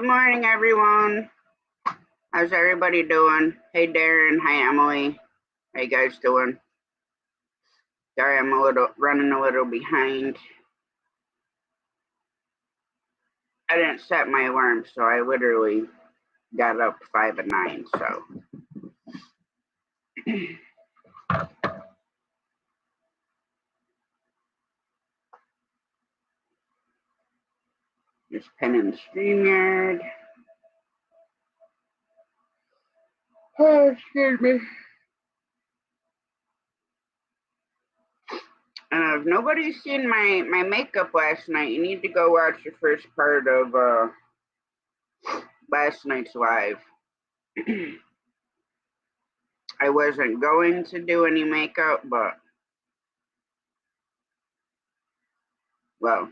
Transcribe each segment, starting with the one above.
Good morning, everyone. How's everybody doing? Hey, Darren. Hi, Emily. How you guys doing? Sorry, I'm running a little behind. I didn't set my alarm, so I literally got up 5 and 9, so. Just pinning StreamYard. Oh, excuse me. If nobody's seen my makeup last night, you need to go watch the first part of last night's live. I wasn't going to do any makeup, but, well,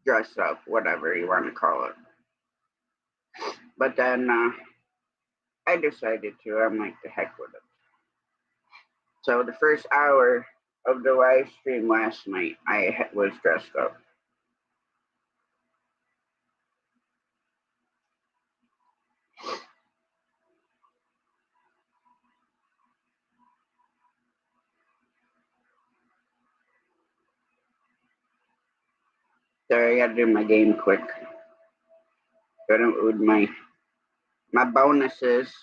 dress up, whatever you want to call it. But then I decided to. I'm like, the heck with it. So the first hour of the live stream last night, I was dressed up. Sorry, I gotta do my game quick. So I don't lose my bonuses.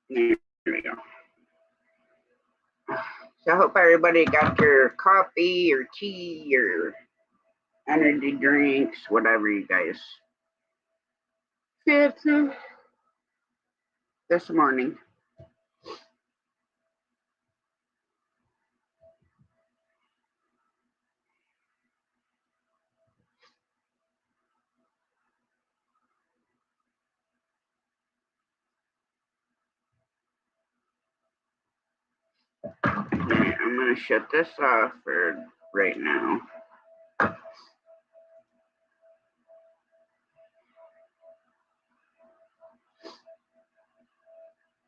There we go. So I hope everybody got your coffee or tea or energy drinks, whatever you guys did this morning. Right, I'm gonna shut this off for right now.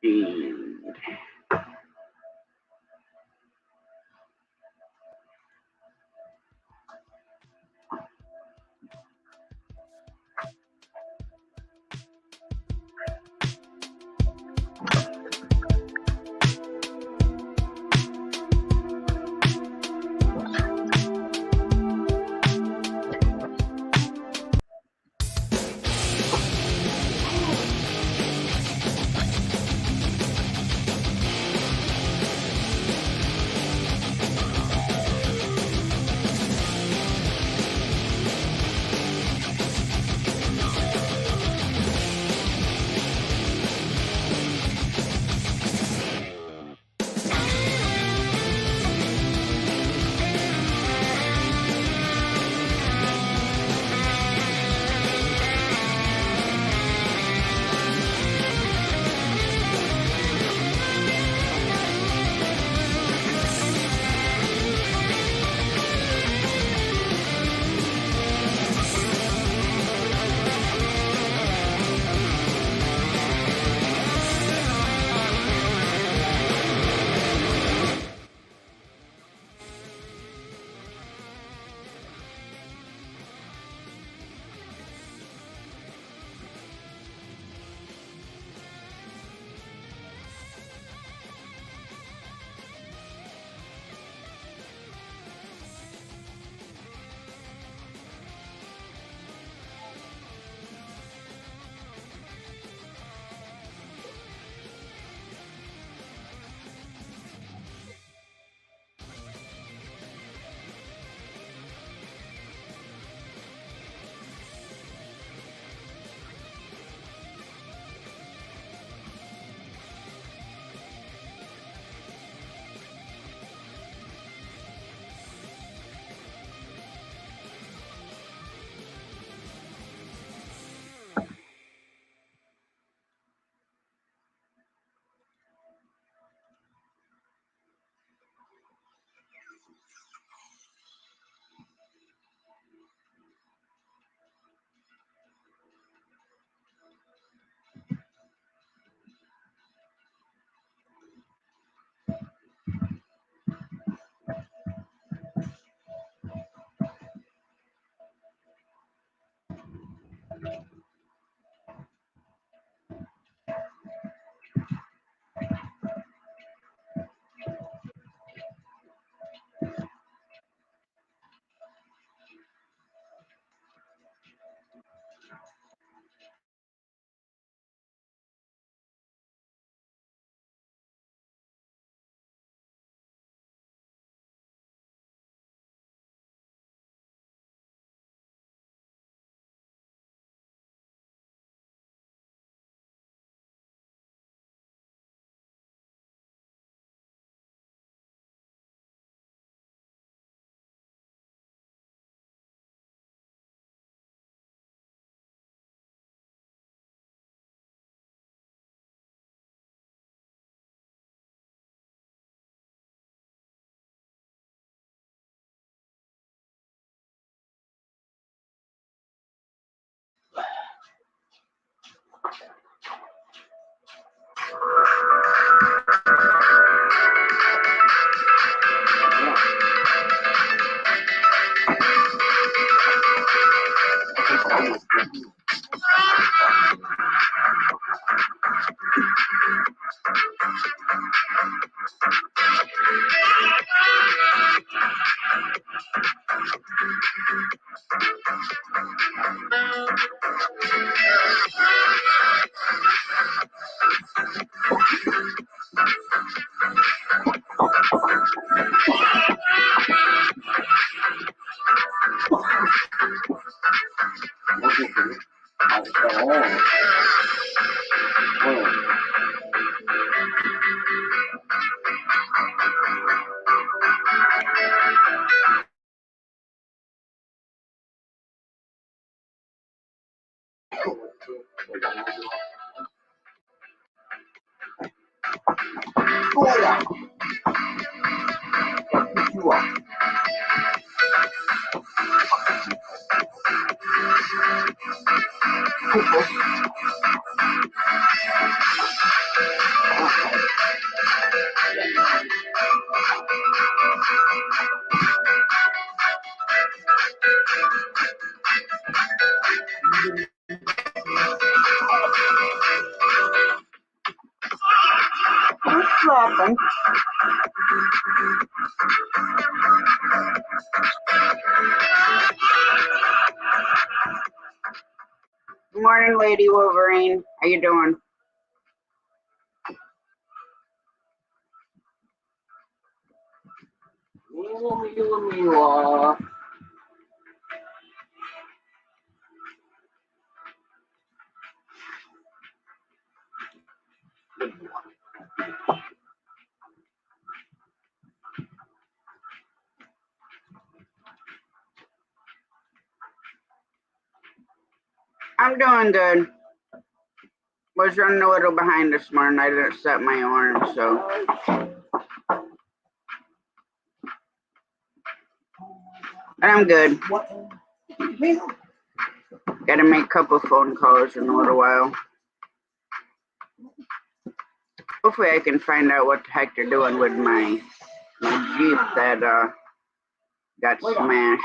And What's laughing? Good morning, Lady Wolverine. How you doing? I'm doing good. Was running a little behind this morning. I didn't set my alarm, so. And I'm good. Gotta make a couple phone calls in a little while. Hopefully I can find out what the heck they're doing with my Jeep that got smashed.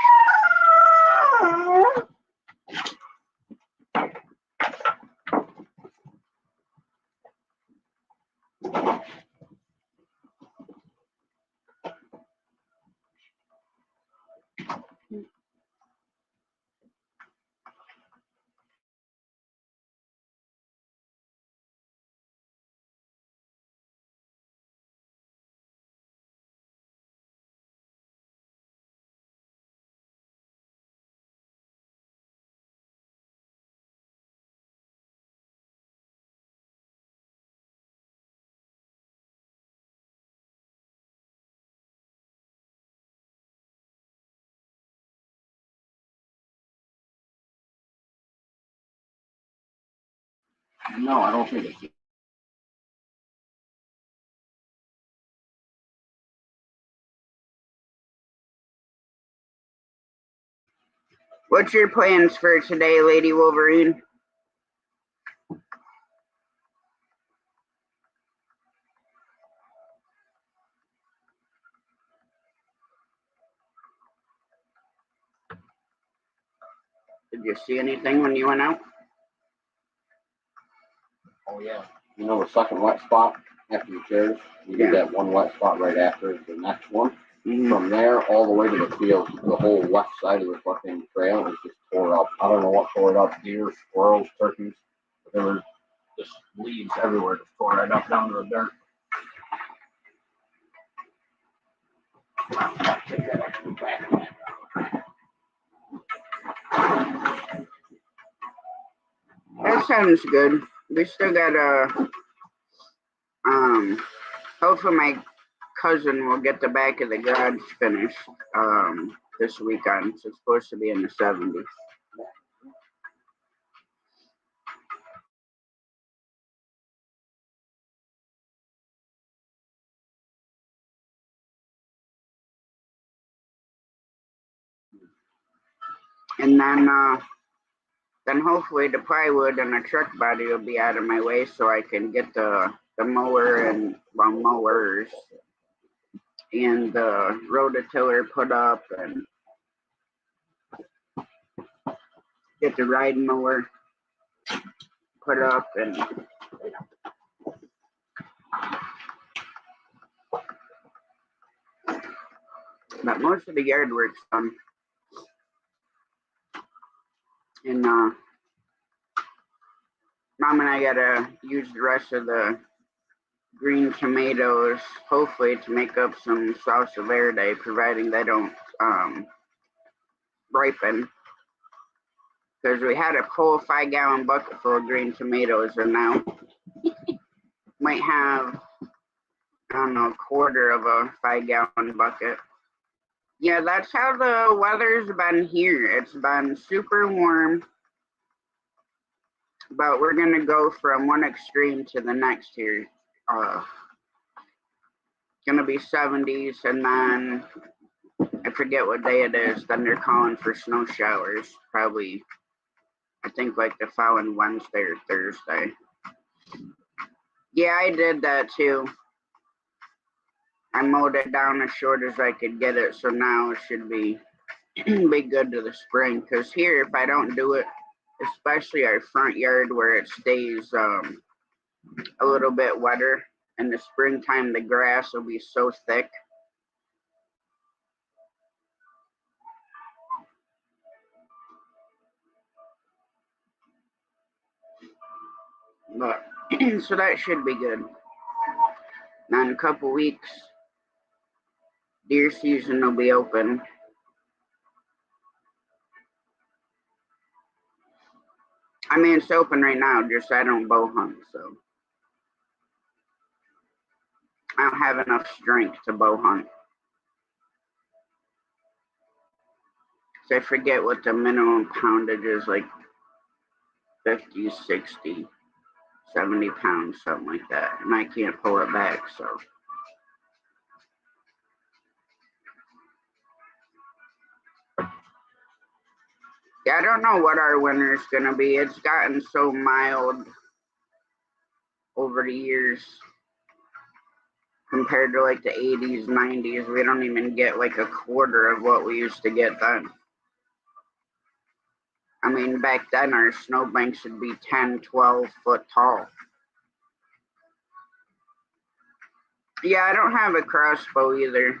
No, I don't think it's. What's your plans for today, Lady Wolverine? Did you see anything when you went out? Oh yeah. You know the second wet spot after the chairs? You get that one wet spot right after the next one. Mm-hmm. From there all the way to the field, the whole left side of the fucking trail is just tore up. I don't know what tore it up. Deer, squirrels, turkeys. But there were just leaves everywhere, just tore right up down to the dirt. That sounds good. We still got hopefully my cousin will get the back of the garage finished this weekend. So it's supposed to be in the 70s. And then then hopefully the plywood and the truck body will be out of my way so I can get the mower and mowers and the rototiller put up and get the ride mower put up. And but most of the yard work's done. And Mom and I gotta use the rest of the green tomatoes, hopefully to make up some salsa verde, providing they don't ripen. Because we had a whole 5-gallon bucket full of green tomatoes, and now might have, I don't know, a quarter of a 5-gallon bucket. Yeah, that's how the weather's been here. It's been super warm, but we're gonna go from one extreme to the next here. Gonna be 70s, and then I forget what day it is. Then they're calling for snow showers, probably, I think, like the following Wednesday or Thursday. Yeah, I did that too. I mowed it down as short as I could get it, so now it should be good to the spring. Because here, if I don't do it, especially our front yard where it stays a little bit wetter, in the springtime the grass will be so thick. But so that should be good. Now in a couple weeks, deer season will be open. I mean, it's open right now, just I don't bow hunt, so I don't have enough strength to bow hunt. So I forget what the minimum poundage is, like 50, 60, 70 pounds, something like that. And I can't pull it back, so. Yeah, I don't know what our winter is going to be. It's gotten so mild over the years compared to like the 80s, 90s. We don't even get like a quarter of what we used to get then. I mean, back then our snowbanks would be 10, 12 foot tall. Yeah, I don't have a crossbow either.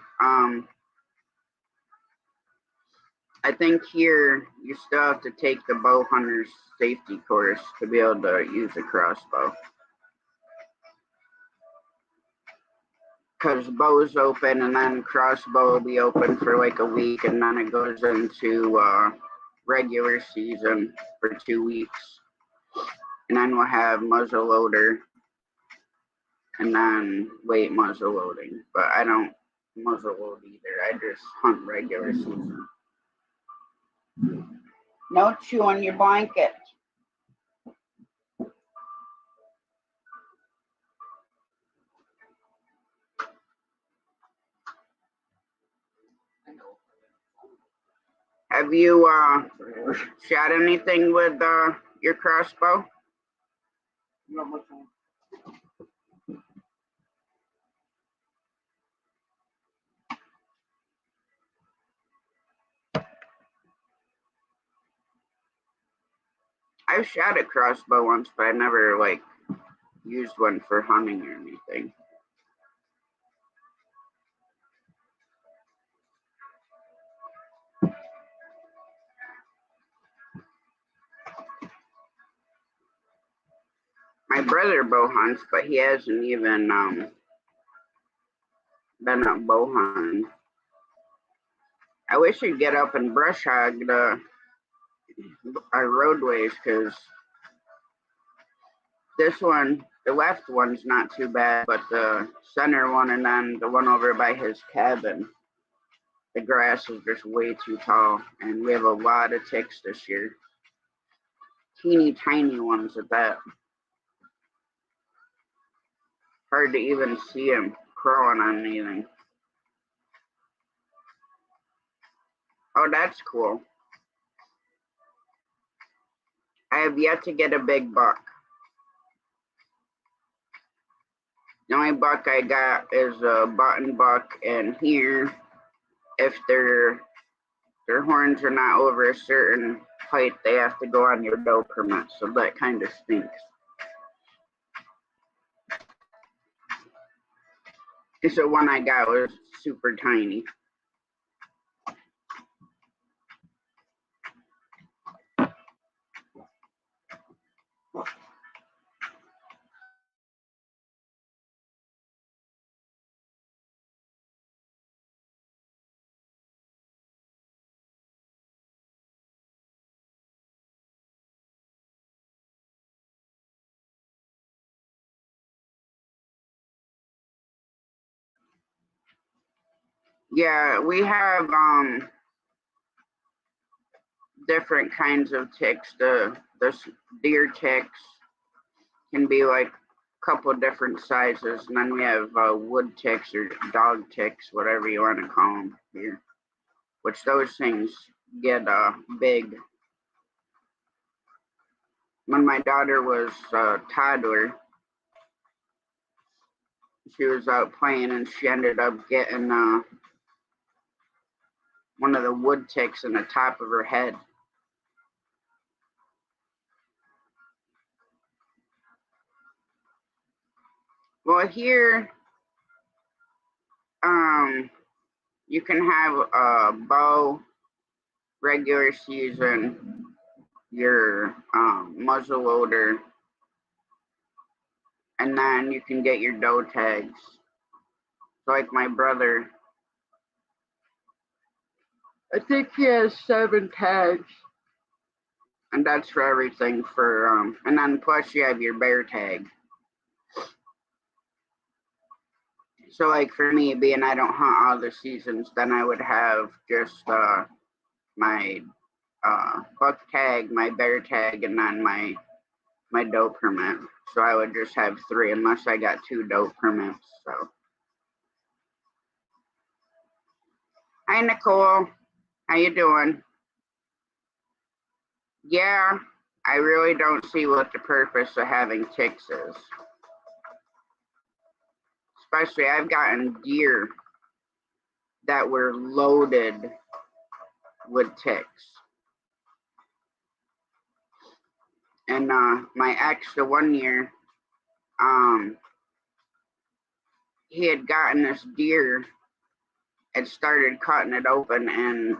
I think here you still have to take the bow hunter's safety course to be able to use a crossbow. Because bow's open and then crossbow will be open for like a week, and then it goes into regular season for 2 weeks. And then we'll have muzzle loader and then late muzzle loading. But I don't muzzle load either. I just hunt regular season. No chew on your blanket. Have you shot anything with your crossbow? I've shot a crossbow once, but I never like used one for hunting or anything. My brother bow hunts, but he hasn't even been up bow hunting. I wish he'd get up and brush hog our roadways, because this one, the left one's not too bad, but the center one and then the one over by his cabin, the grass is just way too tall, and we have a lot of ticks this year. Teeny tiny ones at that. Hard to even see them crawling on anything. Oh, that's cool. I have yet to get a big buck. The only buck I got is a button buck, and here, if their horns are not over a certain height, they have to go on your doe permit, so that kind of stinks. Because the one I got was super tiny. Yeah, we have different kinds of ticks. The deer ticks can be like a couple different sizes, and then we have wood ticks or dog ticks, whatever you want to call them here. Which those things get big. When my daughter was a toddler, she was out playing and she ended up getting one of the wood ticks in the top of her head. Well, here, you can have a bow, regular season, your muzzle loader, and then you can get your doe tags. So like my brother, I think he has 7 tags. And that's for everything for, and then plus you have your bear tag. So like for me, being I don't hunt all the seasons, then I would have just my buck tag, my bear tag, and then my doe permit. So I would just have 3 unless I got 2 doe permits. So hi Nicole, how you doing? Yeah, I really don't see what the purpose of having ticks is. Especially I've gotten deer that were loaded with ticks. And my ex, the one year, he had gotten this deer and started cutting it open, and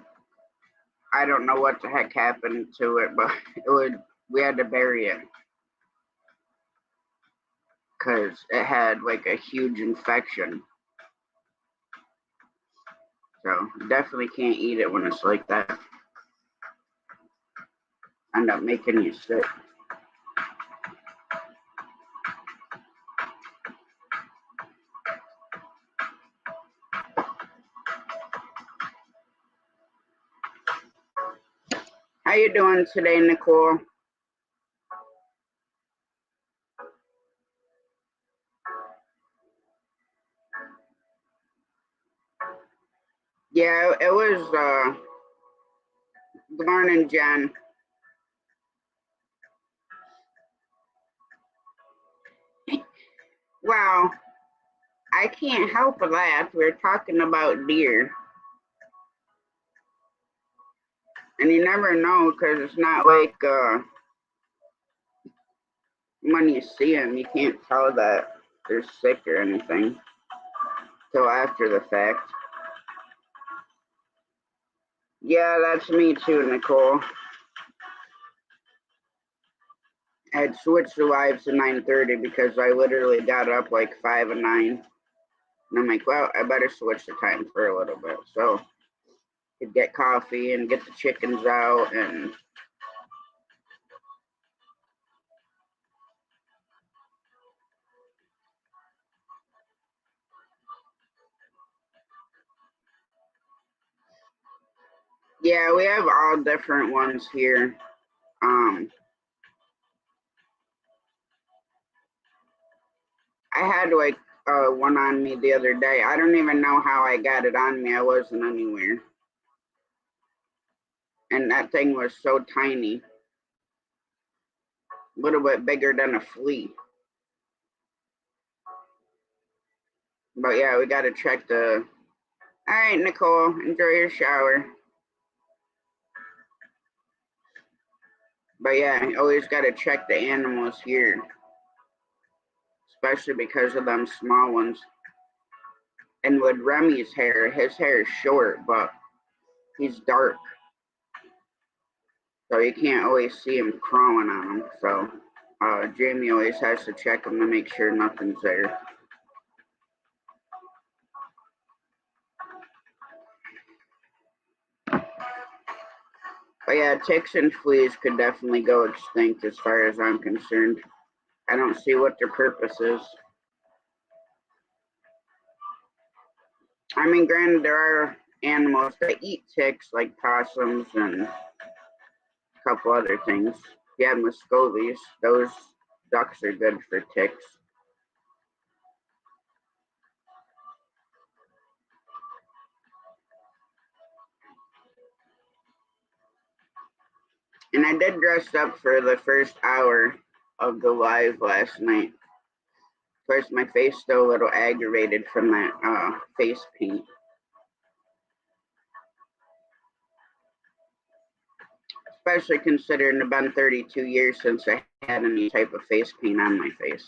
I don't know what the heck happened to it, but we had to bury it because it had like a huge infection. So definitely can't eat it when it's like that. End up making you sick. How you doing today, Nicole? Yeah, it was good morning, Jen. Well, I can't help but laugh. We're talking about deer. And you never know because it's not like when you see them, you can't tell that they're sick or anything till after the fact. Yeah, that's me too, Nicole. I had switched the lives to 9:30 because I literally got up like 5 and 9. And I'm like, well, I better switch the time for a little bit. So could get coffee and get the chickens out and yeah, we have all different ones here. I had like one on me the other day. I don't even know how I got it on me. I wasn't anywhere. And that thing was so tiny. little bit bigger than a flea. But yeah, we gotta check the. All right, Nicole, enjoy your shower. But yeah, always gotta check the animals here, especially because of them small ones. And with Remy's hair, his hair is short, but he's dark. So you can't always see him crawling on him. So Jamie always has to check him to make sure nothing's there. But yeah, ticks and fleas could definitely go extinct as far as I'm concerned. I don't see what their purpose is. I mean, granted, there are animals that eat ticks, like possums and a couple other things. Yeah, muscovies, those ducks are good for ticks. And I did dress up for the first hour of the live last night. Of course, my face still a little aggravated from that face paint. Especially considering it's been 32 years since I had any type of face paint on my face.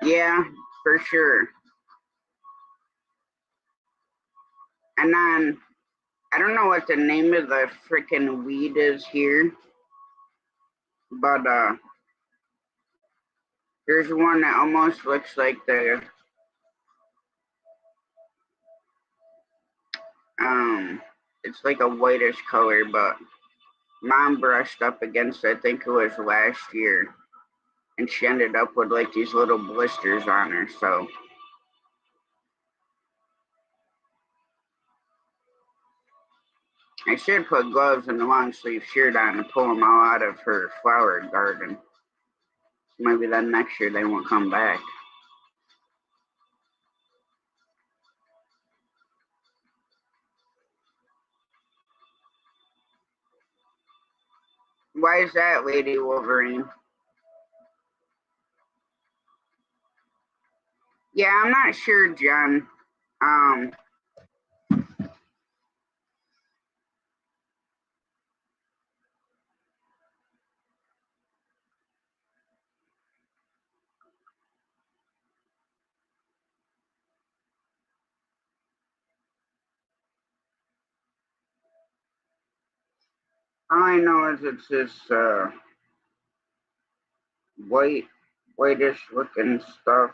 Yeah, for sure. And then, I don't know what the name of the freaking weed is here, but there's one that almost looks like it's like a whitish color, but mom brushed up against, I think it was last year, and she ended up with like these little blisters on her, so. I should put gloves and a long sleeve shirt on to pull them all out of her flower garden. Maybe then next year they won't come back. Why is that, Lady Wolverine? Yeah, I'm not sure, John. All I know is it's this whitish looking stuff.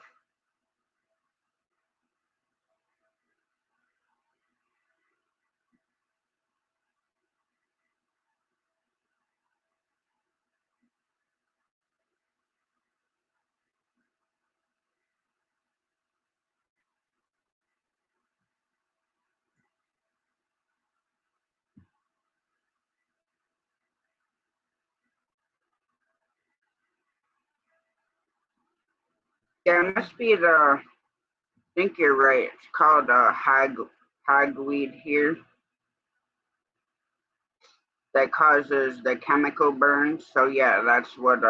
Yeah, it must be I think you're right. It's called hogweed here that causes the chemical burns. So yeah, that's what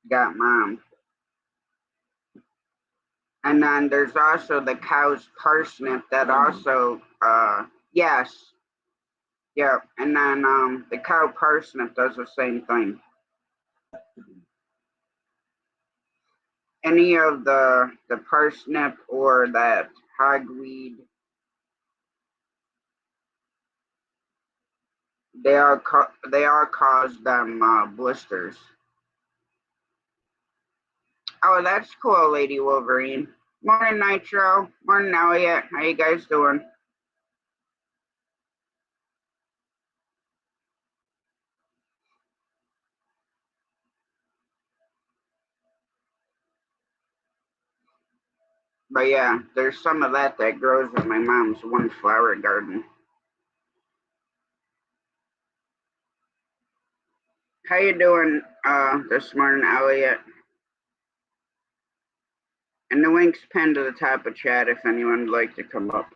got mom. And then there's also the cow's parsnip that also yes. Yeah. And then the cow parsnip does the same thing. Any of the parsnip or that hogweed, they all cause them blisters. Oh, that's cool, Lady Wolverine. Morning, Nitro. Morning, Elliot. How you guys doing? But yeah, there's some of that grows in my mom's one flower garden. How you doing this morning, Elliot? And the link's pinned to the top of chat if anyone would like to come up.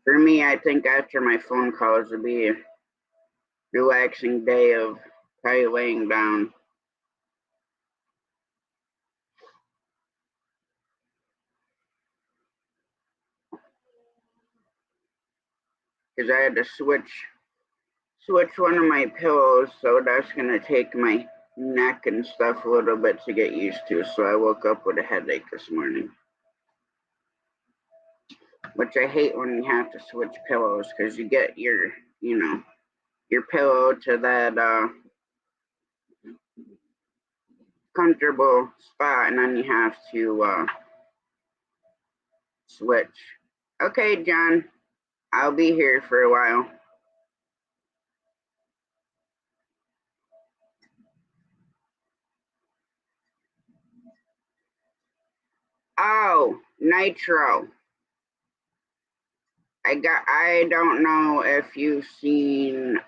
For me, I think after my phone calls would be a relaxing day of probably laying down. Because I had to switch one of my pillows, so that's gonna take my neck and stuff a little bit to get used to. So I woke up with a headache this morning, which I hate when you have to switch pillows because you get your pillow to that comfortable spot, and then you have to switch. Okay, John, I'll be here for a while. Oh, Nitro. I don't know if you've seen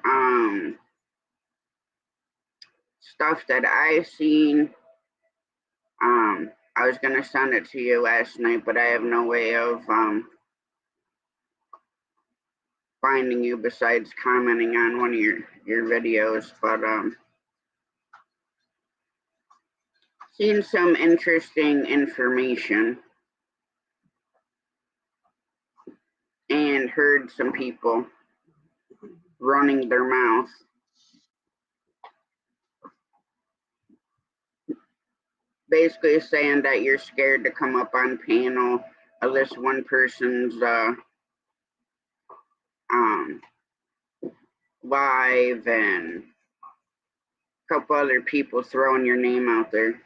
stuff that I've seen. I was gonna send it to you last night, but I have no way of finding you besides commenting on one of your videos. But seen some interesting information and heard some people running their mouth. Basically saying that you're scared to come up on panel of this one person's live, and a couple other people throwing your name out there.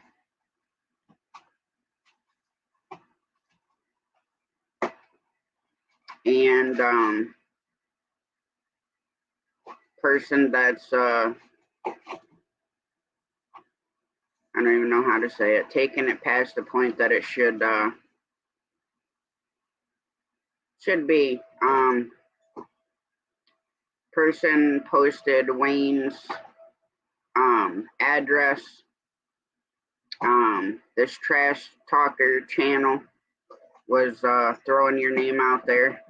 And person that's I don't even know how to say it, taking it past the point that it should be. Person posted Wayne's address. This trash talker channel was throwing your name out there.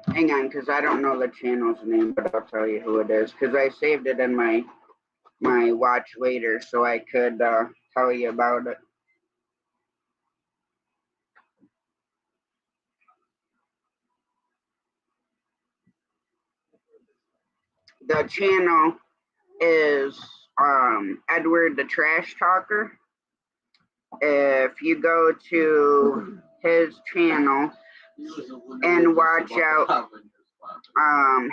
Hang on, because I don't know the channel's name, but I'll tell you who it is, because I saved it in my watch later so I could tell you about it. The channel is Edward the Trash Talker. If you go to his channel and watch out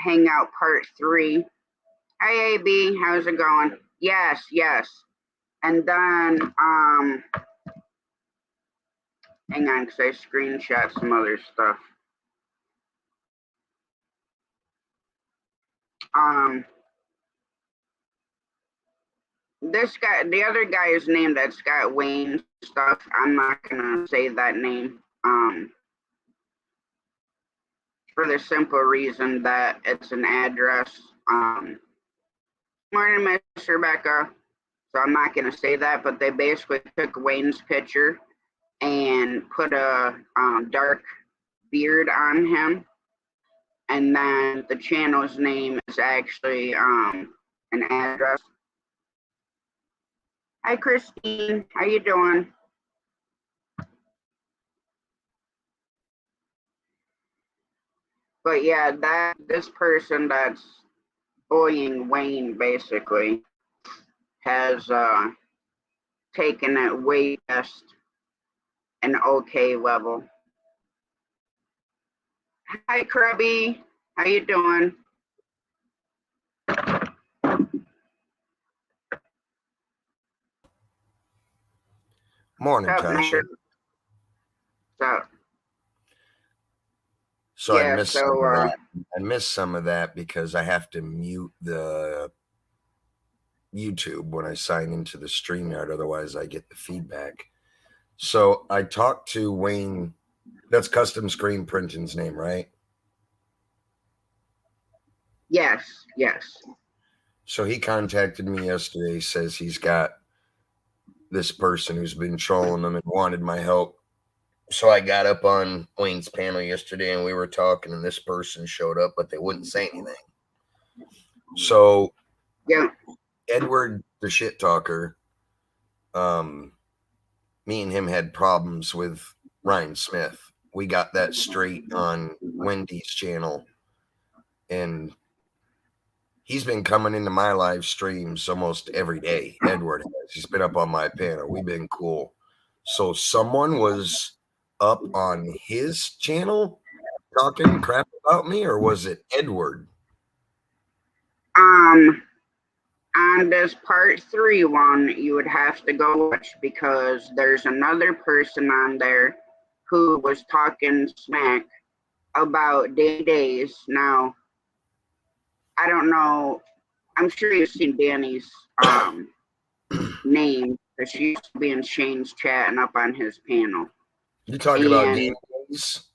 Hangout Part 3. Hi AB, how's it going? Yes. And then hang on, because I screenshot some other stuff. This guy, the other guy's name that's got Wayne stuff, I'm not gonna say that name. For the simple reason that it's an address. Morning, Miss Rebecca. So I'm not gonna say that, but they basically took Wayne's picture and put a dark beard on him, and then the channel's name is actually an address. Hi Christine, how you doing? But yeah, this person that's bullying Wayne basically has taken it way past an okay level. Hi Krabby, how you doing? Morning, Tasha. What's up? So I Yeah, missed some of that. I missed some of that because I have to mute the YouTube when I sign into the StreamYard. Otherwise, I get the feedback. So I talked to Wayne. That's Custom Screen Printing's name, right? yes, yes. So he contacted me yesterday, says he's got this person who's been trolling him and wanted my help. So I got up on Wayne's panel yesterday and we were talking, and this person showed up, but they wouldn't say anything. So Yeah. Edward, the shit talker, me and him had problems with Ryan Smith. We got that straight on Wendy's channel, and he's been coming into my live streams almost every day. Edward has. He's been up on my panel. We've been cool. So someone was up on his channel talking crap about me, or was it Edward? On this part 3 one, you would have to go watch, because there's another person on there who was talking smack about days. Now, I don't know. I'm sure you've seen Danny's name, because she used to be in Shane's chat and up on his panel. You talking about Danny Days?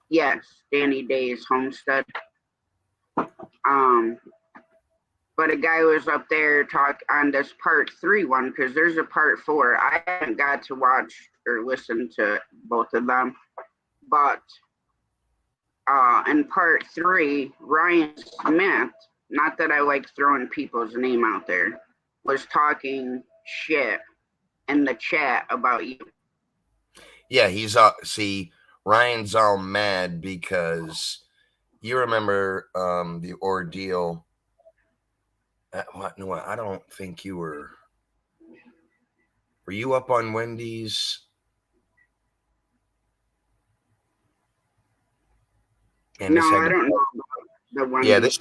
Yes, Danny Days Homestead. But a guy was up there talk on this part 3 one, because there's a part 4. I haven't got to watch or listen to both of them, but in part 3, Ryan Smith, not that I like throwing people's name out there, was talking shit in the chat about you. Yeah, he's see, Ryan's all mad because you remember the ordeal. What? No, I don't think you were. Were you up on Wendy's? And no, I don't know about the Wendy's. Yeah, this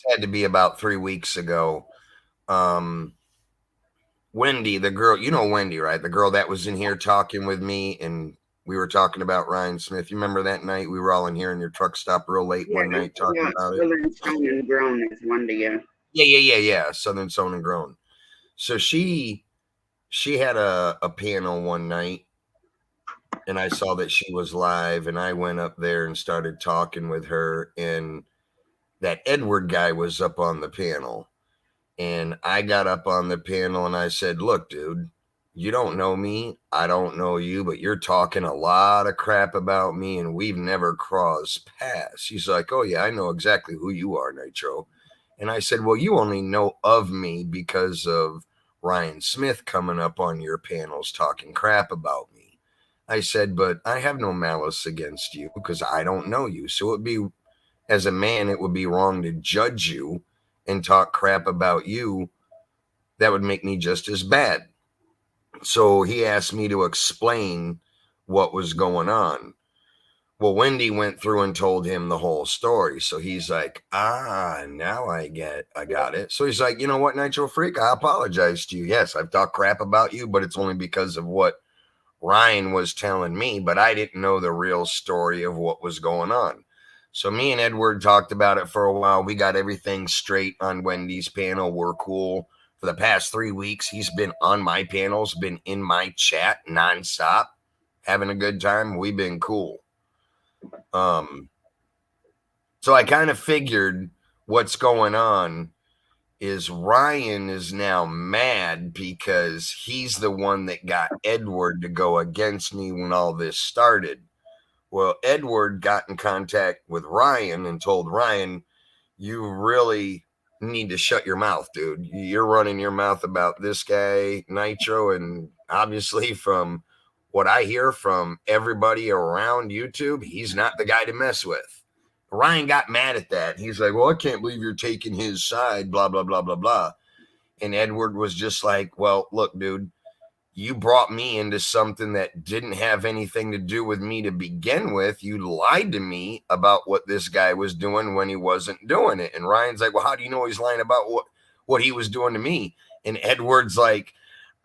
had to be about 3 weeks ago. Wendy, the girl, you know Wendy, right? The girl that was in here talking with me, and we were talking about Ryan Smith. You remember that night? We were all in here in your truck stop real late one night talking about it. Southern Stone and Grown is Wendy, yeah. Yeah. Southern Stone and Grown. So she had a panel one night, and I saw that she was live, and I went up there and started talking with her, and that Edward guy was up on the panel. And I got up on the panel and I said, look, dude, you don't know me. I don't know you, but you're talking a lot of crap about me and we've never crossed paths. He's like, oh, yeah, I know exactly who you are, Nitro. And I said, well, you only know of me because of Ryan Smith coming up on your panels talking crap about me. I said, but I have no malice against you because I don't know you. So it would be, as a man, it would be wrong to judge you and talk crap about you. That would make me just as bad. So he asked me to explain what was going on. Well, Wendy went through and told him the whole story. So he's like, now I got it. So he's like, you know what, Nitro Freak, I apologize to you. Yes, I've talked crap about you, but it's only because of what Ryan was telling me, but I didn't know the real story of what was going on. So me and Edward talked about it for a while. We got everything straight on Wendy's panel. We're cool. For the past 3 weeks, he's been on my panels, been in my chat nonstop, having a good time. We've been cool. So I kind of figured what's going on is Ryan is now mad because he's the one that got Edward to go against me when all this started. Well, Edward got in contact with Ryan and told Ryan, you really need to shut your mouth, dude. You're running your mouth about this guy, Nitro, and obviously from what I hear from everybody around YouTube, he's not the guy to mess with. Ryan got mad at that. He's like, well, I can't believe you're taking his side, blah, blah, blah, blah, blah. And Edward was just like, well, look, dude, you brought me into something that didn't have anything to do with me to begin with. You lied to me about what this guy was doing when he wasn't doing it. And Ryan's like, well, how do you know he's lying about what he was doing to me? And Edward's like,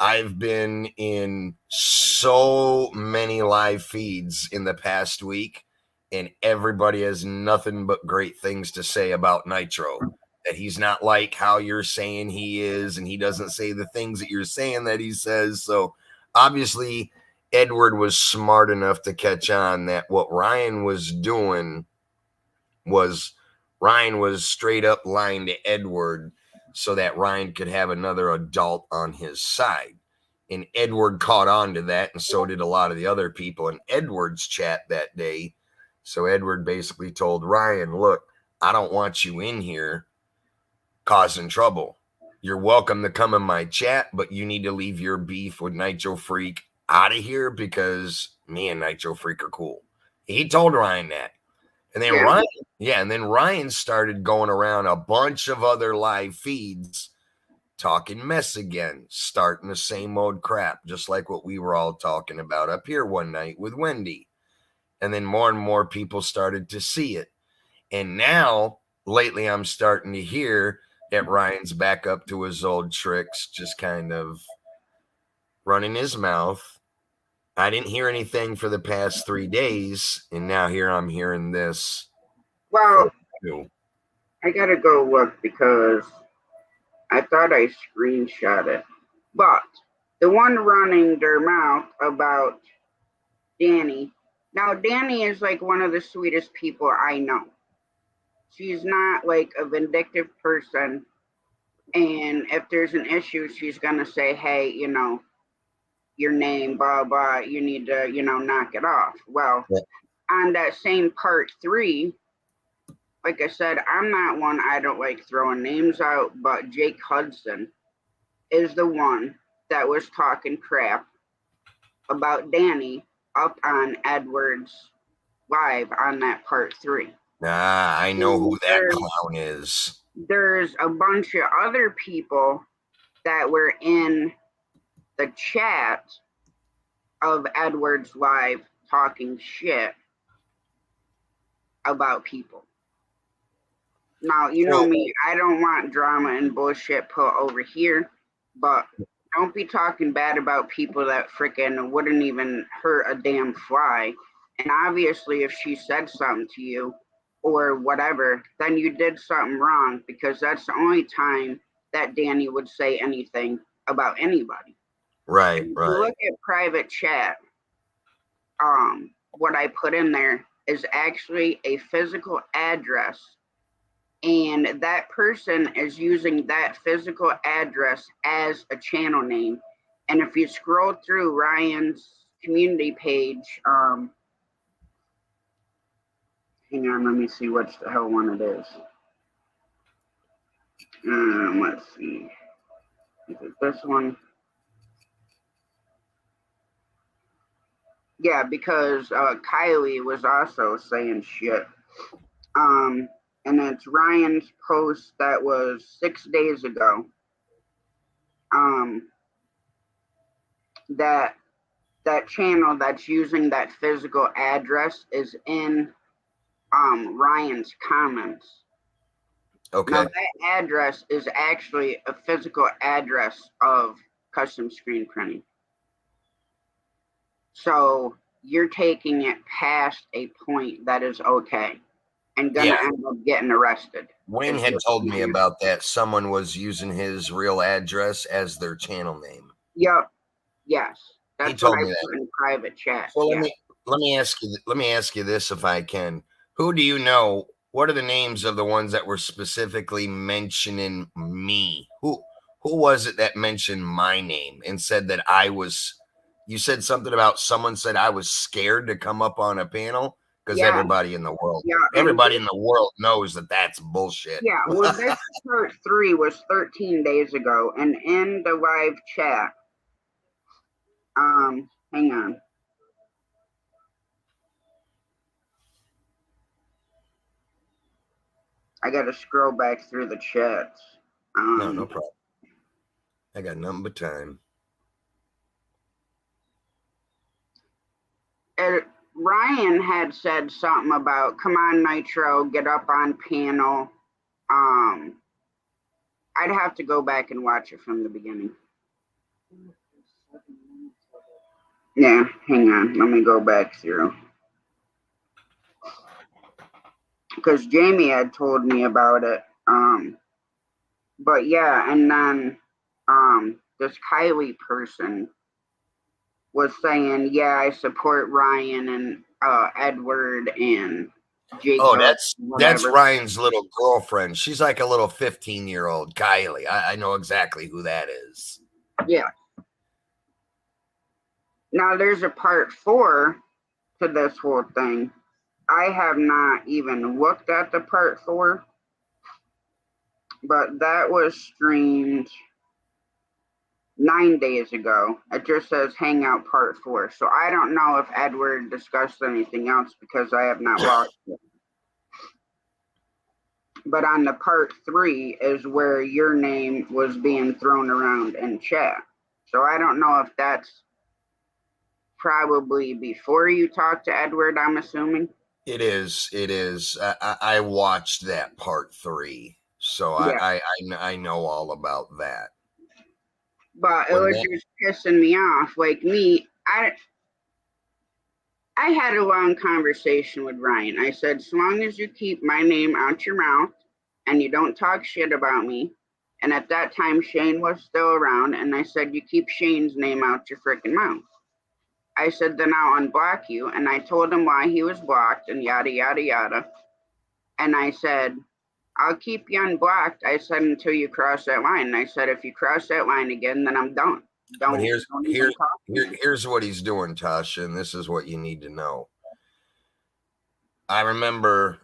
I've been in so many live feeds in the past week, and everybody has nothing but great things to say about Nitro. That he's not like how you're saying he is, and he doesn't say the things that you're saying that he says. So obviously, Edward was smart enough to catch on that what Ryan was doing was Ryan was straight up lying to Edward so that Ryan could have another adult on his side. And Edward caught on to that, and so did a lot of the other people in Edward's chat that day. So Edward basically told Ryan, look, I don't want you in here causing trouble. You're welcome to come in my chat, but you need to leave your beef with Nitro Freak out of here because me and Nitro Freak are cool. He told Ryan that. And then Ryan started going around a bunch of other live feeds talking mess again, starting the same old crap, just like what we were all talking about up here one night with Wendy. And then more and more people started to see it. And now, lately, I'm starting to hear that Ryan's back up to his old tricks, just kind of running his mouth. I didn't hear anything for the past 3 days, and now here I'm hearing this. Well, I gotta go look because I thought I screenshot it. But the one running their mouth about Danny. Now, Danny is like one of the sweetest people I know. She's not like a vindictive person. And if there's an issue, she's going to say, hey, you know, your name, blah, blah, you need to, you know, knock it off. Well, on that same part 3, like I said, I'm not one, I don't like throwing names out, but Jake Hudson is the one that was talking crap about Danny up on Edward's live on that part 3. I know who that clown is. There's a bunch of other people that were in the chat of Edward's live talking shit about people. Now, you know me, I don't want drama and bullshit put over here, but don't be talking bad about people that freaking wouldn't even hurt a damn fly. And obviously, if she said something to you or whatever, then you did something wrong, because that's the only time that Danny would say anything about anybody. Right. If you look at private chat, what I put in there is actually a physical address, and that person is using that physical address as a channel name. And if you scroll through Ryan's community page, hang on, let me see what the hell one it is. Let's see. Is it this one? Yeah, because Kylie was also saying shit. And it's Ryan's post that was 6 days ago. That channel that's using that physical address is in Ryan's comments. Okay. Now that address is actually a physical address of custom screen printing. So you're taking it past a point that is okay and gonna end up getting arrested. Wayne had told me about that. Someone was using his real address as their channel name. Yep. Yes. That's he told what me I that put in private chat. So let me ask you this, if I can. Who do you know? What are the names of the ones that were specifically mentioning me? Who was it that mentioned my name and said that I was? You said something about someone said I was scared to come up on a panel because everybody in the world, everybody in the world knows that that's bullshit. Yeah, well, this part 3 was 13 days ago, and in the live chat, hang on. I gotta scroll back through the chats. No problem. I got nothing but time. Ryan had said something about, come on, Nitro, get up on panel. I'd have to go back and watch it from the beginning. Yeah, hang on. Let me go back through. because Jamie had told me about it. But yeah, and then this Kylie person was saying, yeah, I support Ryan and Edward and Oh, Jacob, that's whatever. Ryan's little girlfriend. She's like a little 15-year-old Kylie. I know exactly who that is. Yeah. Now there's a part 4 to this whole thing. I have not even looked at the part 4, but that was streamed 9 days ago. It just says Hangout Part 4. So I don't know if Edward discussed anything else because I have not watched it. But on the part 3 is where your name was being thrown around in chat. So I don't know if that's probably before you talked to Edward, I'm assuming. It is. It is. I watched that part 3, so Yeah. I know all about that. But it was just pissing me off. Like me, I had a long conversation with Ryan. I said, as long as you keep my name out your mouth and you don't talk shit about me. And at that time, Shane was still around. And I said, you keep Shane's name out your freaking mouth. I said, then I'll unblock you. And I told him why he was blocked and yada, yada, yada. And I said, I'll keep you unblocked. I said, until you cross that line. And I said, if you cross that line again, then I'm done. But here's what he's doing, Tasha, and this is what you need to know. I remember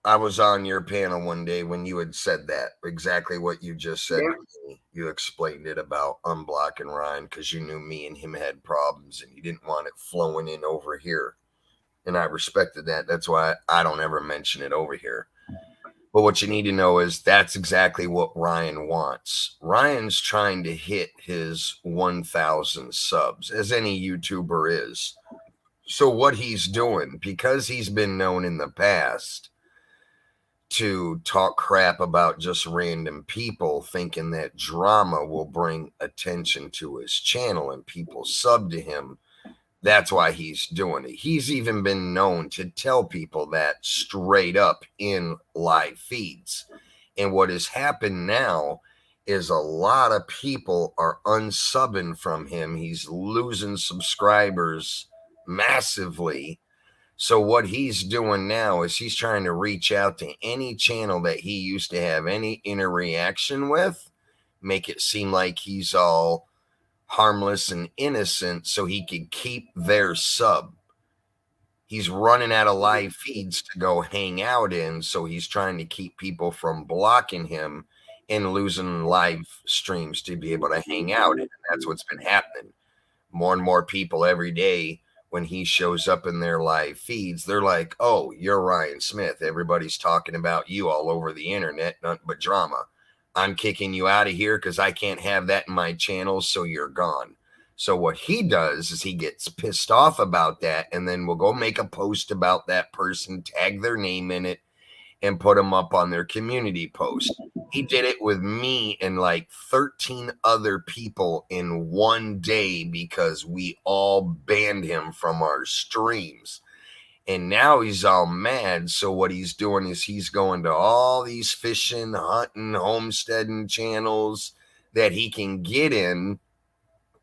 I was on your panel one day when you had said that, exactly what you just said to me. You explained it about unblocking Ryan because you knew me and him had problems and you didn't want it flowing in over here. And I respected that. That's why I don't ever mention it over here. But what you need to know is that's exactly what Ryan wants. Ryan's trying to hit his 1,000 subs, as any YouTuber is. So what he's doing, because he's been known in the past to talk crap about just random people, thinking that drama will bring attention to his channel and people sub to him, that's why he's doing it. He's even been known to tell people that straight up in live feeds. And what has happened now is a lot of people are unsubbing from him. He's losing subscribers massively. So what he's doing now is he's trying to reach out to any channel that he used to have any interaction with, make it seem like he's all harmless and innocent so he could keep their sub. He's running out of live feeds to go hang out in, so he's trying to keep people from blocking him and losing live streams to be able to hang out in. And that's what's been happening. More and more people every day, when he shows up in their live feeds, they're like, oh, you're Ryan Smith. Everybody's talking about you all over the internet, nothing but drama. I'm kicking you out of here because I can't have that in my channel, so you're gone. So what he does is he gets pissed off about that, and then we'll go make a post about that person, tag their name in it, and put them up on their community post. He did it with me and like 13 other people in one day because we all banned him from our streams. And now he's all mad. So what he's doing is he's going to all these fishing, hunting, homesteading channels that he can get in,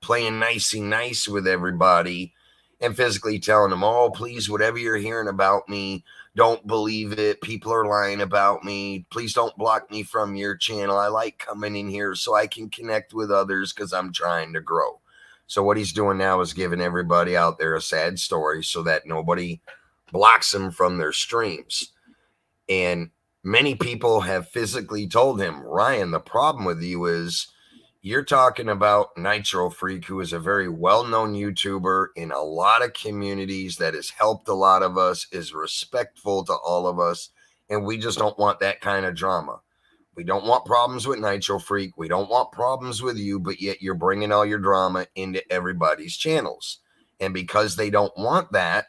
playing nicey nice with everybody and physically telling them, oh, please, whatever you're hearing about me, don't believe it. People are lying about me. Please don't block me from your channel. I like coming in here so I can connect with others because I'm trying to grow. So what he's doing now is giving everybody out there a sad story so that nobody blocks them from their streams. And many people have physically told him, Ryan, the problem with you is you're talking about Nitro Freak, who is a very well-known YouTuber in a lot of communities that has helped a lot of us, is respectful to all of us, and we just don't want that kind of drama. We don't want problems with Nitro Freak. We don't want problems with you, but yet you're bringing all your drama into everybody's channels. And because they don't want that,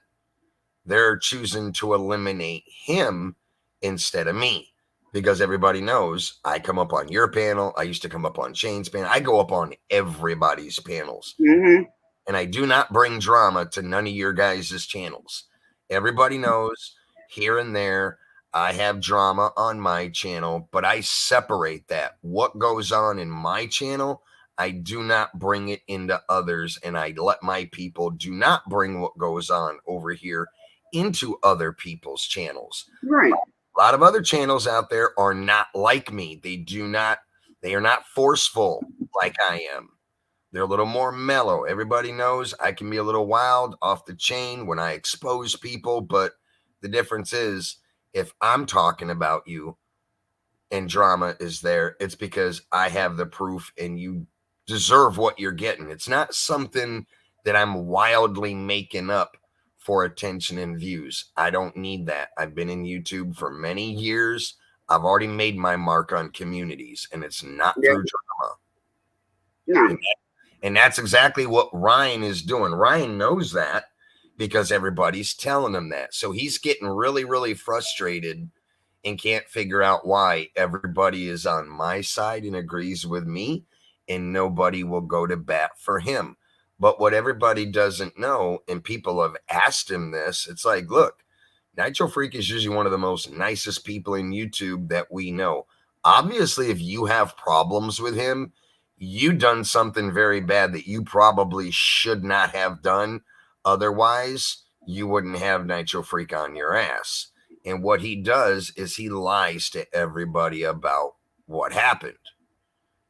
they're choosing to eliminate him instead of me. Because everybody knows I come up on your panel. I used to come up on Shane's panel. I go up on everybody's panels. Mm-hmm. And I do not bring drama to none of your guys' channels. Everybody knows here and there I have drama on my channel, but I separate that. What goes on in my channel, I do not bring it into others, and I let my people do not bring what goes on over here into other people's channels. Right. A lot of other channels out there are not like me. They are not forceful like I am. They're a little more mellow. Everybody knows I can be a little wild, off the chain when I expose people, but the difference is if I'm talking about you and drama is there, it's because I have the proof and you deserve what you're getting. It's not something that I'm wildly making up for attention and views. I don't need that. I've been in YouTube for many years. I've already made my mark on communities, and it's not Yeah. through drama. No. And that's exactly what Ryan is doing. Ryan knows that because everybody's telling him that. So he's getting really, really frustrated and can't figure out why everybody is on my side and agrees with me, and nobody will go to bat for him. But what everybody doesn't know, and people have asked him this, it's like, look, Nitro Freak is usually one of the most nicest people in YouTube that we know. Obviously, if you have problems with him, you done something very bad that you probably should not have done. Otherwise, you wouldn't have Nitro Freak on your ass. And what he does is he lies to everybody about what happened.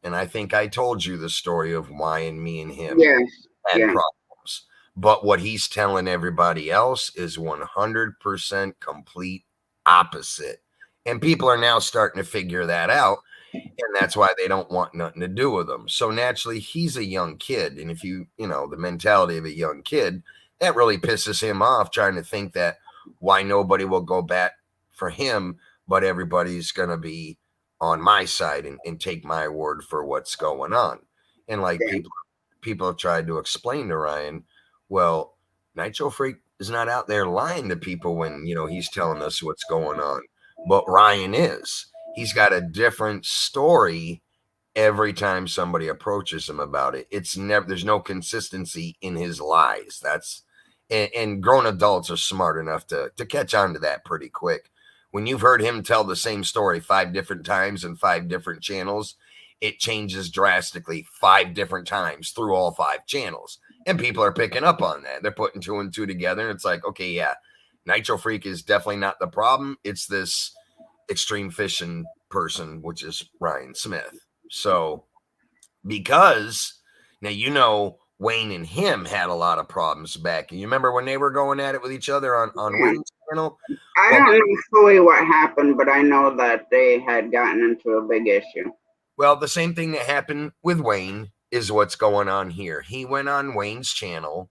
And I think I told you the story of why and me and him Yes. had Yeah. problems. But what he's telling everybody else is 100% complete opposite. And people are now starting to figure that out. And that's why they don't want nothing to do with him. So naturally, he's a young kid. And if you know, the mentality of a young kid, that really pisses him off, trying to think that why nobody will go back for him, but everybody's going to be on my side and take my word for what's going on. And like Yeah. people have tried to explain to Ryan, well, Nitro Freak is not out there lying to people when, you know, he's telling us what's going on. But Ryan is. He's got a different story every time somebody approaches him about it. It's never, there's no consistency in his lies. That's, and grown adults are smart enough to catch on to that pretty quick. When you've heard him tell the same story 5 different times in 5 different channels, it changes drastically 5 different times through all 5 channels. And people are picking up on that. They're putting 2 and 2 together. And it's like, okay, yeah, Nitro Freak is definitely not the problem. It's this extreme fishing person, which is Ryan Smith. So because now, you know, Wayne and him had a lot of problems back. And you remember when they were going at it with each other on Yeah. Wayne's channel? I Well, don't know fully what happened, but I know that they had gotten into a big issue. Well, the same thing that happened with Wayne is what's going on here. He went on Wayne's channel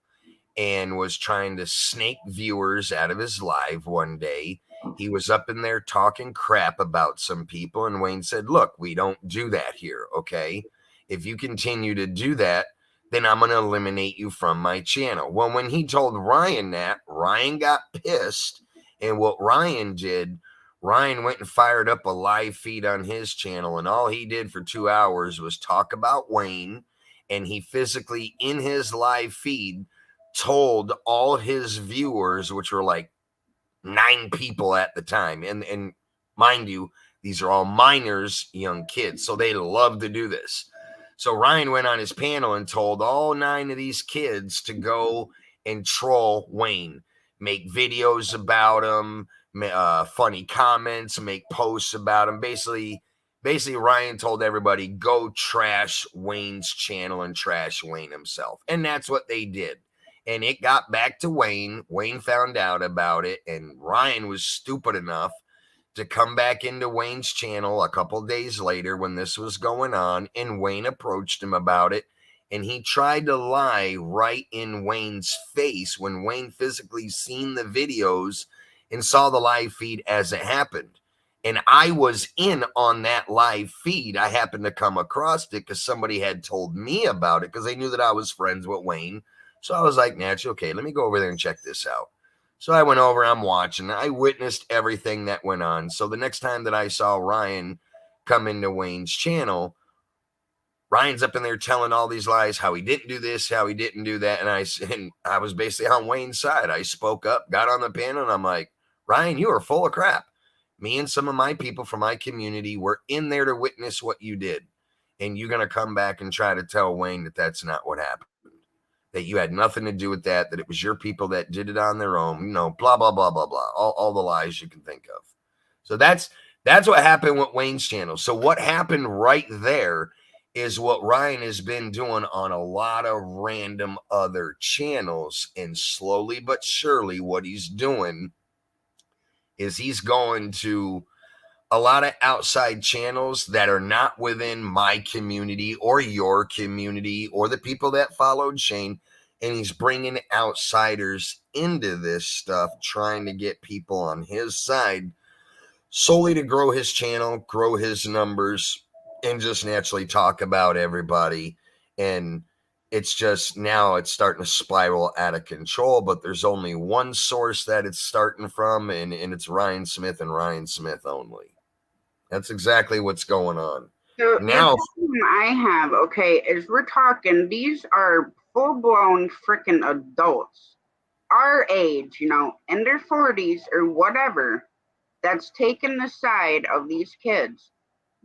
and was trying to snake viewers out of his live one day. He was up in there talking crap about some people, and Wayne said, look, we don't do that here, okay? If you continue to do that, then I'm going to eliminate you from my channel. Well, when he told Ryan that, Ryan got pissed, and what Ryan did, Ryan went and fired up a live feed on his channel, and all he did for 2 hours was talk about Wayne, and he physically, in his live feed, told all his viewers, which were like 9 people at the time, and mind you, these are all minors, young kids, so they love to do this. So Ryan went on his panel and told all 9 of these kids to go and troll Wayne, make videos about him, funny comments, make posts about him. Basically Ryan told everybody, go trash Wayne's channel and trash Wayne himself. And that's what they did. And it got back to Wayne. Wayne found out about it, and Ryan was stupid enough to come back into Wayne's channel a couple days later when this was going on, and Wayne approached him about it, and he tried to lie right in Wayne's face when Wayne physically seen the videos and saw the live feed as it happened. And I was in on that live feed. I happened to come across it because somebody had told me about it because they knew that I was friends with Wayne. So I was like, naturally, okay, let me go over there and check this out. So I went over, I'm watching. I witnessed everything that went on. So the next time that I saw Ryan come into Wayne's channel, Ryan's up in there telling all these lies, how he didn't do this, how he didn't do that. And I was basically on Wayne's side. I spoke up, got on the panel, and I'm like, Ryan, you are full of crap. Me and some of my people from my community were in there to witness what you did. And you're going to come back and try to tell Wayne that that's not what happened, that you had nothing to do with that it was your people that did it on their own, blah, blah, blah, blah, blah, all the lies you can think of. So that's what happened with Wayne's channel. So what happened right there is what Ryan has been doing on a lot of random other channels. And slowly but surely what he's doing is he's going to a lot of outside channels that are not within my community or your community or the people that followed Shane. And he's bringing outsiders into this stuff, trying to get people on his side solely to grow his channel, grow his numbers, and just naturally talk about everybody. And it's just now it's starting to spiral out of control, but there's only one source that it's starting from, and it's Ryan Smith and Ryan Smith only. That's exactly what's going on. So Now, the problem I have, okay, is we're talking, these are full-blown freaking adults, our age, in their 40s or whatever, that's taken the side of these kids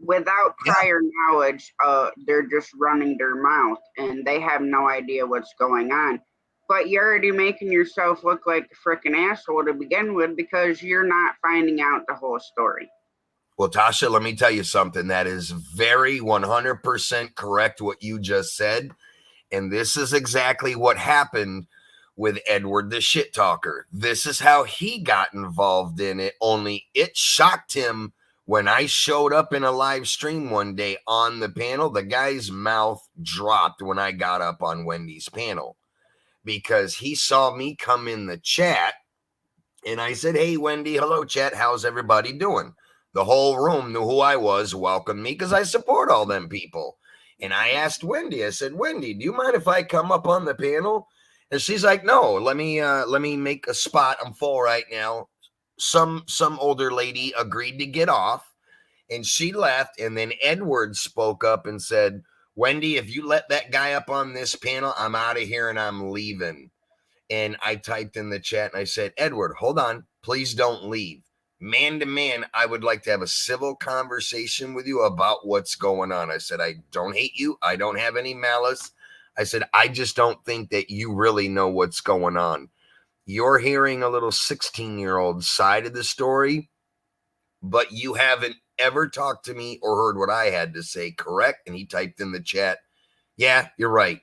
without prior knowledge. They're just running their mouth and they have no idea what's going on. But you're already making yourself look like a freaking asshole to begin with because you're not finding out the whole story. Well, Tasha, let me tell you something that is very 100% correct what you just said. And this is exactly what happened with Edward the Shit Talker. This is how he got involved in it, only it shocked him when I showed up in a live stream one day on the panel. The guy's mouth dropped when I got up on Wendy's panel because he saw me come in the chat and I said, "Hey, Wendy, hello, chat. How's everybody doing?" The whole room knew who I was, welcomed me because I support all them people. And I asked Wendy, I said, "Wendy, do you mind if I come up on the panel?" And she's like, "No, let me make a spot. I'm full right now." Some older lady agreed to get off and she left. And then Edward spoke up and said, "Wendy, if you let that guy up on this panel, I'm out of here and I'm leaving." And I typed in the chat and I said, "Edward, hold on. Please don't leave. Man to man, I would like to have a civil conversation with you about what's going on." I said, "I don't hate you. I don't have any malice." I said, "I just don't think that you really know what's going on. You're hearing a little 16-year-old side of the story, but you haven't ever talked to me or heard what I had to say, correct?" And he typed in the chat, "Yeah, you're right."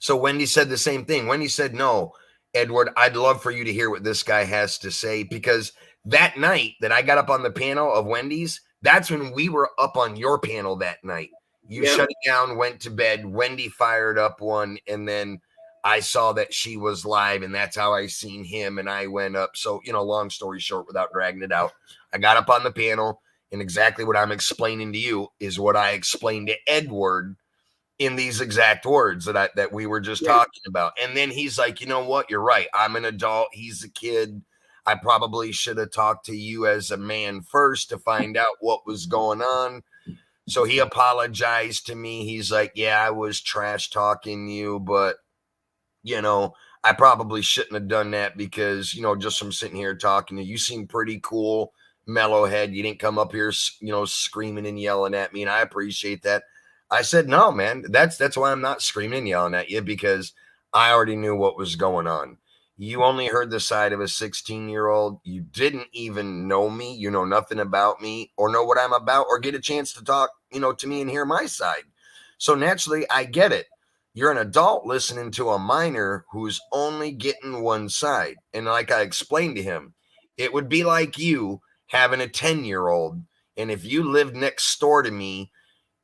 So Wendy said the same thing. Wendy said, "No, Edward, I'd love for you to hear what this guy has to say," because that night that I got up on the panel of Wendy's, that's when we were up on your panel that night. You shut it down, went to bed. Wendy fired up one, and then I saw that she was live, and that's how I seen him, and I went up. So, long story short, without dragging it out, I got up on the panel, and exactly what I'm explaining to you is what I explained to Edward in these exact words that we were just talking about. And then he's like, "You know what? You're right. I'm an adult. He's a kid. I probably should have talked to you as a man first to find out what was going on." So he apologized to me. He's like, "Yeah, I was trash talking you, but I probably shouldn't have done that because, just from sitting here talking to you, you seem pretty cool, mellow head. You didn't come up here, screaming and yelling at me. And I appreciate that." I said, "No, man, that's why I'm not screaming and yelling at you, because I already knew what was going on. You only heard the side of a 16-year-old. You didn't even know me. You know nothing about me or know what I'm about or get a chance to talk, to me and hear my side. So naturally, I get it. You're an adult listening to a minor who's only getting one side." And like I explained to him, it would be like you having a 10-year-old. And if you lived next door to me,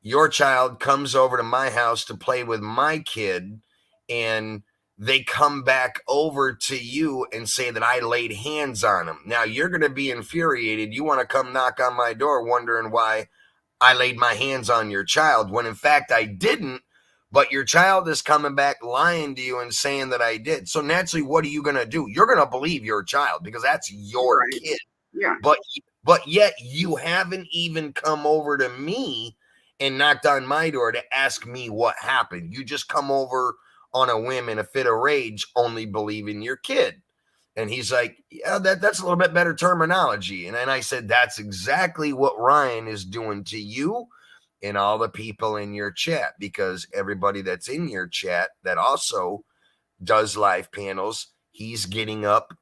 your child comes over to my house to play with my kid, and they come back over to you and say that I laid hands on them. Now you're going to be infuriated. You want to come knock on my door wondering why I laid my hands on your child, when in fact I didn't, but your child is coming back lying to you and saying that I did. So naturally, what are you going to do? You're going to believe your child because that's your kid. Yeah. But yet you haven't even come over to me and knocked on my door to ask me what happened. You just come over on a whim in a fit of rage, only believing your kid. And he's like, yeah, that's a little bit better terminology. And then I said, that's exactly what Ryan is doing to you and all the people in your chat, because everybody that's in your chat that also does live panels, he's getting up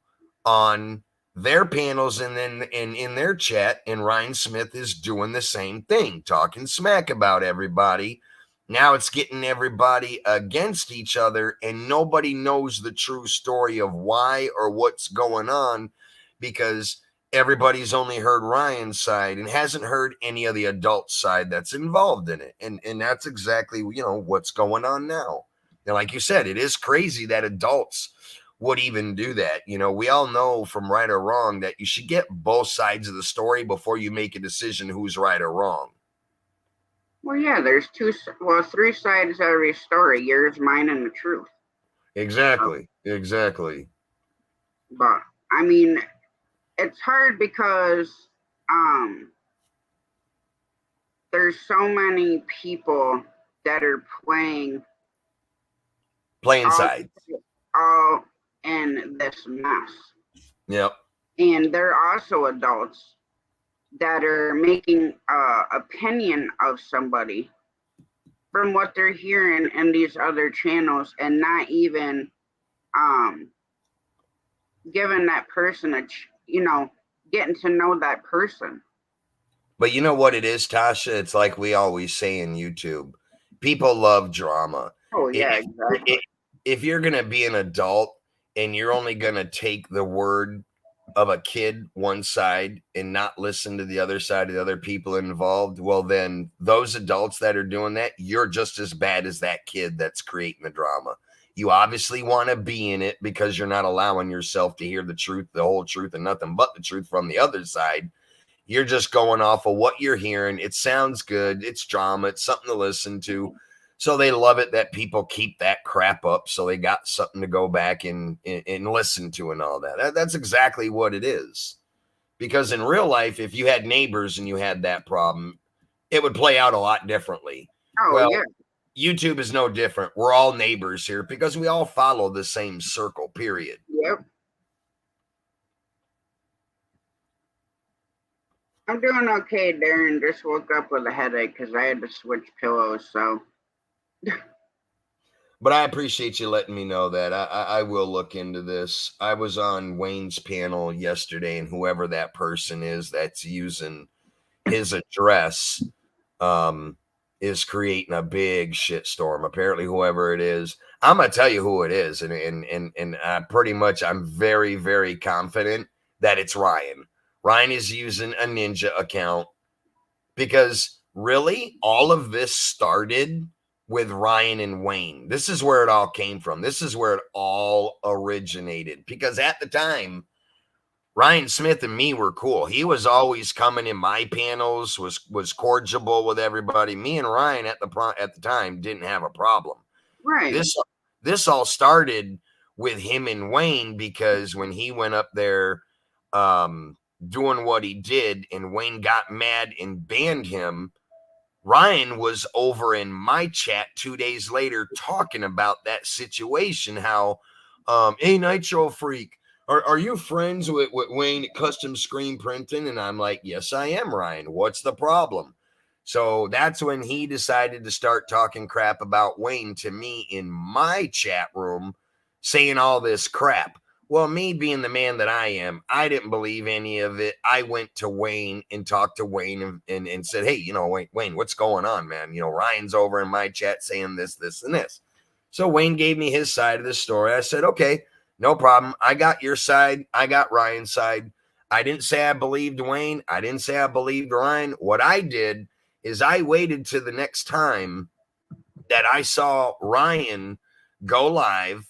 on their panels and then in their chat, and Ryan Smith is doing the same thing, talking smack about everybody. Now it's getting everybody against each other, and nobody knows the true story of why or what's going on, because everybody's only heard Ryan's side and hasn't heard any of the adult side that's involved in it. And that's exactly, what's going on now. And like you said, it is crazy that adults would even do that. We all know from right or wrong that you should get both sides of the story before you make a decision who's right or wrong. Well, yeah, there's three sides of every story: yours, mine, and the truth. Exactly. Exactly. But I mean, it's hard because there's so many people that are playing sides. All in this mess. Yep. And they're also adults that are making opinion of somebody from what they're hearing in these other channels, and not even giving that person getting to know that person. But you know what it is, Tasha? It's like we always say in YouTube, people love drama. Oh yeah, exactly. If you're going to be an adult and you're only going to take the word of a kid one side and not listen to the other side of the other people involved, well, then those adults that are doing that, you're just as bad as that kid that's creating the drama. You obviously want to be in it because you're not allowing yourself to hear the truth, the whole truth, and nothing but the truth from the other side. You're just going off of what you're hearing. It sounds good. It's drama. It's something to listen to. So they love it that people keep that crap up, so they got something to go back and listen to and all that. That's exactly what it is. Because in real life, if you had neighbors and you had that problem, it would play out a lot differently. Oh, well, yeah. YouTube is no different. We're all neighbors here because we all follow the same circle, period. Yep. I'm doing okay, Darren. Just woke up with a headache because I had to switch pillows, so... But I appreciate you letting me know that. I will look into this. I was on Wayne's panel yesterday, and whoever that person is that's using his address is creating a big shitstorm. Apparently, whoever it is, I'm gonna tell you who it is, and pretty much I'm very, very confident that it's Ryan. Ryan is using a ninja account because really all of this started with Ryan and Wayne. This is where it all came from. This is where it all originated, because at the time, Ryan Smith and me were cool. He was always coming in my panels, was cordial with everybody. Me and Ryan at the time didn't have a problem. Right. This all started with him and Wayne, because when he went up there doing what he did and Wayne got mad and banned him, Ryan was over in my chat 2 days later talking about that situation. How, hey, Nitro Freak, are you friends with Wayne at Custom Screen Printing? And I'm like, yes, I am, Ryan. What's the problem? So that's when he decided to start talking crap about Wayne to me in my chat room, saying all this crap. Well, me being the man that I am, I didn't believe any of it. I went to Wayne and talked to Wayne and said, hey, Wayne, what's going on, man? Ryan's over in my chat saying this, this, and this. So Wayne gave me his side of the story. I said, okay, no problem. I got your side. I got Ryan's side. I didn't say I believed Wayne. I didn't say I believed Ryan. What I did is I waited to the next time that I saw Ryan go live,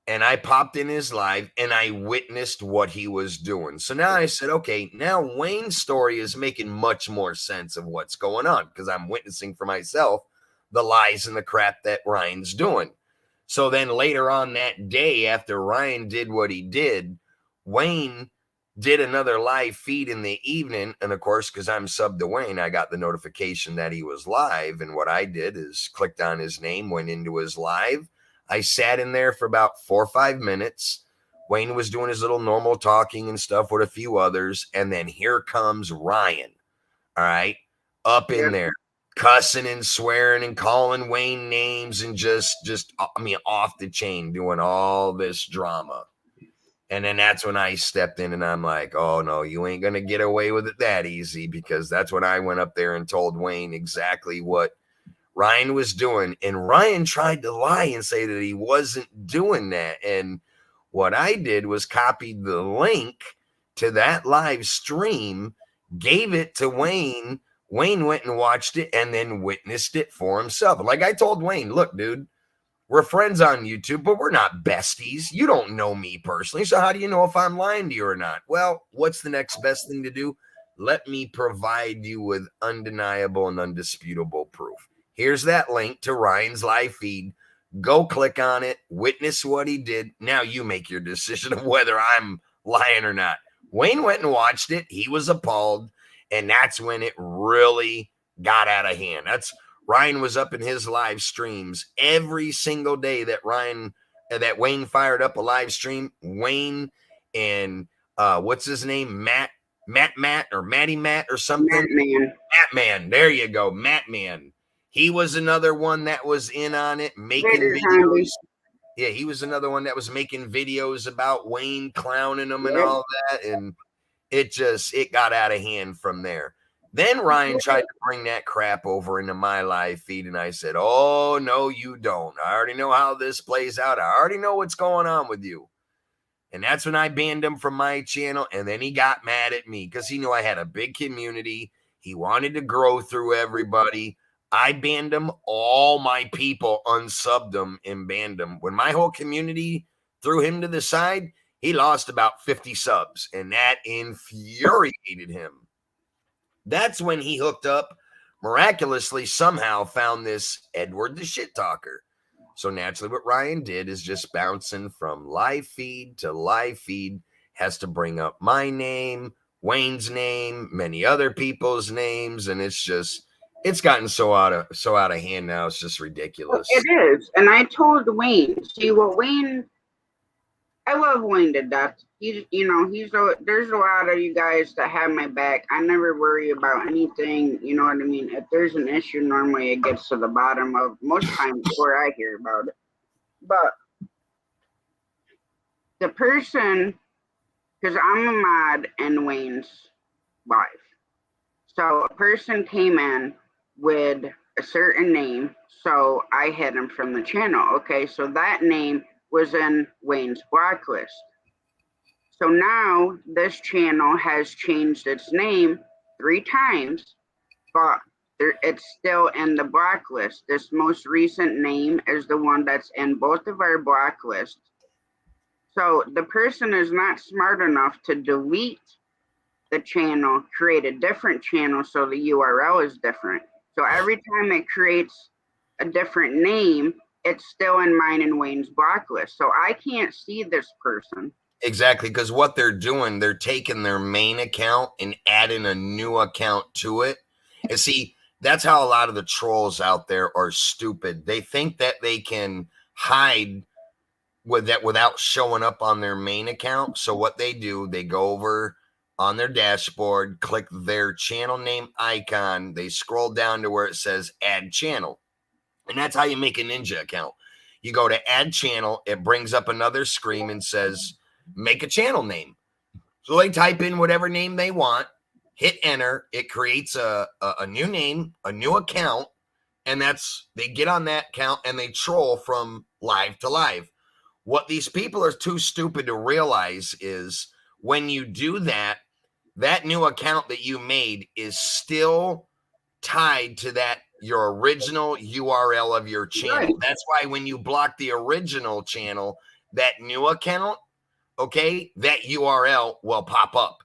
and I popped in his live and I witnessed what he was doing. So now I said, okay, now Wayne's story is making much more sense of what's going on, because I'm witnessing for myself the lies and the crap that Ryan's doing. So then later on that day, after Ryan did what he did, Wayne did another live feed in the evening. And of course, because I'm subbed to Wayne, I got the notification that he was live. And what I did is clicked on his name, went into his live. I sat in there for about 4 or 5 minutes, Wayne was doing his little normal talking and stuff with a few others. And then here comes Ryan. All right. Up in there, cussing and swearing and calling Wayne names and just, I mean, off the chain, doing all this drama. And then that's when I stepped in and I'm like, oh no, you ain't going to get away with it that easy, because that's when I went up there and told Wayne exactly what Ryan was doing. And Ryan tried to lie and say that he wasn't doing that. And what I did was copied the link to that live stream, gave it to Wayne. Wayne went and watched it and then witnessed it for himself. Like I told Wayne, look, dude, we're friends on YouTube, but we're not besties. You don't know me personally. So how do you know if I'm lying to you or not? Well, what's the next best thing to do? Let me provide you with undeniable and undisputable proof. Here's that link to Ryan's live feed. Go click on it. Witness what he did. Now you make your decision of whether I'm lying or not. Wayne went and watched it. He was appalled. And that's when it really got out of hand. Ryan was up in his live streams every single day that Wayne fired up a live stream. Wayne and what's his name? Matt or Matty Matt or something. Matt Man. There you go. Matt Man. He was another one that was in on it, making videos. Yeah, he was another one that was making videos about Wayne clowning him and all that. And it got out of hand from there. Then Ryan tried to bring that crap over into my live feed, and I said, oh, no, you don't. I already know how this plays out. I already know what's going on with you. And that's when I banned him from my channel, and then he got mad at me because he knew I had a big community. He wanted to grow through everybody. I banned him. All my people unsubbed him and banned him. When my whole community threw him to the side, he lost about 50 subs, and that infuriated him. That's when he hooked up, miraculously somehow found this Edward the Shit Talker. So naturally what Ryan did is just bouncing from live feed to live feed, has to bring up my name, Wayne's name, many other people's names, and it's gotten so out of hand now. It's just ridiculous. It is. And I told Wayne, see, well, Wayne, I love Wayne to death. There's a lot of you guys that have my back. I never worry about anything. You know what I mean? If there's an issue, normally it gets to the bottom of most times before I hear about it. But the person, because I'm a mod in Wayne's live. So a person came in with a certain name. So I hid him from the channel. Okay, so that name was in Wayne's blacklist. So now this channel has changed its name 3 times, but it's still in the blacklist. This most recent name is the one that's in both of our blacklists. So the person is not smart enough to delete the channel, create a different channel so the URL is different. So every time it creates a different name, it's still in mine and Wayne's blacklist. So I can't see this person. Exactly, because what they're doing, they're taking their main account and adding a new account to it. And see, that's how a lot of the trolls out there are stupid. They think that they can hide with that without showing up on their main account. So what they do, they go over on their dashboard, click their channel name icon. They scroll down to where it says add channel. And that's how you make a Ninja account. You go to add channel. It brings up another screen and says, make a channel name. So they type in whatever name they want, hit enter. It creates a new name, a new account. And they get on that account and they troll from live to live. What these people are too stupid to realize is when you do that, that new account that you made is still tied to your original URL of your channel. Right. That's why when you block the original channel, that new account, okay, that URL will pop up.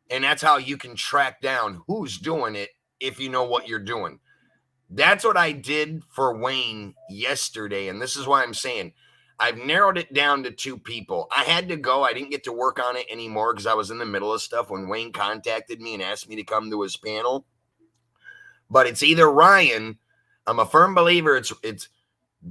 And that's how you can track down who's doing it if you know what you're doing. That's what I did for Wayne yesterday. And this is why I'm saying I've narrowed it down to 2 people. I had to go. I didn't get to work on it anymore because I was in the middle of stuff when Wayne contacted me and asked me to come to his panel. But it's either Ryan. I'm a firm believer it's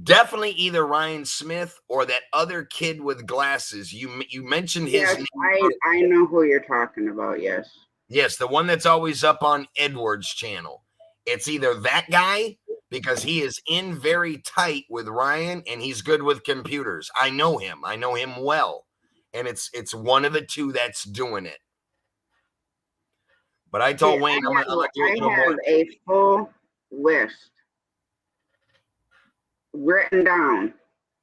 Definitely either Ryan Smith or that other kid with glasses. You mentioned his Yes, name. I know who you're talking about. Yes. Yes, the one that's always up on Edward's channel. It's either that guy because he is in very tight with Ryan and he's good with computers. I know him. I know him well. And it's one of the two that's doing it. But I See, told Wayne I'm gonna do a I little have more. a full list written down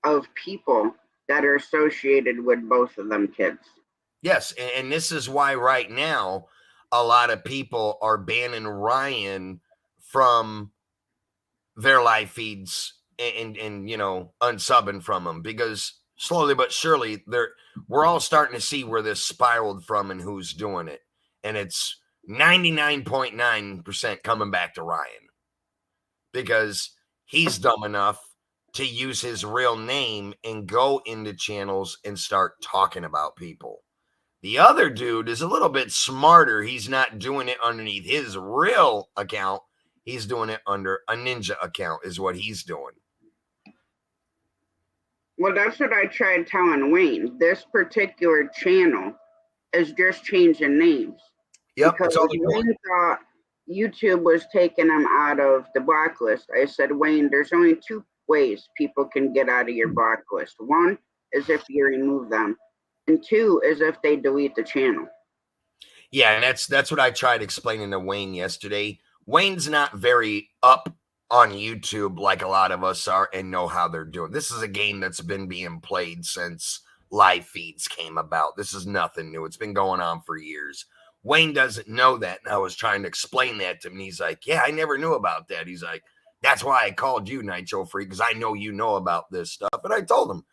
of people that are associated with both of them kids. Yes, and this is why right now a lot of people are banning Ryan from their live feeds and unsubbing from them because slowly but surely we're all starting to see where this spiraled from and who's doing it. And it's 99.9% coming back to Ryan because he's dumb enough to use his real name and go into channels and start talking about people. The other dude is a little bit smarter. He's not doing it underneath his real account. He's doing it under a ninja account is what he's doing. Well, that's what I tried telling Wayne. This particular channel is just changing names. Yep, Because that's all they're doing. Wayne thought YouTube was taking him out of the blacklist. I said, Wayne, there's only two ways people can get out of your blacklist. One is if you remove them, and two is if they delete the channel. Yeah, and that's what I tried explaining to Wayne yesterday. Wayne's not very up on YouTube like a lot of us are and know how they're doing. This is a game that's been being played since live feeds came about. This is nothing new. It's been going on for years. Wayne doesn't know that, and I was trying to explain that to him. And he's like, yeah, I never knew about that. He's like, that's why I called you, Nitro Freak, because I know you know about this stuff. And I told him,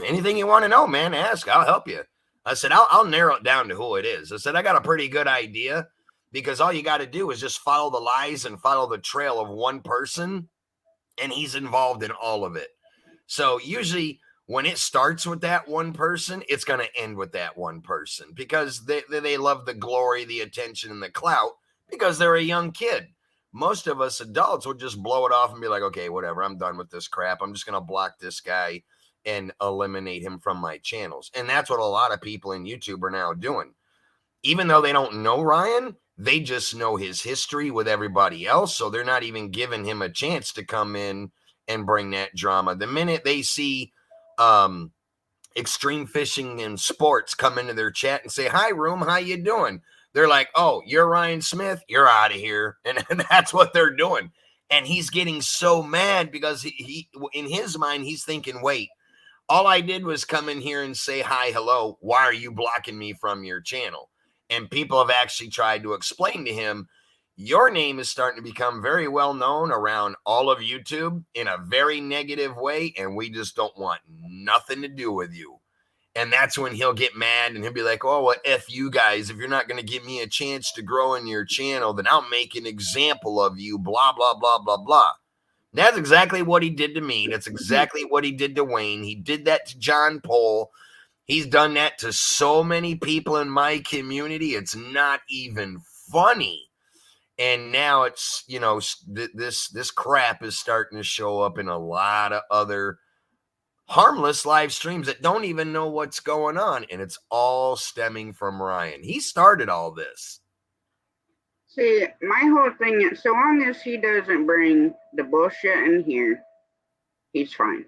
anything you want to know, man, ask. I'll help you. I said, I'll narrow it down to who it is. I said, I got a pretty good idea because all you got to do is just follow the lies and follow the trail of one person, and he's involved in all of it. So usually when it starts with that one person, it's going to end with that one person because they love the glory, the attention, and the clout because they're a young kid. Most of us adults would just blow it off and be like, okay, whatever, I'm done with this crap. I'm just going to block this guy and eliminate him from my channels. And that's what a lot of people in YouTube are now doing. Even though they don't know Ryan, they just know his history with everybody else. So they're not even giving him a chance to come in and bring that drama. The minute they see extreme fishing and sports come into their chat and say, hi, room, how you doing? They're like, oh, you're Ryan Smith? You're out of here. And that's what they're doing. And he's getting so mad because he in his mind, he's thinking, wait, all I did was come in here and say hi, hello. Why are you blocking me from your channel? And people have actually tried to explain to him, your name is starting to become very well known around all of YouTube in a very negative way, and we just don't want nothing to do with you. And that's when he'll get mad and he'll be like, oh, well, F you guys. If you're not going to give me a chance to grow in your channel, then I'll make an example of you, blah, blah, blah, blah, blah. That's exactly what he did to me. That's exactly what he did to Wayne. He did that to John Paul. He's done that to so many people in my community. It's not even funny. And now it's, this crap is starting to show up in a lot of other harmless live streams that don't even know what's going on. And it's all stemming from Ryan. He started all this. See, my whole thing is, so long as he doesn't bring the bullshit in here, he's fine.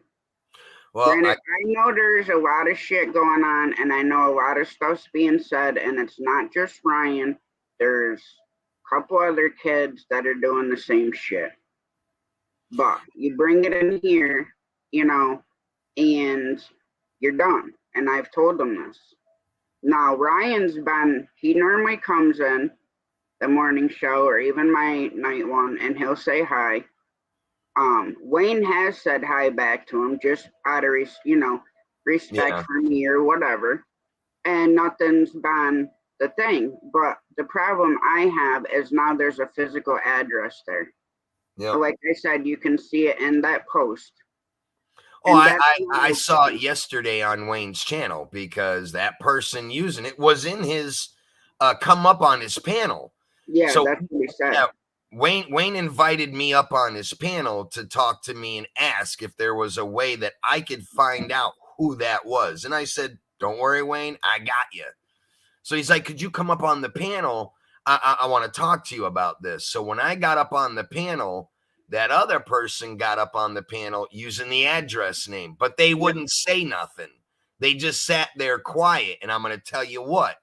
Well, I know there's a lot of shit going on, and I know a lot of stuff's being said, and it's not just Ryan. There's a couple other kids that are doing the same shit. But you bring it in here, and you're done. And I've told them this. Now, he normally comes in the morning show or even my night one, and he'll say hi. Wayne has said hi back to him just out of respect for me or whatever, and nothing's been the thing. But the problem I have is now there's a physical address there. Yeah. So like I said, you can see it in that post. Oh, I saw it yesterday on Wayne's channel because that person using it was in his come up on his panel. Yeah, so, that's what he said. Yeah, Wayne invited me up on his panel to talk to me and ask if there was a way that I could find out who that was. And I said, don't worry, Wayne, I got you. So he's like, could you come up on the panel? I want to talk to you about this. So when I got up on the panel, that other person got up on the panel using the address name, but they wouldn't say nothing. They just sat there quiet. And I'm going to tell you what,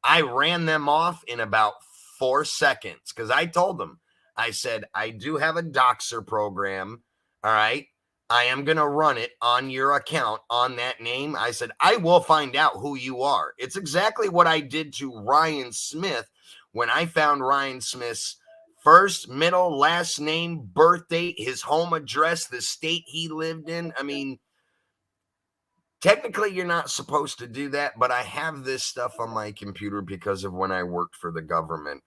I ran them off in about 4 seconds because I told them, I said, I do have a doxer program. All right. I am going to run it on your account on that name. I said, I will find out who you are. It's exactly what I did to Ryan Smith when I found Ryan Smith's first, middle, last name, birth date, his home address, the state he lived in. I mean, technically, you're not supposed to do that, but I have this stuff on my computer because of when I worked for the government.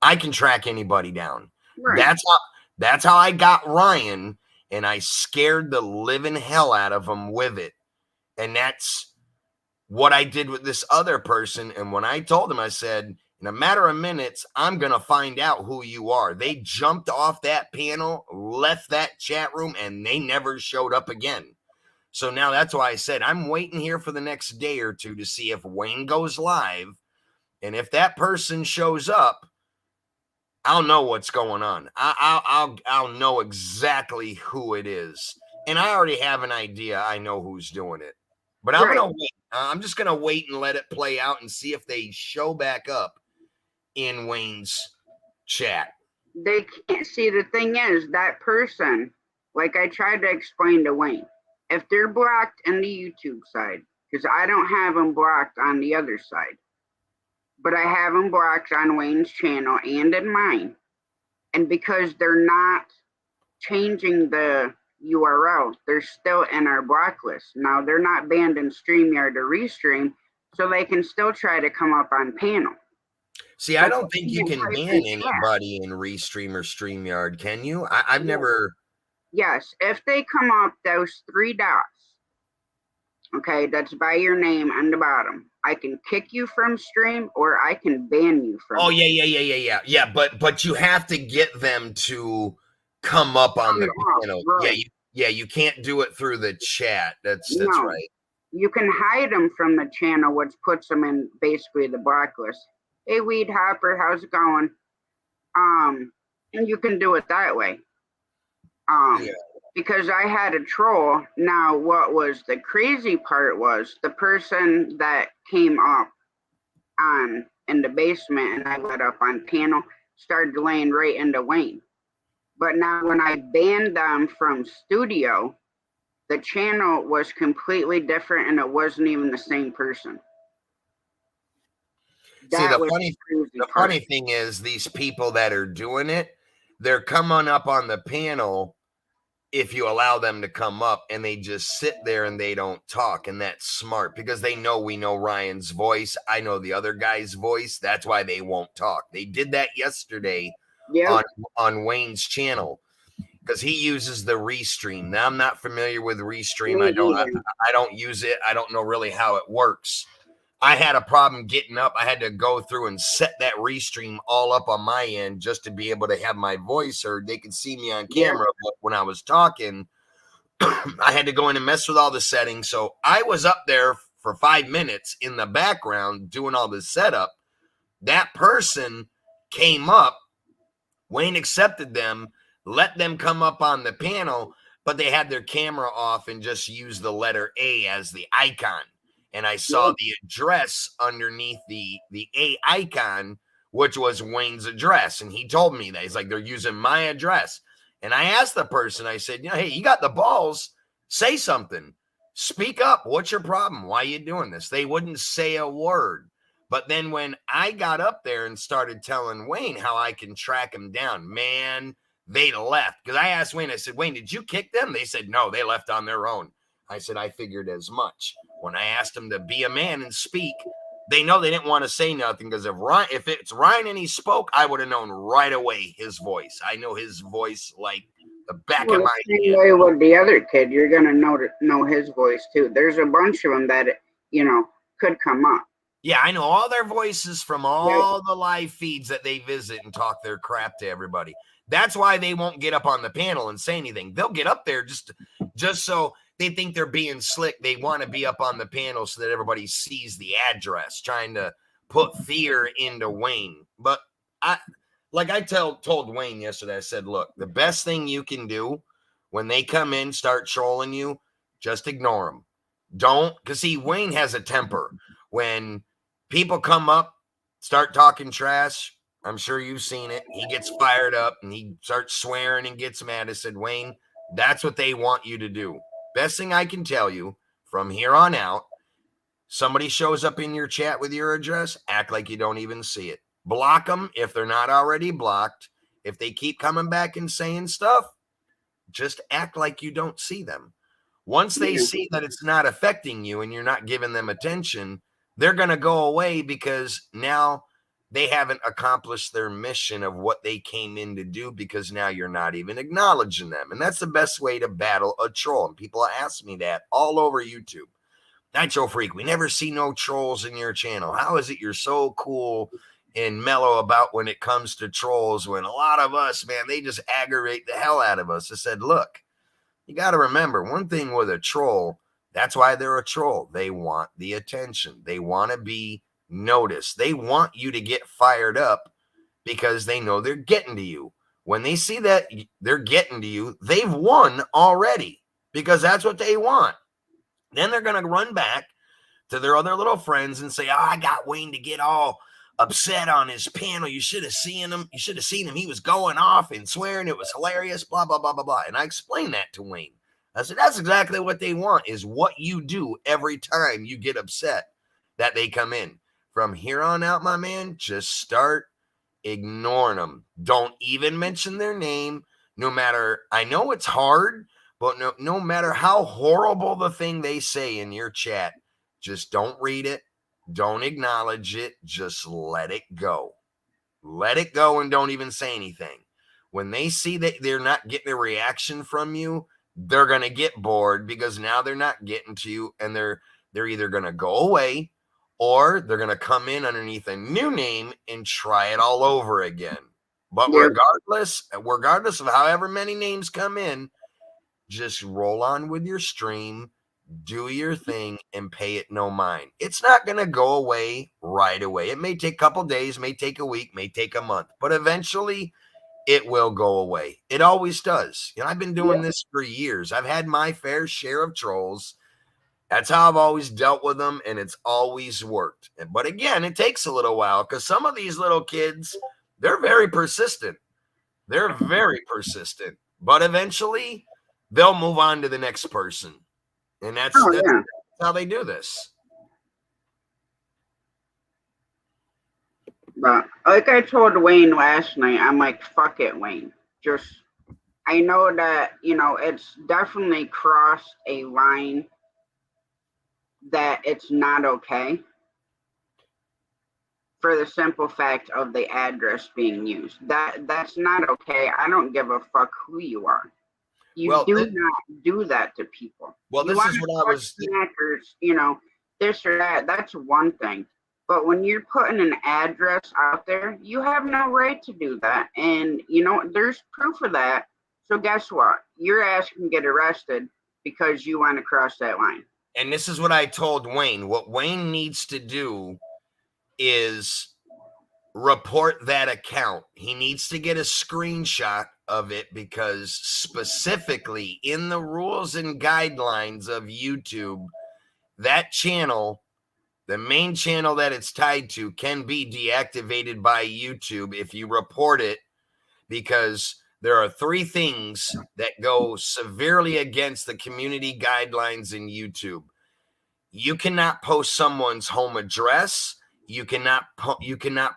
I can track anybody down. Right. That's how I got Ryan, and I scared the living hell out of him with it. And that's what I did with this other person. And when I told him, I said, in a matter of minutes, I'm going to find out who you are. They jumped off that panel, left that chat room, and they never showed up again. So now that's why I said I'm waiting here for the next day or two to see if Wayne goes live. And if that person shows up, I'll know what's going on. I'll know exactly who it is. And I already have an idea. I know who's doing it. But I'm going to wait. I'm just going to wait and let it play out and see if they show back up in Wayne's chat. They can't see. The thing is, that person, like I tried to explain to Wayne, if they're blocked in the YouTube side, because I don't have them blocked on the other side, but I have them blocked on Wayne's channel and in mine. And because they're not changing the URL, they're still in our block list. Now, they're not banned in StreamYard or Restream, so they can still try to come up on panel. See, I don't think you can ban anybody in Restream or StreamYard, can you? I've never... Yes, if they come up those 3 dots, okay, that's by your name on the bottom, I can kick you from stream or I can ban you from. Oh, yeah. But you have to get them to come up on the panel. Right. You can't do it through the chat. That's right. You can hide them from the channel, which puts them in basically the blacklist. Hey, Weed Hopper, how's it going? And you can do it that way. Because I had a troll. Now, what was the crazy part was the person that came up in the basement and I let up on panel started laying right into Wayne. But now when I banned them from studio, the channel was completely different and it wasn't even the same person. See, the funny thing is these people that are doing it, they're coming up on the panel if you allow them to come up, and they just sit there and they don't talk. And that's smart because they know we know Ryan's voice. I know the other guy's voice. That's why they won't talk. They did that yesterday on Wayne's channel because he uses the Restream. Now, I'm not familiar with Restream. I don't use it. I don't know really how it works. I had a problem getting up. I had to go through and set that Restream all up on my end just to be able to have my voice heard. They could see me on camera, but when I was talking, I had to go in and mess with all the settings. So I was up there for 5 minutes in the background doing all the setup. That person came up. Wayne accepted them, let them come up on the panel, but they had their camera off and just used the letter A as the icon. And I saw the address underneath the A icon, which was Wayne's address. And he told me that. He's like, they're using my address. And I asked the person, I said, hey, you got the balls. Say something. Speak up. What's your problem? Why are you doing this? They wouldn't say a word. But then when I got up there and started telling Wayne how I can track him down, man, they left. Because I asked Wayne, I said, Wayne, did you kick them? They said, no, they left on their own. I said, I figured as much. When I asked them to be a man and speak, they know they didn't want to say nothing because if it's Ryan and he spoke, I would have known right away his voice. I know his voice like the back of my head. Way with the other kid, you're gonna know his voice too. There's a bunch of them that could come up. Yeah, I know all their voices from Yeah, all the live feeds that they visit and talk their crap to everybody. That's why they won't get up on the panel and say anything. They'll get up there just so they think they're being slick. They want to be up on the panel so that everybody sees the address, trying to put fear into Wayne. But I like I told Wayne yesterday, I said, look, the best thing you can do when they come in, start trolling you, just ignore them. Don't, because see, Wayne has a temper. When people come up, start talking trash, I'm sure you've seen it. He gets fired up and he starts swearing and gets mad. I said, Wayne, that's what they want you to do. Best thing I can tell you from here on out, somebody shows up in your chat with your address, act like you don't even see it. Block them if they're not already blocked. If they keep coming back and saying stuff, just act like you don't see them. Once they yeah, see that it's not affecting you and you're not giving them attention, they're going to go away because now they haven't accomplished their mission of what they came in to do because now you're not even acknowledging them. And that's the best way to battle a troll. And people ask me that all over YouTube. Nitro Freak, we never see no trolls in your channel. How is it you're so cool and mellow about when it comes to trolls when a lot of us, man, they just aggravate the hell out of us? I said, look, you got to remember one thing with a troll, that's why they're a troll. They want the attention. They want to be noticed. They want you to get fired up because they know they're getting to you. When they see that they're getting to you, they've won already because that's what they want. Then they're going to run back to their other little friends and say, oh, I got Wayne to get all upset on his panel. You should have seen him. You should have seen him. He was going off and swearing. It was hilarious, blah, blah, blah, blah, blah. And I explained that to Wayne. I said, that's exactly what they want, is what you do every time you get upset that they come in. From here on out, my man, just start ignoring them. Don't even mention their name. No matter, I know it's hard, but no matter how horrible the thing they say in your chat, just don't read it. Don't acknowledge it. Just let it go. Let it go and don't even say anything. When they see that they're not getting a reaction from you, they're going to get bored because now they're not getting to you, and they're either going to go away or they're going to come in underneath a new name and try it all over again. But yeah, regardless of however many names come in, just roll on with your stream, do your thing, and pay it no mind. It's not going to go away right away. It may take a couple days, may take a week, may take a month, but eventually it will go away. It always does. You know, I've been doing this for years. I've had my fair share of trolls. That's how I've always dealt with them, and it's always worked. But again, it takes a little while because some of these little kids, they're very persistent. They're very persistent, but eventually they'll move on to the next person. And that's oh yeah. how they do this. But like I told Wayne last night, I'm like, fuck it, Wayne. Just, I know that, it's definitely crossed a line that it's not okay for the simple fact of the address being used. That's not okay. I don't give a fuck who you are. You do not do that to people. Well, you this is what I was. Snackers, this or that. That's one thing. But when you're putting an address out there, you have no right to do that. And there's proof of that. So guess what? Your ass can get arrested because you want to cross that line. And this is what I told Wayne. What Wayne needs to do is report that account. He needs to get a screenshot of it because specifically in the rules and guidelines of YouTube, that channel, the main channel that it's tied to, can be deactivated by YouTube if you report it, because there are 3 things that go severely against the community guidelines in YouTube. You cannot post someone's home address. You cannot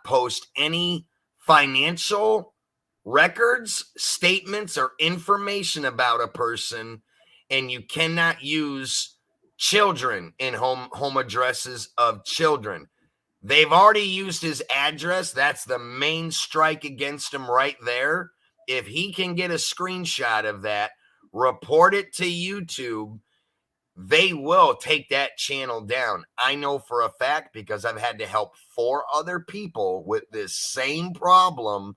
post any financial records, statements, or information about a person, and you cannot use children in home addresses of children. They've already used his address. That's the main strike against him right there. If he can get a screenshot of that, report it to YouTube, they will take that channel down. I know for a fact because I've had to help 4 other people with this same problem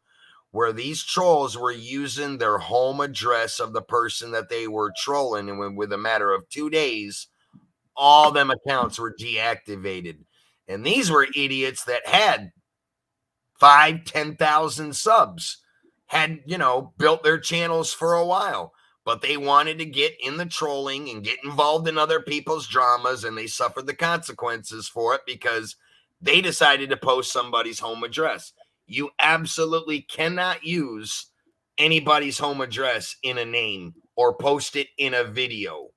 where these trolls were using their home address of the person that they were trolling, and with a matter of 2 days, all them accounts were deactivated. And these were idiots that had 5,000-10,000 subs, had, built their channels for a while, but they wanted to get in the trolling and get involved in other people's dramas, and they suffered the consequences for it because they decided to post somebody's home address. You absolutely cannot use anybody's home address in a name or post it in a video.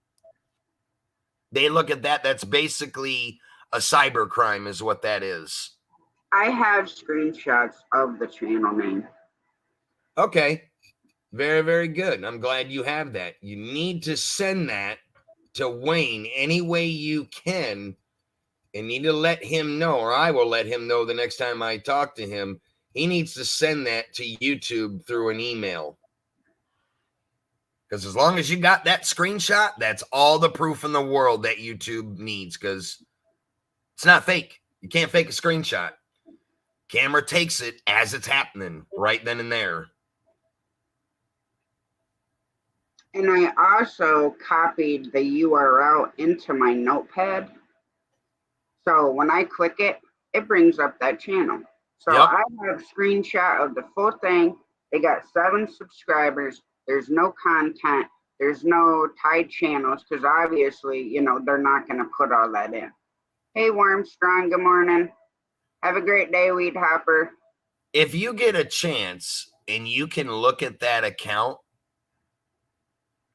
They look at that. That's basically a cyber crime is what that is. I have screenshots of the channel name. Okay. Very, very good. I'm glad you have that. You need to send that to Wayne any way you can, and need to let him know, or I will let him know the next time I talk to him. He needs to send that to YouTube through an email. Because as long as you got that screenshot, that's all the proof in the world that YouTube needs, because it's not fake. You can't fake a screenshot. Camera takes it as it's happening right then and there. And I also copied the URL into my notepad. So when I click it, it brings up that channel. So Yep. I have a screenshot of the full thing. They got 7 subscribers. There's no content. There's no tied channels because obviously, they're not going to put all that in. Hey, Wormstrong, good morning. Have a great day, Weed Hopper. If you get a chance and you can look at that account,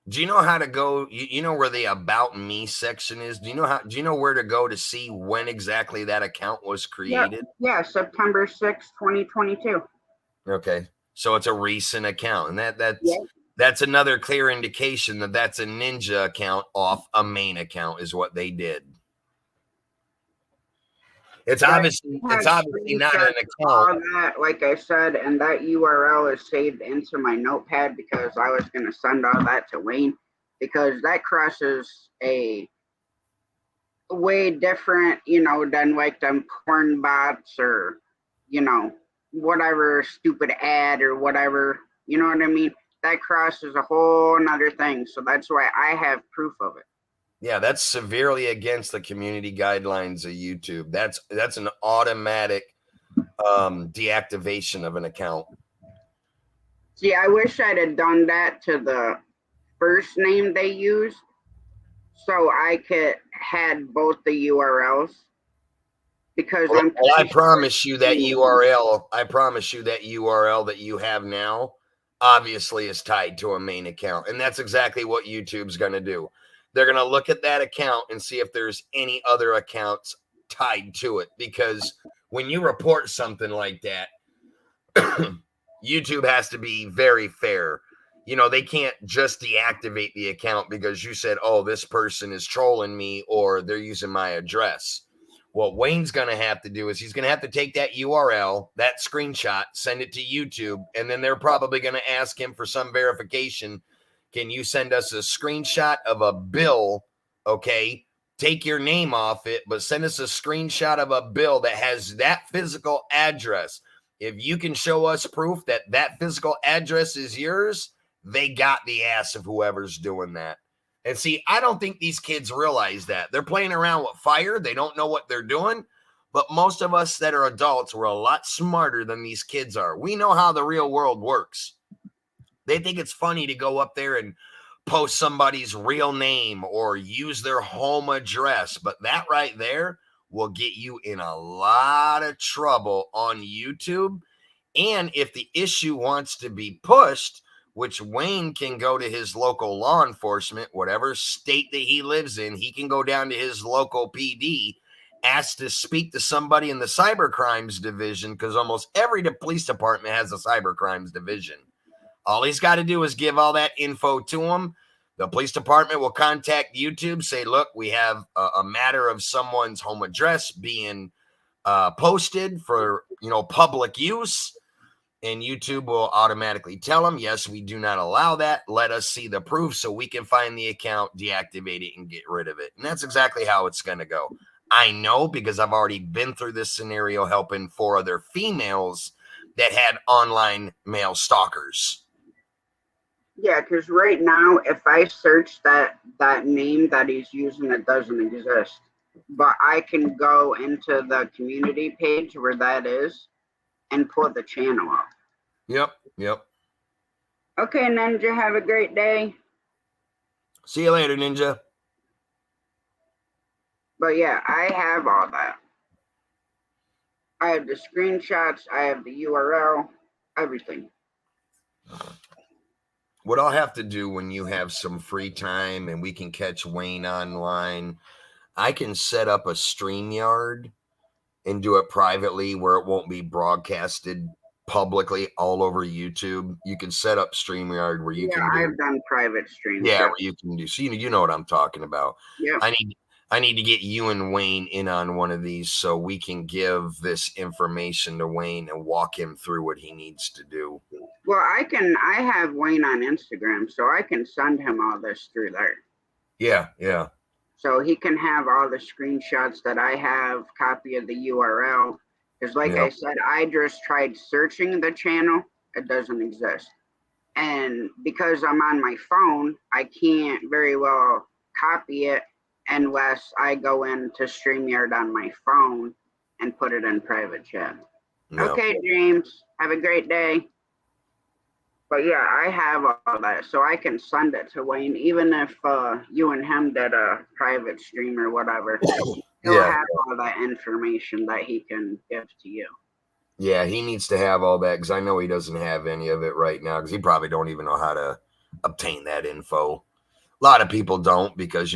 do you know how to go? You know where the About Me section is? Do you know where to go to see when exactly that account was created? Yeah, September 6th, 2022. Okay. So it's a recent account. And Yeah. that's another clear indication that that's a ninja account off a main account is what they did. It's obviously not an account. All that, like I said, and that URL is saved into my notepad because I was going to send all that to Wayne because that crosses a way different, than like them porn bots or, whatever stupid ad or whatever. You know what I mean? That crosses a whole nother thing. So that's why I have proof of it. Yeah, that's severely against the community guidelines of YouTube. That's an automatic deactivation of an account. See, I wish I'd have done that to the first name they used so I could had both the URLs because I promise you that URL. I promise you that URL that you have now obviously is tied to a main account, and that's exactly what YouTube's going to do. They're going to look at that account and see if there's any other accounts tied to it. Because when you report something like that, YouTube has to be very fair. They can't just deactivate the account because you said, oh, this person is trolling me or they're using my address. What Wayne's going to have to do is he's going to have to take that URL, that screenshot, send it to YouTube, and then they're probably going to ask him for some verification. Can you send us a screenshot of a bill? Okay, take your name off it, but send us a screenshot of a bill that has that physical address. If you can show us proof that that physical address is yours, they got the ass of whoever's doing that. And see, I don't think these kids realize that. They're playing around with fire. They don't know what they're doing. But most of us that are adults, we're a lot smarter than these kids are. We know how the real world works. They think it's funny to go up there and post somebody's real name or use their home address. But that right there will get you in a lot of trouble on YouTube. And if the issue wants to be pushed, which Wayne can go to his local law enforcement, whatever state that he lives in, he can go down to his local PD, ask to speak to somebody in the cyber crimes division, because almost every police department has a cyber crimes division. All he's got to do is give all that info to him. The police department will contact YouTube, say, look, we have a matter of someone's home address being posted for, public use. And YouTube will automatically tell them, yes, we do not allow that. Let us see the proof so we can find the account, deactivate it, and get rid of it. And that's exactly how it's going to go. I know because I've already been through this scenario helping 4 other females that had online male stalkers. Yeah, because right now, if I search that name that he's using, it doesn't exist. But I can go into the community page where that is and pull the channel up. Yep. Okay, Ninja, have a great day. See you later, Ninja. But yeah, I have all that. I have the screenshots, I have the URL, everything. What I'll have to do when you have some free time and we can catch Wayne online, I can set up a StreamYard and do it privately where it won't be broadcasted publicly all over YouTube. You can set up StreamYard where you can do. I've done private streams. Yeah, where you can do. So you know what I'm talking about. Yeah. I need to get you and Wayne in on one of these so we can give this information to Wayne and walk him through what he needs to do. Well, I have Wayne on Instagram, so I can send him all this through there. Yeah. So he can have all the screenshots that I have, copy of the URL. Because like I said, I just tried searching the channel. It doesn't exist. And because I'm on my phone, I can't very well copy it unless I go into StreamYard on my phone and put it in private chat. Yep. Okay, James, have a great day. But yeah, I have all that, so I can send it to Wayne, even if you and him did a private stream or whatever. He'll have all that information that he can give to you. Yeah, he needs to have all that because I know he doesn't have any of it right now because he probably don't even know how to obtain that info. A lot of people don't because,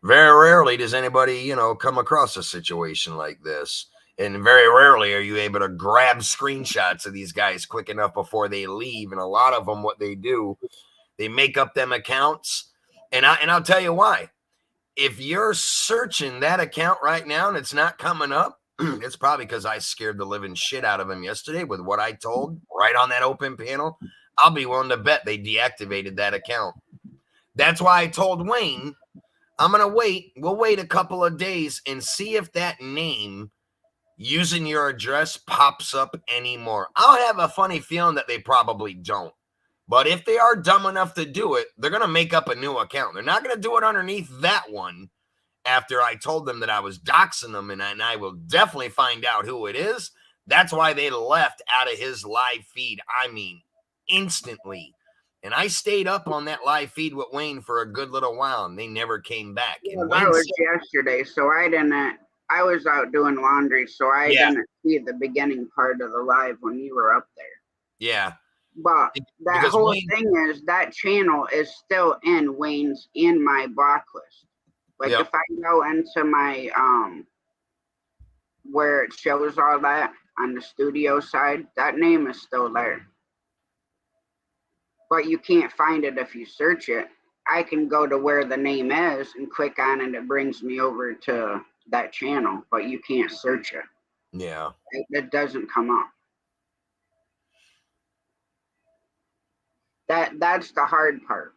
very rarely does anybody, come across a situation like this. And very rarely are you able to grab screenshots of these guys quick enough before they leave. And a lot of them, what they do, they make up them accounts. And I'll tell you why. If you're searching that account right now and it's not coming up, it's probably because I scared the living shit out of him yesterday with what I told right on that open panel. I'll be willing to bet they deactivated that account. That's why I told Wayne, I'm going to wait. We'll wait a couple of days and see if that name using your address pops up anymore. I'll have a funny feeling that they probably don't. But if they are dumb enough to do it, they're going to make up a new account. They're not going to do it underneath that one after I told them that I was doxing them, and I will definitely find out who it is. That's why they left out of his live feed. I mean, instantly. And I stayed up on that live feed with Wayne for a good little while, and they never came back. Yeah, that was yesterday, so I was out doing laundry, so I didn't see the beginning part of the live when you were up there. Yeah. But that whole thing is that channel is still in Wayne's in my block list. Like if I go into my where it shows all that on the studio side, that name is still there. But you can't find it if you search it. I can go to where the name is and click on it, and it brings me over to that channel, but you can't search it. Yeah. It doesn't come up. That's the hard part,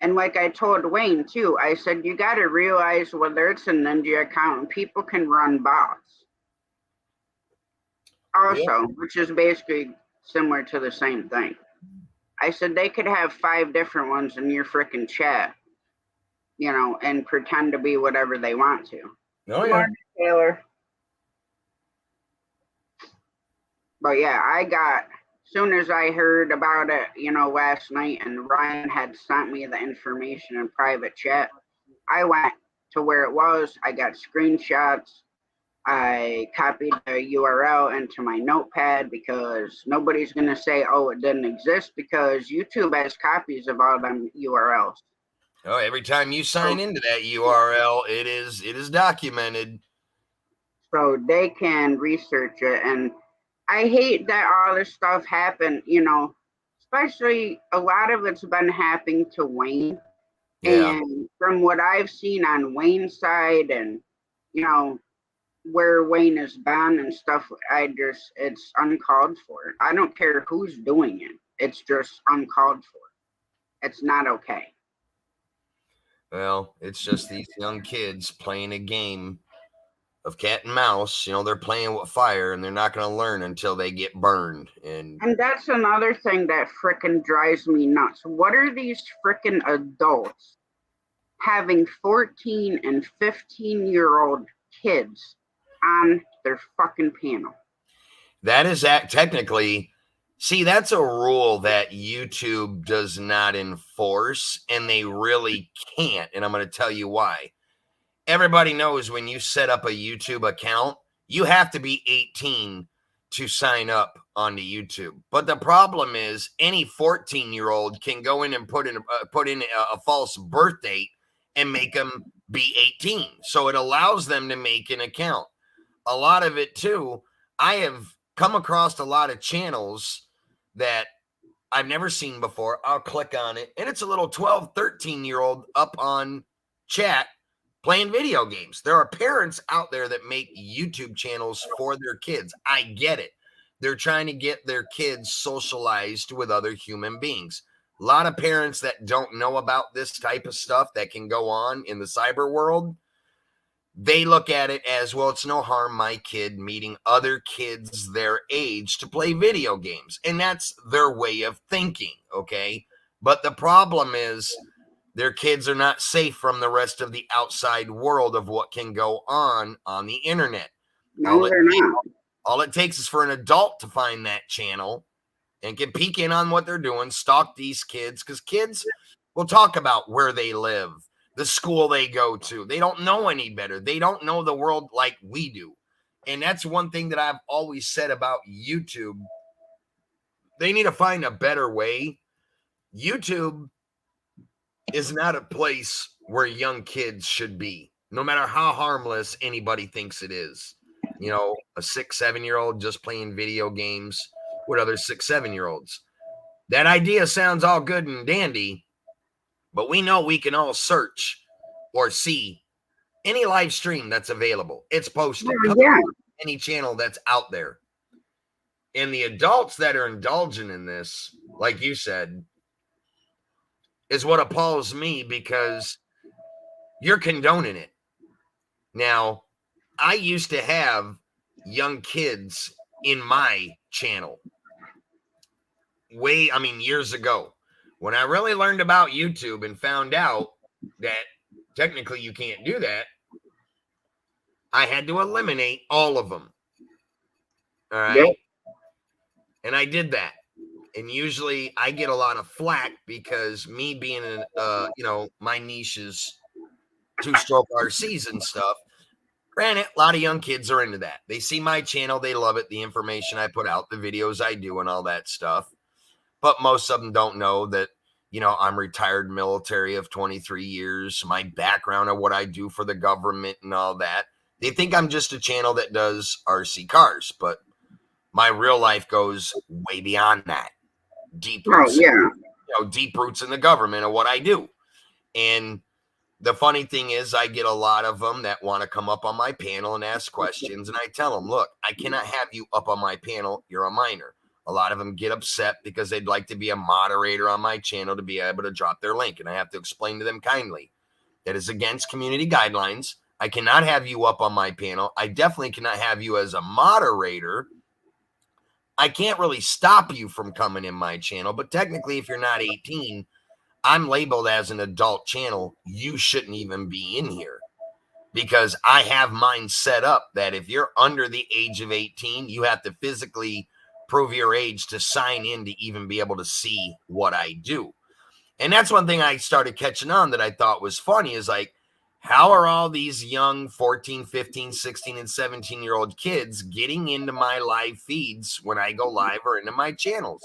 And like I told Wayne too, I said, you got to realize whether it's a Ninja account, people can run bots. Also, which is basically similar to the same thing. I said they could have 5 different ones in your freaking chat, and pretend to be whatever they want to. Oh, yeah. Taylor. But yeah, soon as I heard about it, last night, and Ryan had sent me the information in private chat, I went to where it was. I got screenshots. I copied the URL into my notepad because nobody's going to say, oh, it didn't exist, because YouTube has copies of all them URLs. Oh, every time you sign into that URL, it is documented. So they can research it. And I hate that all this stuff happened, especially a lot of it's been happening to Wayne. Yeah. And from what I've seen on Wayne's side, and, where Wayne is banned and stuff. It's uncalled for. I don't care who's doing it. It's just uncalled for. It's not okay. Well, it's just these young kids playing a game of cat and mouse. They're playing with fire, and they're not going to learn until they get burned. And that's another thing that frickin' drives me nuts. What are these frickin' adults having 14 and 15-year-old kids on their fucking panel? that is technically, see, that's a rule that YouTube does not enforce, and they really can't. And I'm going to tell you why. Everybody knows when you set up a YouTube account, you have to be 18 to sign up onto YouTube. But the problem is, any 14-year-old can go in and put in a false birth date and make them be 18. So it allows them to make an account. A lot of it too, I have come across a lot of channels that I've never seen before. I'll click on it, and it's a little 12, 13-year-old up on chat playing video games. There are parents out there that make YouTube channels for their kids. I get it. They're trying to get their kids socialized with other human beings. A lot of parents that don't know about this type of stuff that can go on in the cyber world, they look at it as, well, it's no harm my kid meeting other kids their age to play video games. And that's their way of thinking, okay? But the problem is, their kids are not safe from the rest of the outside world of what can go on the internet. No, they're not. All it takes is for an adult to find that channel and can peek in on what they're doing, stalk these kids, because kids will talk about where they live, the school they go to. They don't know any better. They don't know the world like we do. And that's one thing that I've always said about YouTube. They need to find a better way. YouTube is not a place where young kids should be, no matter how harmless anybody thinks it is. A 6, 7-year-old just playing video games with other 6, 7-year-olds. That idea sounds all good and dandy, but we know we can all search or see any live stream that's available. It's posted. Any channel that's out there. And the adults that are indulging in this, like you said, is what appalls me, because you're condoning it. Now, I used to have young kids in my channel years ago, when I really learned about YouTube and found out that technically you can't do that. I had to eliminate all of them. All right. Yep. And I did that. And usually I get a lot of flack because me being my niche is 2-stroke RCs and stuff. Granted, a lot of young kids are into that. They see my channel, they love it, the information I put out, the videos I do, and all that stuff. But most of them don't know that, I'm retired military of 23 years, my background of what I do for the government and all that. They think I'm just a channel that does RC cars, but my real life goes way beyond that. Deep roots, deep roots in the government of what I do. And the funny thing is, I get a lot of them that want to come up on my panel and ask questions. And I tell them, look, I cannot have you up on my panel. You're a minor. A lot of them get upset because they'd like to be a moderator on my channel to be able to drop their link. And I have to explain to them kindly, that is against community guidelines. I cannot have you up on my panel. I definitely cannot have you as a moderator. I can't really stop you from coming in my channel, but technically, if you're not 18, I'm labeled as an adult channel. You shouldn't even be in here, because I have mine set up that if you're under the age of 18, you have to physically prove your age to sign in to even be able to see what I do. And that's one thing I started catching on that I thought was funny, is like, how are all these young 14, 15, 16, and 17-year-old kids getting into my live feeds when I go live or into my channels?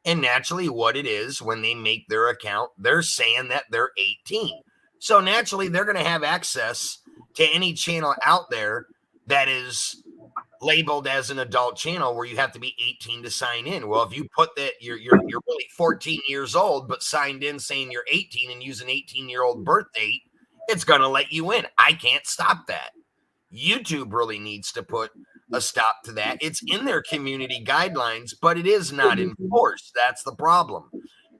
And naturally, what it is, when they make their account, they're saying that they're 18. So naturally, they're going to have access to any channel out there that is labeled as an adult channel where you have to be 18 to sign in. Well, if you put that you're really 14 years old, but signed in saying you're 18 and use an 18-year-old birth date, it's going to let you in. I can't stop that. YouTube really needs to put a stop to that. It's in their community guidelines, but it is not enforced. That's the problem.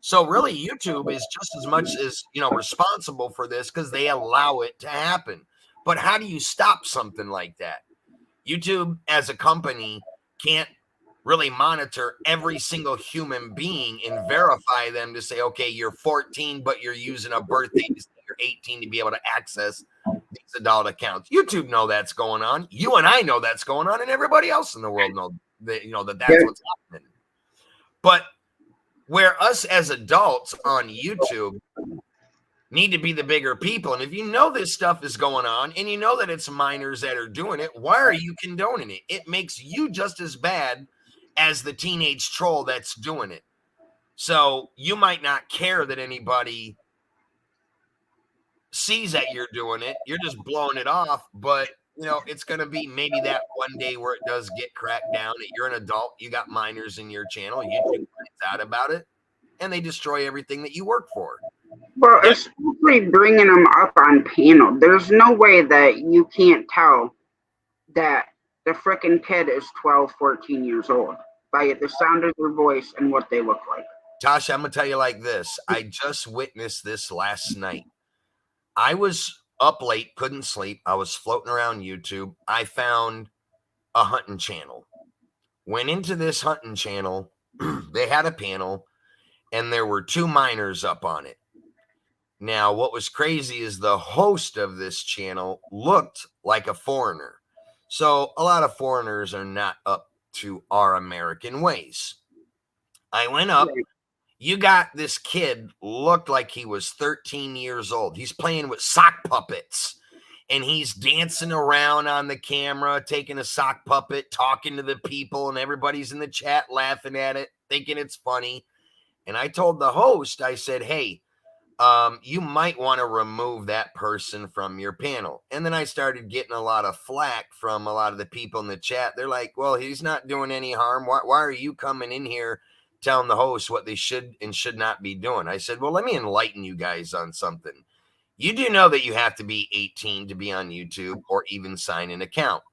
So really, YouTube is just as much as, responsible for this because they allow it to happen. But how do you stop something like that? YouTube as a company can't really monitor every single human being and verify them to say, okay, you're 14, but you're using a birthday to say you're 18 to be able to access these adult accounts. YouTube know that's going on. You and I know that's going on, and everybody else in the world know that that's what's happening. But where us as adults on YouTube need to be the bigger people. And if you know this stuff is going on and you know that it's minors that are doing it, why are you condoning it? It makes you just as bad as the teenage troll that's doing it. So you might not care that anybody sees that you're doing it. You're just blowing it off. But, it's going to be maybe that one day where it does get cracked down that you're an adult, you got minors in your channel, YouTube finds out about it, and they destroy everything that you work for. Well, especially bringing them up on panel. There's no way that you can't tell that the frickin' kid is 12, 14 years old by the sound of their voice and what they look like. Tasha, I'm going to tell you like this. I just witnessed this last night. I was up late, couldn't sleep. I was floating around YouTube. I found a hunting channel. Went into this hunting channel. They had a panel, and there were 2 minors up on it. Now, what was crazy is the host of this channel looked like a foreigner. So a lot of foreigners are not up to our American ways. I went up. You got this kid, looked like he was 13 years old. He's playing with sock puppets, and he's dancing around on the camera, taking a sock puppet, talking to the people, and everybody's in the chat laughing at it, thinking it's funny. And I told the host, I said, hey, you might want to remove that person from your panel. And then I started getting a lot of flack from a lot of the people in the chat. They're like, well, he's not doing any harm. Why are you coming in here telling the host what they should and should not be doing? I said, well, let me enlighten you guys on something. You do know that you have to be 18 to be on YouTube or even sign an account.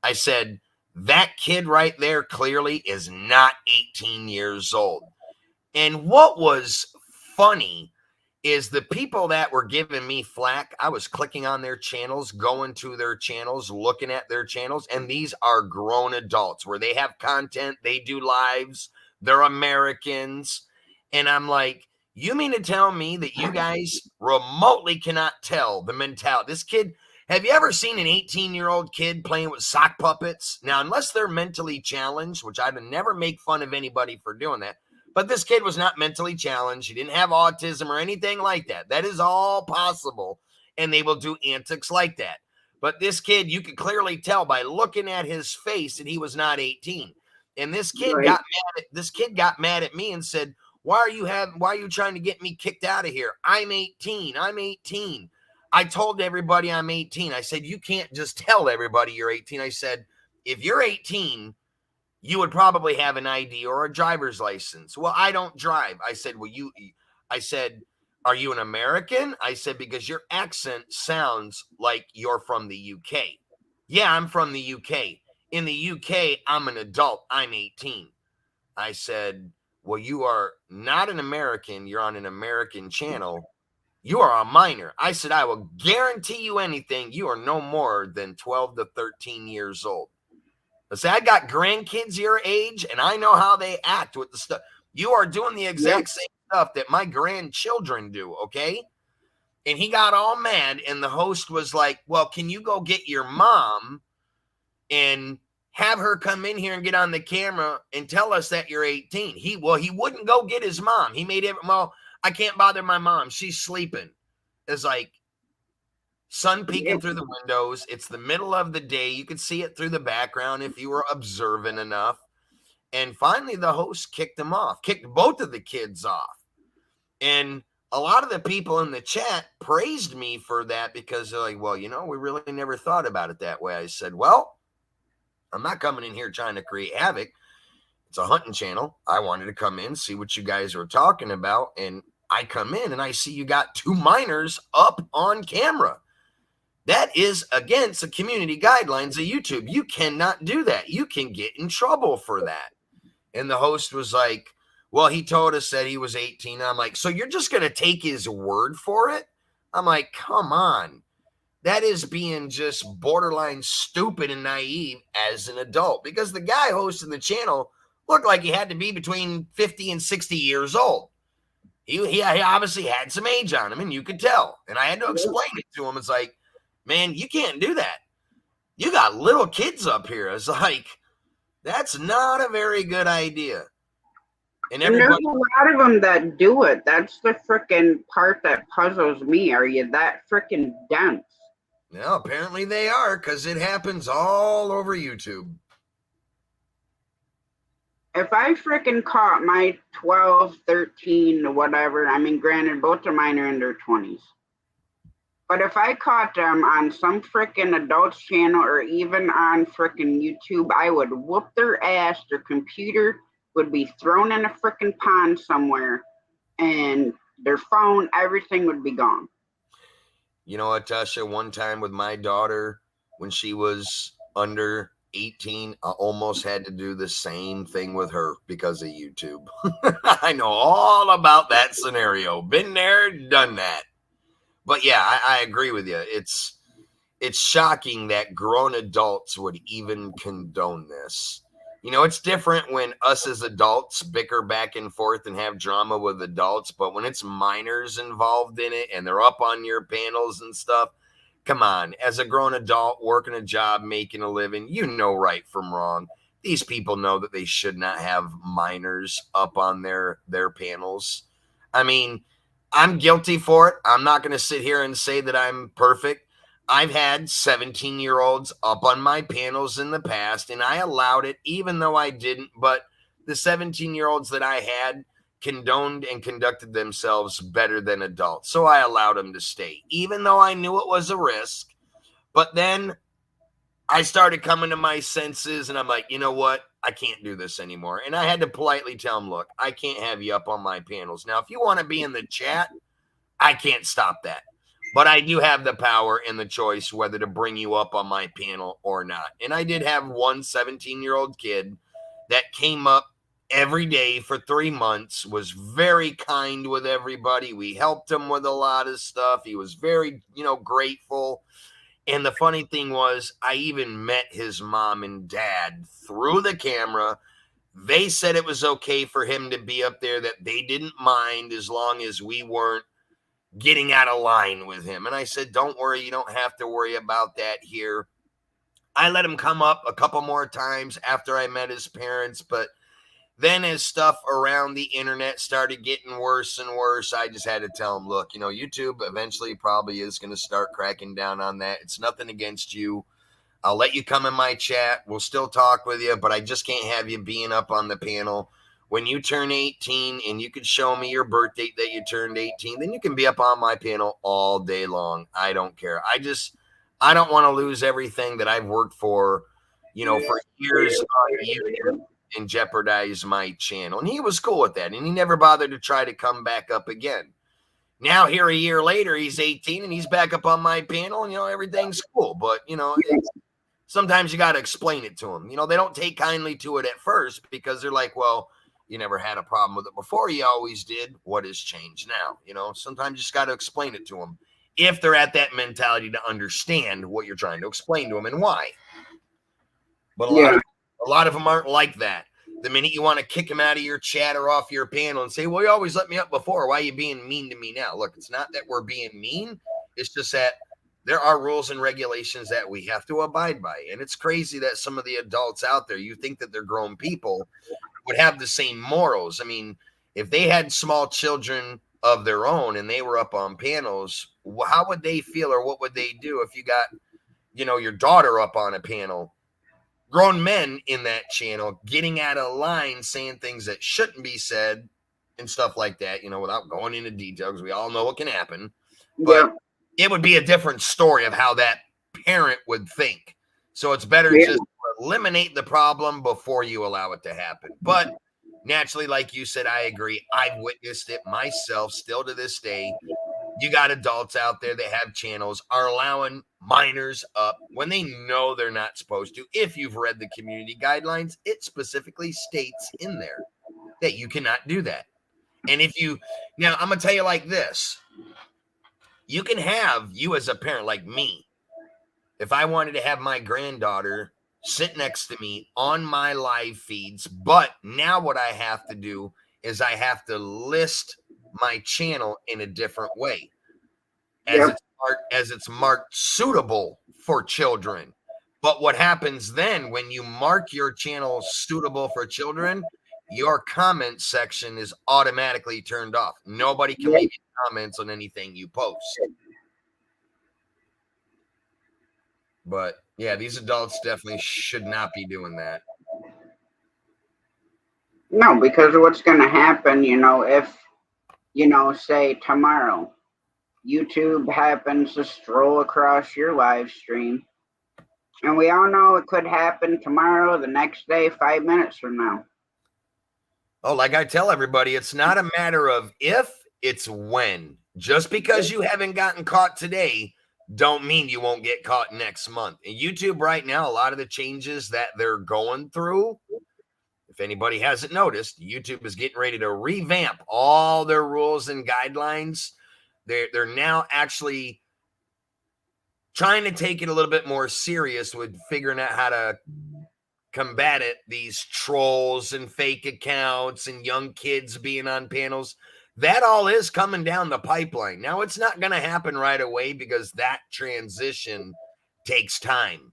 I said, that kid right there clearly is not 18 years old. And what was funny is the people that were giving me flack, I was clicking on their channels, going to their channels, looking at their channels, and these are grown adults where they have content, they do lives, they're Americans, and I'm like, you mean to tell me that you guys remotely cannot tell the mentality? This kid, have you ever seen an 18-year-old kid playing with sock puppets? Now, unless they're mentally challenged, which I would never make fun of anybody for doing that, but this kid was not mentally challenged. He didn't have autism or anything like that. That is all possible, and they will do antics like that. But this kid, you could clearly tell by looking at his face that he was not 18. And this kid got mad at me and said, why are you trying to get me kicked out of here? I'm 18. I'm 18. I told everybody I'm 18. I said, you can't just tell everybody you're 18. I said, if you're 18, you would probably have an ID or a driver's license. Well, I don't drive. I said, are you an American? I said, because your accent sounds like you're from the UK. Yeah, I'm from the UK. In the UK, I'm an adult. I'm 18. I said, well, you are not an American. You're on an American channel. You are a minor. I said, I will guarantee you anything. You are no more than 12 to 13 years old. I say, I got grandkids your age, and I know how they act with the stuff. You are doing the exact same stuff that my grandchildren do, okay? And he got all mad, and the host was like, well, can you go get your mom and have her come in here and get on the camera and tell us that you're 18? He wouldn't go get his mom. He made it, well, I can't bother my mom. She's sleeping. It's like, sun peeking through the windows. It's the middle of the day. You could see it through the background if you were observant enough. And finally, the host kicked both of the kids off. And a lot of the people in the chat praised me for that because they're like, well, we really never thought about it that way. I said, well, I'm not coming in here trying to create havoc. It's a hunting channel. I wanted to come in, see what you guys were talking about. And I come in and I see you got 2 minors up on camera. That is against the community guidelines of YouTube. You cannot do that. You can get in trouble for that. And the host was like, well, he told us that he was 18. And I'm like, so you're just going to take his word for it? I'm like, come on. That is being just borderline stupid and naive as an adult, because the guy hosting the channel looked like he had to be between 50 and 60 years old. He obviously had some age on him, and you could tell. And I had to explain it to him. It's like, man, you can't do that. You got little kids up here. It's like, that's not a very good idea. And there's a lot of them that do it. That's the freaking part that puzzles me. Are you that freaking dense? No, apparently they are, because it happens all over YouTube. If I freaking caught my 12, 13, whatever, I mean, granted, both of mine are in their 20s. But if I caught them on some freaking adults channel or even on freaking YouTube, I would whoop their ass. Their computer would be thrown in a freaking pond somewhere, and their phone, everything would be gone. You know what, Tasha? One time with my daughter, when she was under 18, I almost had to do the same thing with her because of YouTube. I know all about that scenario. Been there, done that. But yeah, I agree with you. It's shocking that grown adults would even condone this. You know, it's different when us as adults bicker back and forth and have drama with adults, but when it's minors involved in it and they're up on your panels and stuff, come on. As a grown adult working a job, making a living, you know right from wrong. These people know that they should not have minors up on their panels. I mean, I'm guilty for it. I'm not going to sit here and say that I'm perfect. I've had 17-year-olds up on my panels in the past, and I allowed it, even though I didn't. But the 17-year-olds that I had condoned and conducted themselves better than adults. So I allowed them to stay, even though I knew it was a risk. But then I started coming to my senses, and I'm like, you know what? I can't do this anymore. And I had to politely tell them, look, I can't have you up on my panels. Now, if you want to be in the chat, I can't stop that. But I do have the power and the choice whether to bring you up on my panel or not. And I did have one 17-year-old kid that came up every day for 3 months, was very kind with everybody. We helped him with a lot of stuff. He was very, grateful. And the funny thing was, I even met his mom and dad through the camera. They said it was okay for him to be up there, that they didn't mind as long as we weren't getting out of line with him. And I said, don't worry, you don't have to worry about that here. I let him come up a couple more times after I met his parents, but then as stuff around the internet started getting worse and worse, I just had to tell him, look, YouTube eventually probably is going to start cracking down on that. It's nothing against you. I'll let you come in my chat. We'll still talk with you, but I just can't have you being up on the panel. When you turn 18 and you can show me your birth date that you turned 18, then you can be up on my panel all day long. I don't care. I don't want to lose everything that I've worked for, for years and jeopardize my channel. And he was cool with that. And he never bothered to try to come back up again. Now, here a year later, he's 18 and he's back up on my panel, and, everything's cool. But, sometimes you got to explain it to them. They don't take kindly to it at first because they're like, well, you never had a problem with it before. You always did. What has changed now? Sometimes you just got to explain it to them if they're at that mentality to understand what you're trying to explain to them and why. But a lot of them aren't like that. The minute you want to kick them out of your chat or off your panel and say, well, you always let me up before. Why are you being mean to me now? Look, it's not that we're being mean. It's just that there are rules and regulations that we have to abide by. And it's crazy that some of the adults out there, you think that they're grown people, would have the same morals. I mean, if they had small children of their own and they were up on panels, how would they feel, or what would they do if you got, your daughter up on a panel? Grown men in that channel getting out of line, saying things that shouldn't be said and stuff like that, without going into details. We all know what can happen. But it would be a different story of how that parent would think. So it's better just to eliminate the problem before you allow it to happen. But naturally, like you said, I agree. I've witnessed it myself still to this day. you got adults out there that have channels are allowing minors up when they know they're not supposed to. If you've read the community guidelines, it specifically states in there that you cannot do that. And if you, now I'm going to tell you like this, you can have, you as a parent like me, if I wanted to have my granddaughter sit next to me on my live feeds, but now what I have to do is I have to list my channel in a different way as it's marked suitable for children. But what happens then when you mark your channel suitable for children, your comment section is automatically turned off. Nobody can leave comments on anything you post. But yeah, these adults definitely should not be doing that. No, because what's going to happen, if, say tomorrow, YouTube happens to stroll across your live stream, and we all know it could happen tomorrow, the next day, 5 minutes from now. Oh, like I tell everybody, it's not a matter of if, it's when. Just because you haven't gotten caught today don't mean you won't get caught next month. And YouTube right now, a lot of the changes that they're going through, if anybody hasn't noticed, YouTube is getting ready to revamp all their rules and guidelines. They're now actually trying to take it a little bit more serious with figuring out how to combat it, these trolls and fake accounts and young kids being on panels. That all is coming down the pipeline. Now, it's not going to happen right away because that transition takes time.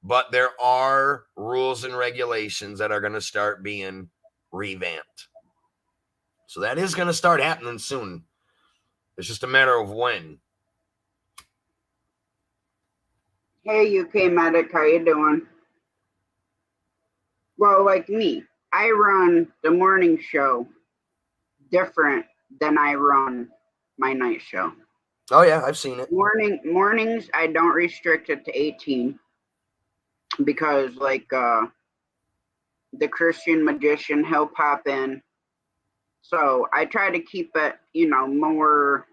But there are rules and regulations that are going to start being revamped. So that is going to start happening soon. It's just a matter of when. Hey, UK Medic, how you doing? Well, like me, I run the morning show different than I run my night show. Oh, yeah, I've seen it. Mornings, I don't restrict it to 18 because, like, the Christian magician, he'll pop in. So I try to keep it, more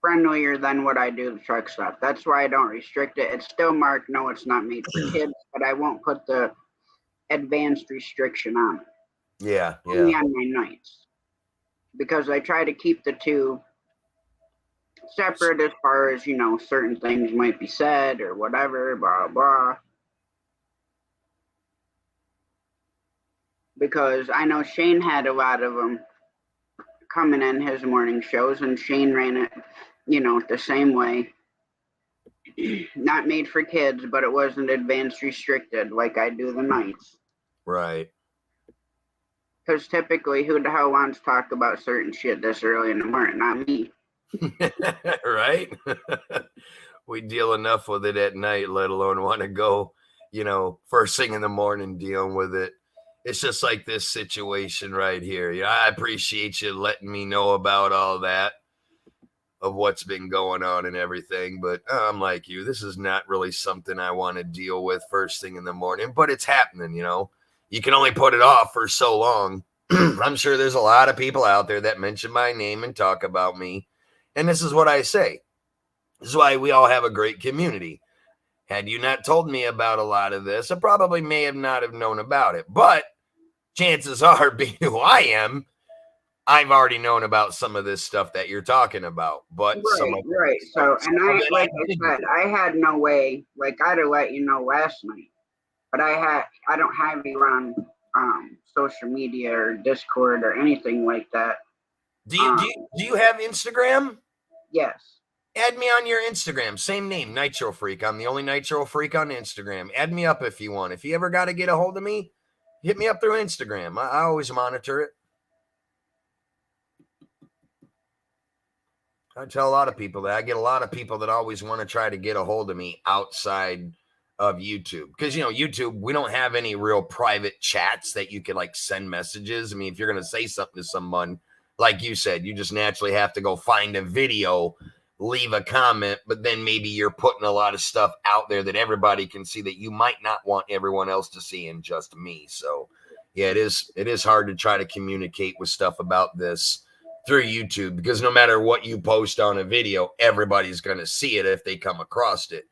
friendlier than what I do the truck stop. That's why I don't restrict it. It's still marked, no, it's not made for kids, but I won't put the advanced restriction on it. Yeah. Only on my nights. Because I try to keep the two separate as far as, certain things might be said or whatever, blah, blah. Because I know Shane had a lot of them coming in his morning shows, and Shane ran it, the same way. Not made for kids, but it wasn't advanced restricted like I do the nights. Right. Because typically, who the hell wants to talk about certain shit this early in the morning? Not me. Right? We deal enough with it at night, let alone want to go, first thing in the morning dealing with it. It's just like this situation right here. I appreciate you letting me know about all that, of what's been going on and everything. But I'm like you, this is not really something I want to deal with first thing in the morning, but it's happening, You can only put it off for so long. I'm sure there's a lot of people out there that mention my name and talk about me. And this is what I say. This is why we all have a great community. Had you not told me about a lot of this, I probably may have not have known about it. But chances are, being who I am, I've already known about some of this stuff that you're talking about. But right. So, and I said, I had no way. Like, I'd have let you know last night. But I don't have you on social media or Discord or anything like that. Do you have Instagram? Yes. Add me on your Instagram. Same name, Nitro Freak. I'm the only Nitro Freak on Instagram. Add me up if you want. If you ever got to get a hold of me, hit me up through Instagram. I always monitor it. I tell a lot of people that. I get a lot of people that always want to try to get a hold of me outside of YouTube. Because, YouTube, we don't have any real private chats that you could, send messages. I mean, if you're going to say something to someone, like you said, you just naturally have to go find a video, leave a comment, but then maybe you're putting a lot of stuff out there that everybody can see that you might not want everyone else to see and just me. So, yeah, it is hard to try to communicate with stuff about this through YouTube, because no matter what you post on a video, everybody's going to see it if they come across it.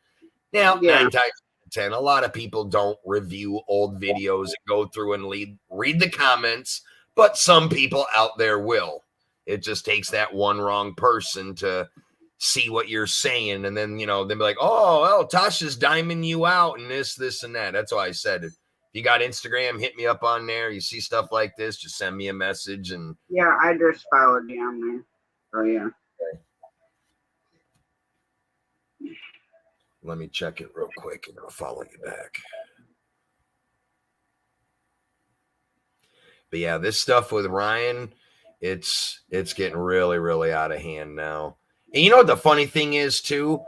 Now, 9 times out of 10, a lot of people don't review old videos and go through and read the comments, but some people out there will. It just takes that one wrong person to see what you're saying, and then, they'll be like, oh, Tasha's diming you out and this and that. That's why I said it. If you got Instagram, hit me up on there. You see stuff like this, just send me a message. And yeah, I just followed you on there. Oh yeah. Okay. Let me check it real quick and I'll follow you back. But yeah, this stuff with Ryan, it's getting really, really out of hand now. And you know what the funny thing is too?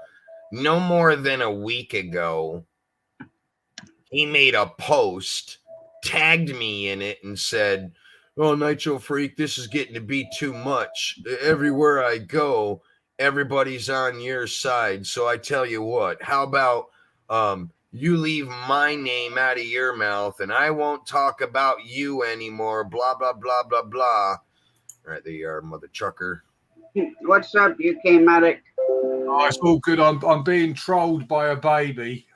No more than a week ago, he made a post, tagged me in it, and said, oh, Nitro Freak, this is getting to be too much. Everywhere I go, everybody's on your side. So I tell you what, how about you leave my name out of your mouth and I won't talk about you anymore, blah, blah, blah, blah, blah. All right, there you are, mother trucker. What's up, UK medic? Oh, it's all good. I'm being trolled by a baby.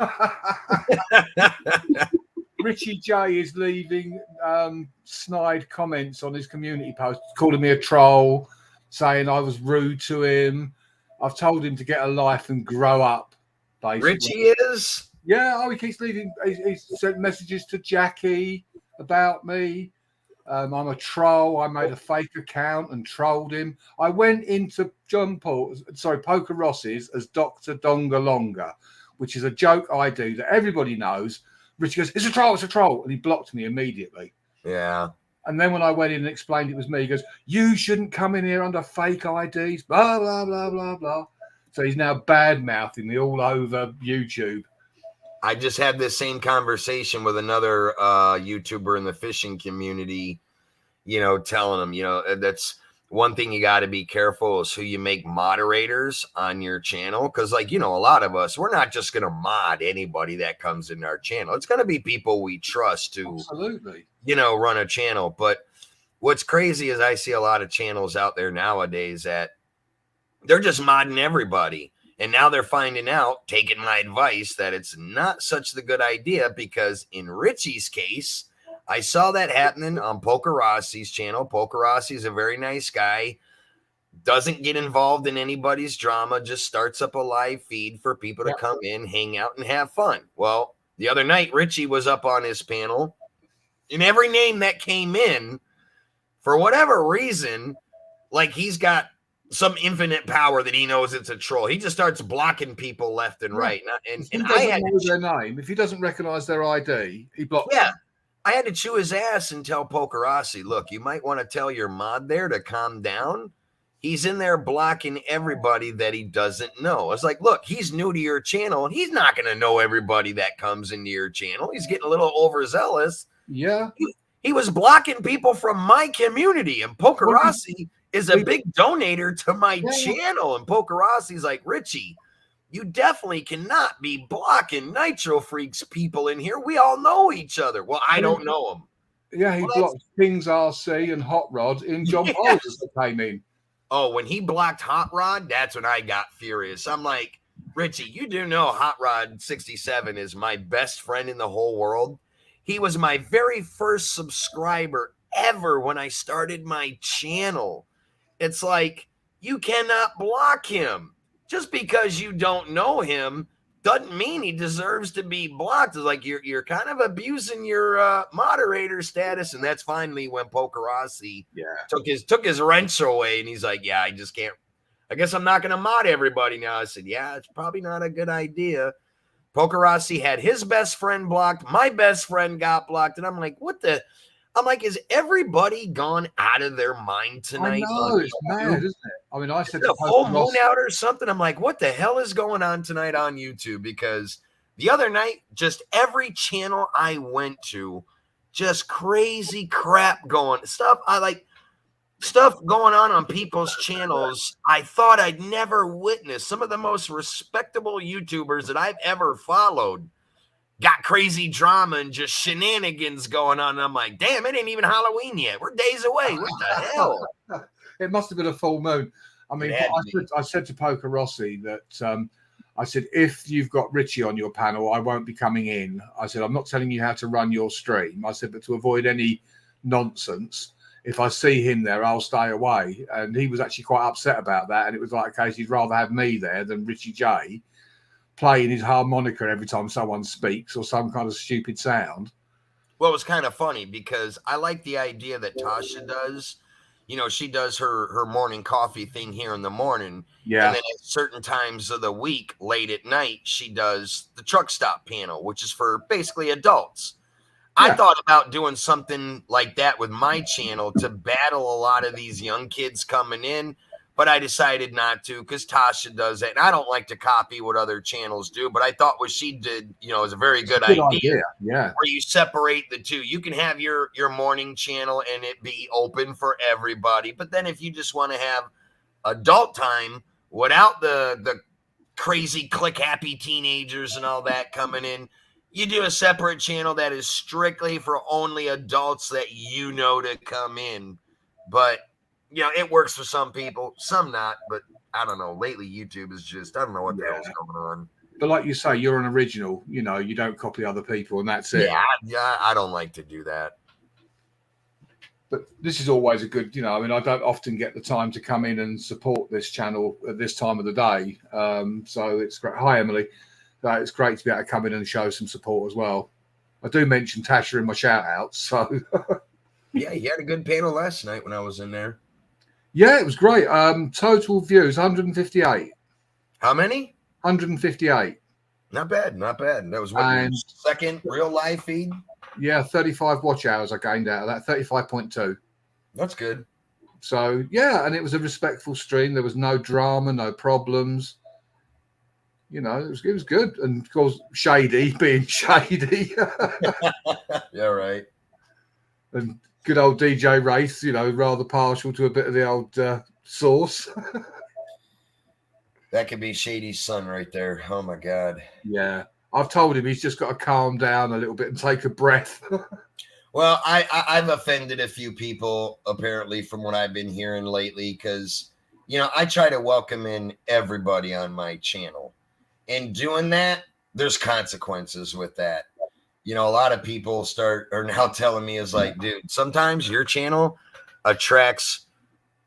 Richie J is leaving snide comments on his community post, calling me a troll, saying I was rude to him. I've told him to get a life and grow up, basically. Richie is? Yeah, he keeps leaving. He's sent messages to Jackie about me. I'm a troll. I made a fake account and trolled him. I went into Poker Ross's as Dr. Dongalonga, which is a joke I do that everybody knows. Richie goes, it's a troll. And he blocked me immediately. Yeah. And then when I went in and explained it was me, he goes, you shouldn't come in here under fake IDs, blah, blah, blah, blah, blah. So he's now bad-mouthing me all over YouTube. I just had this same conversation with another YouTuber in the fishing community, telling them, that's one thing you got to be careful is who you make moderators on your channel. Because, a lot of us, we're not just going to mod anybody that comes in our channel. It's going to be people we trust to, absolutely, run a channel. But what's crazy is I see a lot of channels out there nowadays that they're just modding everybody. And now they're finding out, taking my advice, that it's not such the good idea, because in Richie's case, I saw that happening on Poker Rossi's channel. Poker Rossi's a very nice guy, doesn't get involved in anybody's drama, just starts up a live feed for people to come in, hang out, and have fun. Well, the other night, Richie was up on his panel, and every name that came in, for whatever reason, like he's got some infinite power that he knows it's a troll. He just starts blocking people left and right. And I had know their name. If he doesn't recognize their ID, he blocks them. I had to chew his ass and tell Poker Rossi, look, you might want to tell your mod there to calm down. He's in there blocking everybody that he doesn't know. I was like, look, he's new to your channel, and he's not going to know everybody that comes into your channel. He's getting a little overzealous. Yeah. He was blocking people from my community, and Poker Rossi is a big donator to my channel. And Poker Rossi's like, Richie, you definitely cannot be blocking Nitro Freaks people in here. We all know each other. Well, I don't know them. Yeah, he blocked Kings RC and Hot Rod in John Paul's as they came in. Oh, when he blocked Hot Rod, that's when I got furious. I'm like, Richie, you do know Hot Rod 67 is my best friend in the whole world. He was my very first subscriber ever when I started my channel. It's like, you cannot block him. Just because you don't know him doesn't mean he deserves to be blocked. It's like you're kind of abusing your moderator status. And that's finally when Poker Rossi took his wrench away, and he's like, yeah, I just can't. I guess I'm not going to mod everybody now. I said, yeah, it's probably not a good idea. Poker Rossi had his best friend blocked. My best friend got blocked. And I'm like, what the? I'm like, is everybody gone out of their mind tonight? I know, it's mad, isn't it? I mean, I said the full moon out or something. I'm like, what the hell is going on tonight on YouTube? Because the other night, just every channel I went to, just crazy crap going, stuff going on people's channels I thought I'd never witnessed. Some of the most respectable YouTubers that I've ever followed got crazy drama and just shenanigans going on. And I'm like, damn, it ain't even Halloween yet. We're days away. What the hell? It must have been a full moon. I mean, I said to Poker Rossi that I said, if you've got Richie on your panel, I won't be coming in. I said, I'm not telling you how to run your stream. I said, but to avoid any nonsense, if I see him there, I'll stay away. And he was actually quite upset about that. And it was like a case he'd rather have me there than Richie J playing his harmonica every time someone speaks or some kind of stupid sound. Well, it was kind of funny because I like the idea that Tasha does. You know, she does her morning coffee thing here in the morning. Yeah. And then at certain times of the week, late at night, she does the truck stop panel, which is for basically adults. I thought about doing something like that with my channel to battle a lot of these young kids coming in, but I decided not to because Tasha does it. And I don't like to copy what other channels do, but I thought what she did, you know, is a very good idea. Yeah. Where you separate the two. You can have your morning channel and it be open for everybody. But then if you just want to have adult time without the crazy click happy teenagers and all that coming in, you do a separate channel that is strictly for only adults that you know to come in. But, you know, it works for some people, some not. But I don't know. Lately, YouTube is just, I don't know what the hell's going on. But like you say, you're an original. You know, you don't copy other people, and that's it. Yeah, I don't like to do that. But this is always a good, you know, I mean, I don't often get the time to come in and support this channel at this time of the day. So it's great. Hi, Emily. It's great to be able to come in and show some support as well. I do mention Tasha in my shout outs. So yeah, you had a good panel last night when I was in there. Yeah, it was great. Total views 158. How many? 158. Not bad, not bad. That was what your second real live feed? Yeah, 35 watch hours I gained out of that, 35.2. That's good. So yeah, and it was a respectful stream. There was no drama, no problems. You know, it was good. And of course, Shady being Shady. Yeah, right. And good old DJ Race, you know, rather partial to a bit of the old sauce. That could be Shady's son right there. Oh my God. Yeah. I've told him he's just got to calm down a little bit and take a breath. Well, I've offended a few people, apparently, from what I've been hearing lately, because, you know, I try to welcome in everybody on my channel. And doing that, there's consequences with that. You know, a lot of people are now telling me is like, dude, sometimes your channel attracts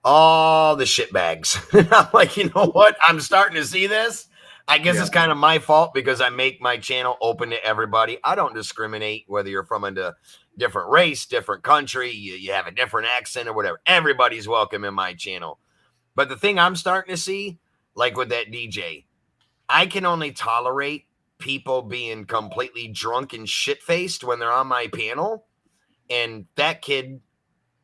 all the shit bags. I'm like, you know what? I'm starting to see this. I guess it's kind of my fault because I make my channel open to everybody. I don't discriminate whether you're from a different race, different country, you have a different accent or whatever. Everybody's welcome in my channel. But the thing I'm starting to see, like with that DJ, I can only tolerate people being completely drunk and shit-faced when they're on my panel. And that kid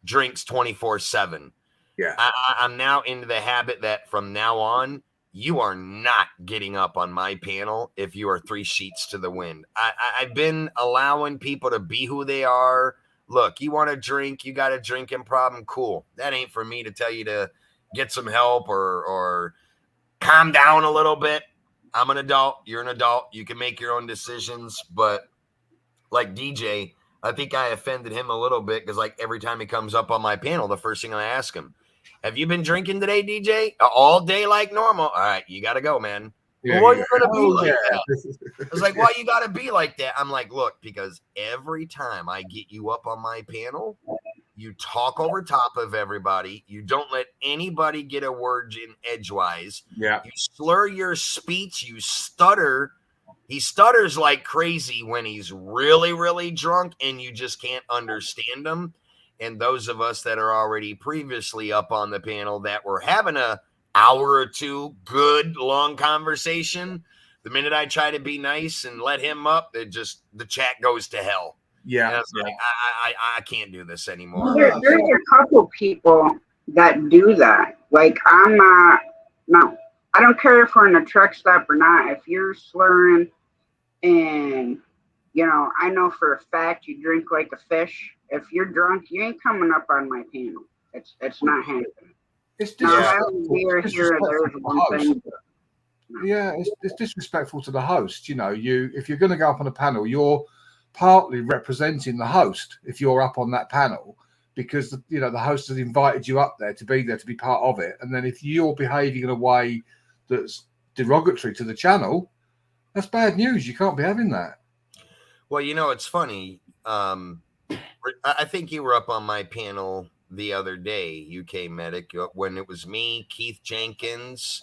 drinks 24/7. Yeah. I'm now into the habit that from now on, you are not getting up on my panel if you are 3 sheets to the wind. I've been allowing people to be who they are. Look, you want to drink, you got a drinking problem, cool. That ain't for me to tell you to get some help or calm down a little bit. I'm an adult. You're an adult. You can make your own decisions. But like DJ, I think I offended him a little bit because like every time he comes up on my panel, the first thing I ask him, have you been drinking today, DJ? All day like normal? All right, you got to go, man. Yeah, why are you going to be like that? that? I was like, why you got to be like that? I'm like, look, because every time I get you up on my panel, you talk over top of everybody. You don't let anybody get a word in edgewise. Yeah. You slur your speech. You stutter. He stutters like crazy when he's really, really drunk and you just can't understand him. And those of us that are already previously up on the panel that were having an hour or two good long conversation, the minute I try to be nice and let him up, the chat goes to hell. Yeah. And I was like, I can't do this anymore. There's a couple people that do that. Like, I'm not, no, I don't care if we're in a truck stop or not. If you're slurring and, you know, I know for a fact you drink like a fish. If you're drunk, you ain't coming up on my panel. It's not happening. It's disrespectful to the host. You know, if you're going to go up on a panel, you're partly representing the host. If you're up on that panel, because the host has invited you up there to be part of it, and then if you're behaving in a way that's derogatory to the channel, that's bad news. You can't be having that. Well, it's funny. I think you were up on my panel the other day, UK Medic, when it was me, Keith Jenkins.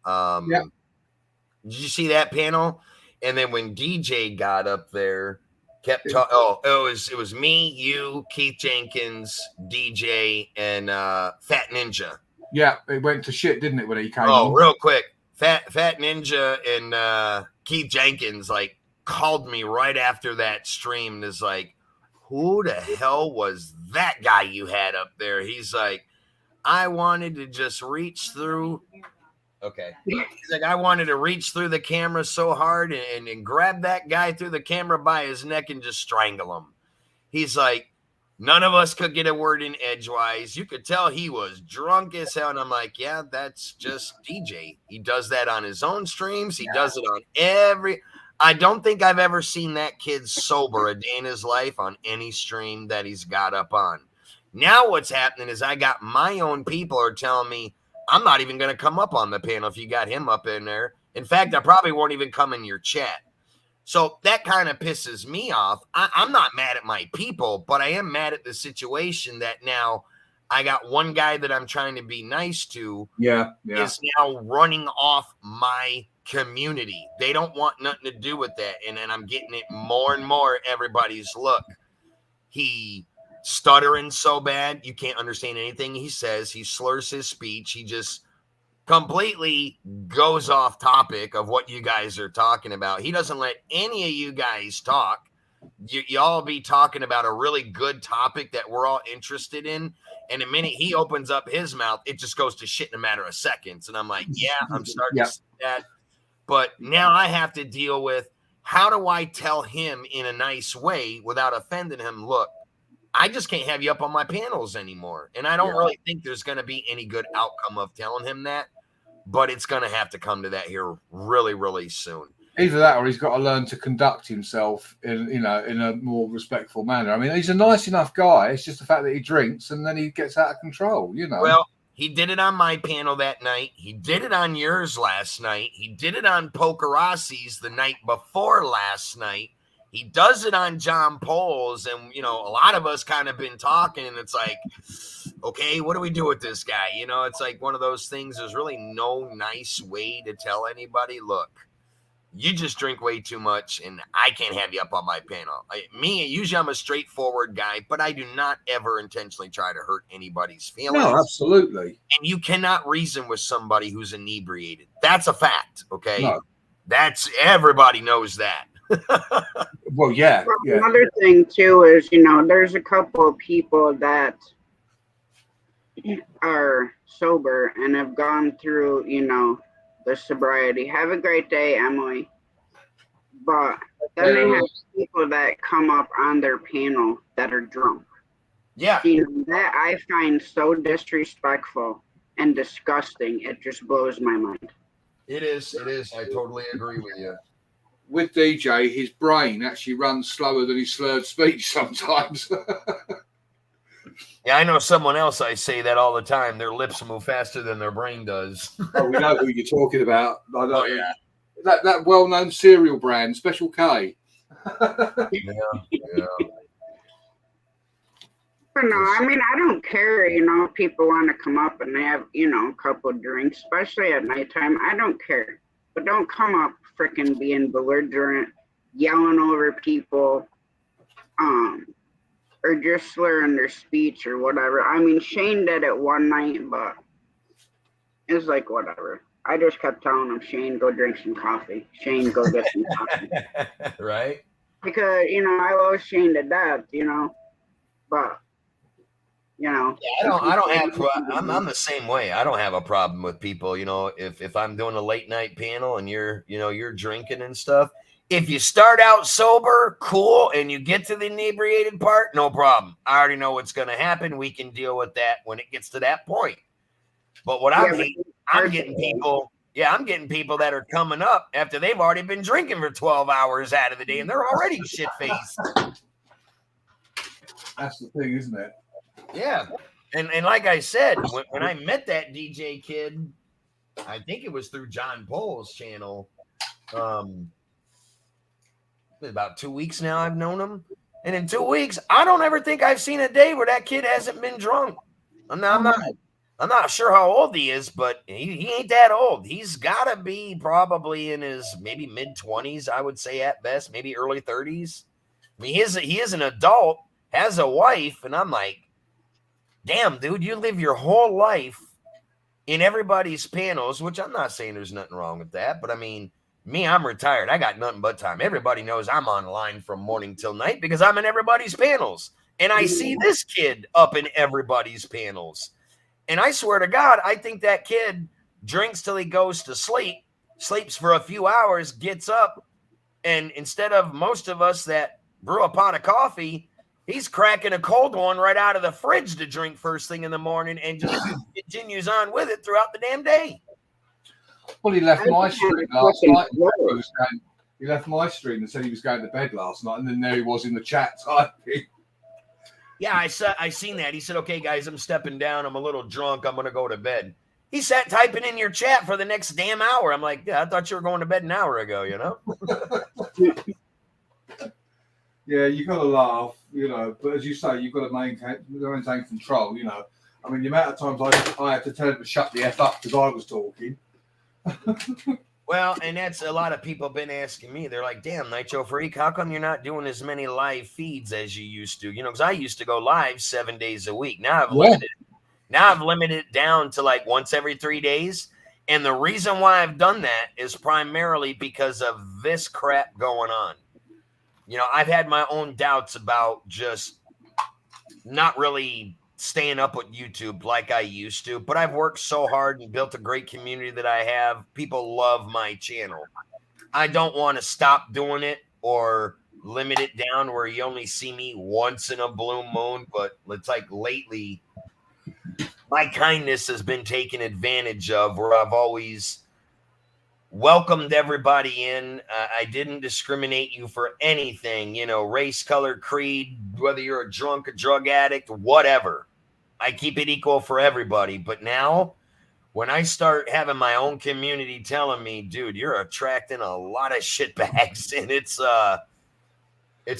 Yeah. Did you see that panel? And then when DJ got up there, kept talking. Oh, it was me, you, Keith Jenkins, DJ, and Fat Ninja. Yeah, it went to shit, didn't it, when he came on? on? Real quick, Fat Ninja and Keith Jenkins called me right after that stream and is like, who the hell was that guy you had up there? He's like, I wanted to just reach through. Okay. He's like, I wanted to reach through the camera so hard and grab that guy through the camera by his neck and just strangle him. He's like, none of us could get a word in edgewise. You could tell he was drunk as hell. And I'm like, yeah, that's just DJ. He does that on his own streams. He does it on I don't think I've ever seen that kid sober a day in his life on any stream that he's got up on. Now what's happening is I got my own people are telling me, I'm not even going to come up on the panel if you got him up in there. In fact, I probably won't even come in your chat. So that kind of pisses me off. I'm not mad at my people, but I am mad at the situation that now I got one guy that I'm trying to be nice to is now running off my community. They don't want nothing to do with that. And then I'm getting it more and more. Everybody's look. He stuttering so bad you can't understand anything he says. He slurs his speech. He just completely goes off topic of what you guys are talking about. He doesn't let any of you guys talk. Y'all be talking about a really good topic that we're all interested in, and the minute he opens up his mouth, it just goes to shit in a matter of seconds. And I'm like, yeah, I'm starting to see that. But now I have to deal with, how do I tell him in a nice way without offending him? Look, I just can't have you up on my panels anymore. And I don't really think there's going to be any good outcome of telling him that, but it's going to have to come to that here really, really soon. Either that or he's got to learn to conduct himself in a more respectful manner. I mean, he's a nice enough guy. It's just the fact that he drinks and then he gets out of control, Well, he did it on my panel that night. He did it on yours last night. He did it on Pocarassi's the night before last night. He does it on John Poles, and, a lot of us kind of been talking, and it's like, okay, what do we do with this guy? It's like one of those things. There's really no nice way to tell anybody, look, you just drink way too much, and I can't have you up on my panel. Usually I'm a straightforward guy, but I do not ever intentionally try to hurt anybody's feelings. No, absolutely. And you cannot reason with somebody who's inebriated. That's a fact, okay? No. Everybody knows that. Well, yeah. Another thing too is, there's a couple of people that are sober and have gone through, the sobriety. Have a great day, Emily. But then they have people that come up on their panel that are drunk. Yeah. That I find so disrespectful and disgusting. It just blows my mind. It is. I totally agree with you. With DJ, his brain actually runs slower than his slurred speech sometimes. Yeah, I know someone else. I say that all the time. Their lips move faster than their brain does. Oh, we know who you're talking about. Yeah. That well-known cereal brand, Special K. Yeah. But no, I mean, I don't care, people want to come up and have, a couple of drinks, especially at nighttime. I don't care. But don't come up freaking being belligerent, yelling over people, or just slurring their speech or whatever. I mean, Shane did it one night, but it's like, whatever. I just kept telling him, Shane, go drink some coffee. Shane, go get some coffee. Right? Because, I love Shane to death, but, Yeah, I don't have. I'm the same way. I don't have a problem with people. If I'm doing a late night panel and you're drinking and stuff. If you start out sober, cool, and you get to the inebriated part, no problem. I already know what's going to happen. We can deal with that when it gets to that point. But what I'm getting people that are coming up after they've already been drinking for 12 hours out of the day, and they're already shit-faced. That's the thing, isn't it? Yeah. And like I said, when I met that DJ kid, I think it was through John Pole's channel. About 2 weeks now I've known him. And in 2 weeks, I don't ever think I've seen a day where that kid hasn't been drunk. I'm not sure how old he is, but he ain't that old. He's gotta be probably in his maybe mid-20s, I would say at best, maybe early 30s. I mean, he is an adult, has a wife, and I'm like, damn, dude, you live your whole life in everybody's panels, which I'm not saying there's nothing wrong with that, but I mean, me, I'm retired. I got nothing but time. Everybody knows I'm online from morning till night because I'm in everybody's panels. And I see this kid up in everybody's panels. And I swear to God, I think that kid drinks till he goes to sleep, sleeps for a few hours, gets up, and instead of most of us that brew a pot of coffee, he's cracking a cold one right out of the fridge to drink first thing in the morning and just continues on with it throughout the damn day. Well, he left my stream last night. He left my stream and said he was going to bed last night, and then there he was in the chat typing. Yeah, I seen that. He said, "Okay, guys, I'm stepping down. I'm a little drunk. I'm gonna go to bed." He sat typing in your chat for the next damn hour. I'm like, yeah, I thought you were going to bed an hour ago, you know? Yeah, you got to laugh, you know. But as you say, you've got to maintain control, you know. I mean, the amount of times I had to tell him to shut the F up because I was talking. Well, and that's a lot of people been asking me. They're like, damn, Nitro Freak, how come you're not doing as many live feeds as you used to? You know, because I used to go live 7 days a week. Now I've limited it down to like once every 3 days. And the reason why I've done that is primarily because of this crap going on. You know, I've had my own doubts about just not really staying up with YouTube like I used to, but I've worked so hard and built a great community that I have. People love my channel. I don't want to stop doing it or limit it down where you only see me once in a blue moon, but it's like lately my kindness has been taken advantage of where I've always welcomed everybody in. I didn't discriminate you for anything, you know, race, color, creed, whether you're a drunk, a drug addict, whatever. I keep it equal for everybody. But now when I start having my own community telling me, dude, you're attracting a lot of shitbags and it's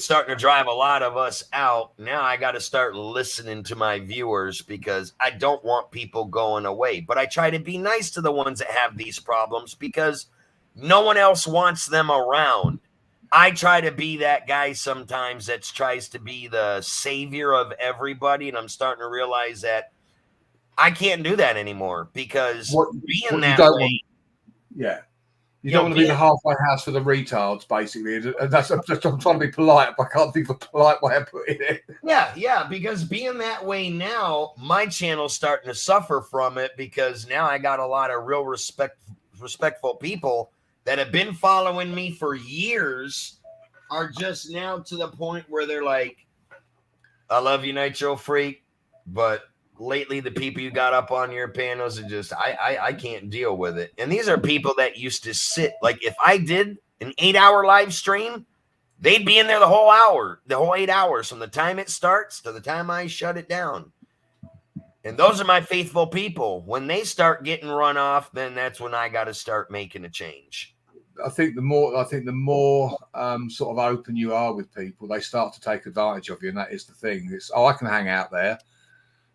starting to drive a lot of us out. Now I got to start listening to my viewers because I don't want people going away. But I try to be nice to the ones that have these problems because no one else wants them around. I try to be that guy sometimes that tries to be the savior of everybody. And I'm starting to realize that I can't do that anymore because being that way. You don't want to be the halfway house for the retards, basically. I'm trying to be polite, but I can't think of a polite way of putting it. Yeah, because being that way now, my channel's starting to suffer from it because now I got a lot of real respectful people that have been following me for years are just now to the point where they're like, I love you, Nitro Freak, but lately the people you got up on your panels are just I can't deal with it. And these are people that used to sit, like if I did an 8-hour live stream, they'd be in there the whole hour, the whole 8 hours from the time it starts to the time I shut it down. And those are my faithful people. When they start getting run off, then that's when I got to start making a change. I think the more sort of open you are with people, they start to take advantage of you, and that is the thing. It's I can hang out there.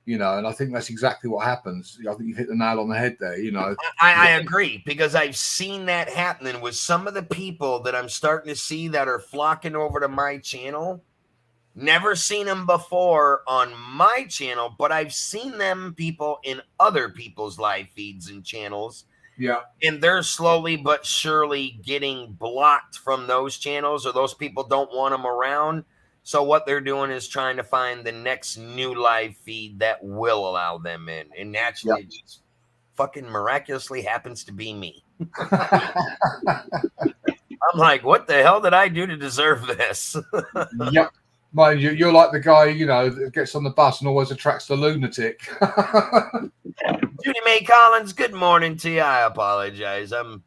You know, and I think that's exactly what happens. I think you've hit the nail on the head there, you know. I agree because I've seen that happening with some of the people that I'm starting to see that are flocking over to my channel. Never seen them before on my channel, but I've seen them people in other people's live feeds and channels. Yeah. And they're slowly but surely getting blocked from those channels or those people don't want them around. So what they're doing is trying to find the next new live feed that will allow them in. And naturally, it just fucking miraculously happens to be me. I'm like, what the hell did I do to deserve this? Yep. Mind you, you're like the guy, you know, that gets on the bus and always attracts the lunatic. Judy Mae Collins, good morning to you. I apologize. I'm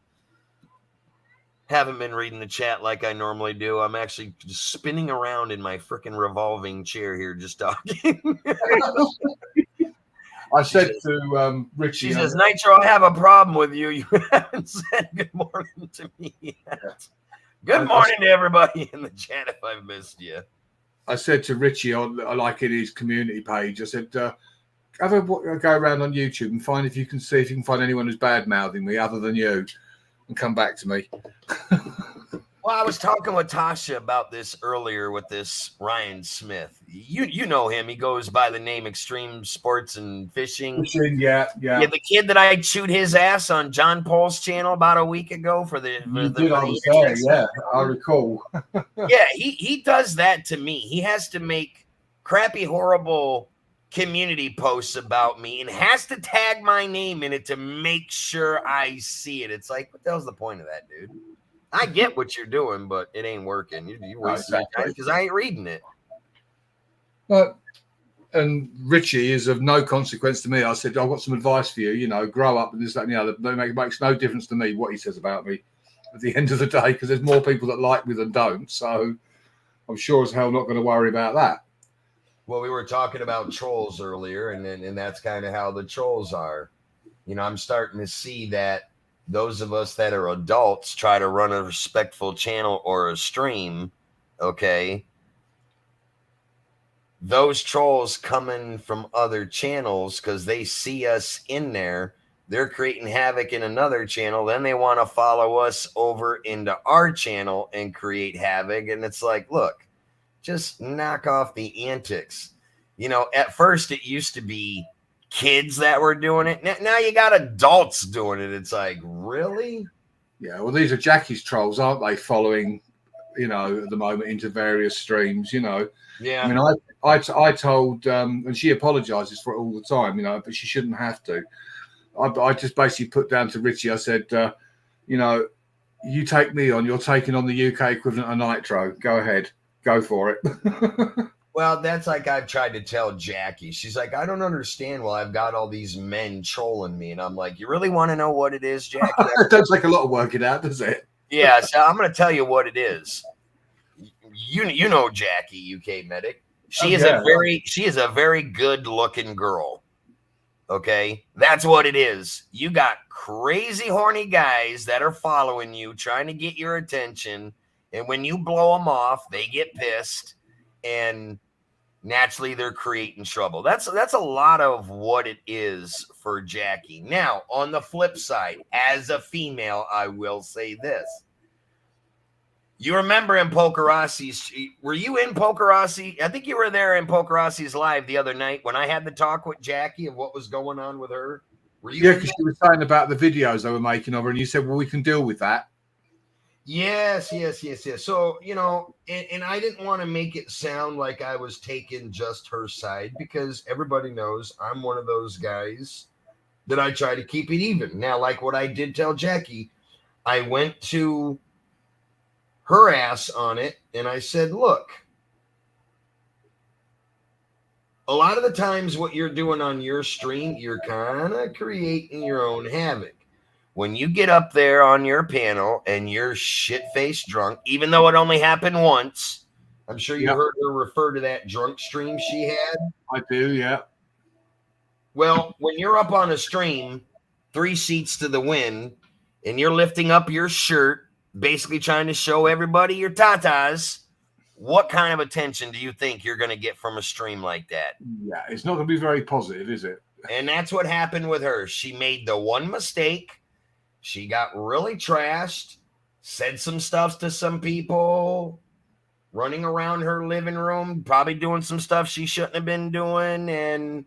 Haven't been reading the chat like I normally do. I'm actually just spinning around in my freaking revolving chair here just talking. I said to Richie, She says, Nitro, I have a problem with you. You haven't said good morning to me yet. Good morning to everybody in the chat if I've missed you. I said to Richie on like in his community page, I said, have a go around on YouTube and find if you can find anyone who's bad mouthing me other than you, and come back to me. Well, I was talking with Tasha about this earlier with this Ryan Smith. You know him. He goes by the name Extreme Sports and Fishing. Yeah. The kid that I chewed his ass on John Paul's channel about a week ago for the. I was there, yeah. I recall. Yeah, he does that to me. He has to make crappy, horrible community posts about me and has to tag my name in it to make sure I see it. It's like, what the hell's the point of that, dude? I get what you're doing, but it ain't working. You wasting your time because I ain't reading it. And Richie is of no consequence to me. I said, I've got some advice for you. You know, grow up and this, that, and the other. It makes no difference to me what he says about me at the end of the day, because there's more people that like me than don't. So I'm sure as hell not going to worry about that. Well, we were talking about trolls earlier, and that's kind of how the trolls are. You know, I'm starting to see that those of us that are adults try to run a respectful channel or a stream, okay? Those trolls coming from other channels because they see us in there, they're creating havoc in another channel. Then they want to follow us over into our channel and create havoc. And it's like, look, just knock off the antics. You know, at first it used to be kids that were doing it. Now you got adults doing it. It's like, really? Yeah, well, these are Jackie's trolls, aren't they? Following, you know, at the moment into various streams, you know. Yeah. I mean, I told, and she apologizes for it all the time, you know, but she shouldn't have to. I just basically put down to Richie, I said, you know, you take me on, you're taking on the UK equivalent of Nitro. Go ahead. Go for it. Well, that's like I've tried to tell Jackie. She's like, I don't understand why I've got all these men trolling me. And I'm like, you really want to know what it is, Jackie? It does take a lot of working out, does it? Yeah, so I'm going to tell you what it is. You know Jackie, UK medic. She is a very good looking girl. Okay, that's what it is. You got crazy horny guys that are following you, trying to get your attention, and when you blow them off, they get pissed, and naturally they're creating trouble. That's a lot of what it is for Jackie. Now, on the flip side, as a female, I will say this. You remember in Pokerasi's, were you in Pokerasi? I think you were there in Pokerasi's live the other night when I had the talk with Jackie of what was going on with her. Were you? Yeah, because she was saying about the videos they were making of her, and you said, well, we can deal with that. Yes. So, you know, and I didn't want to make it sound like I was taking just her side, because everybody knows I'm one of those guys that I try to keep it even. Now, like what I did tell Jackie, I went to her ass on it, and I said, look, a lot of the times what you're doing on your stream, you're kind of creating your own havoc. When you get up there on your panel and you're shit-faced drunk, even though it only happened once, I'm sure you heard her refer to that drunk stream she had. I do, yeah. Well, when you're up on a stream, 3 seats to the wind, and you're lifting up your shirt, basically trying to show everybody your tatas, what kind of attention do you think you're going to get from a stream like that? Yeah, it's not going to be very positive, is it? And that's what happened with her. She made the one mistake. She got really trashed, said some stuff to some people, running around her living room, probably doing some stuff she shouldn't have been doing, and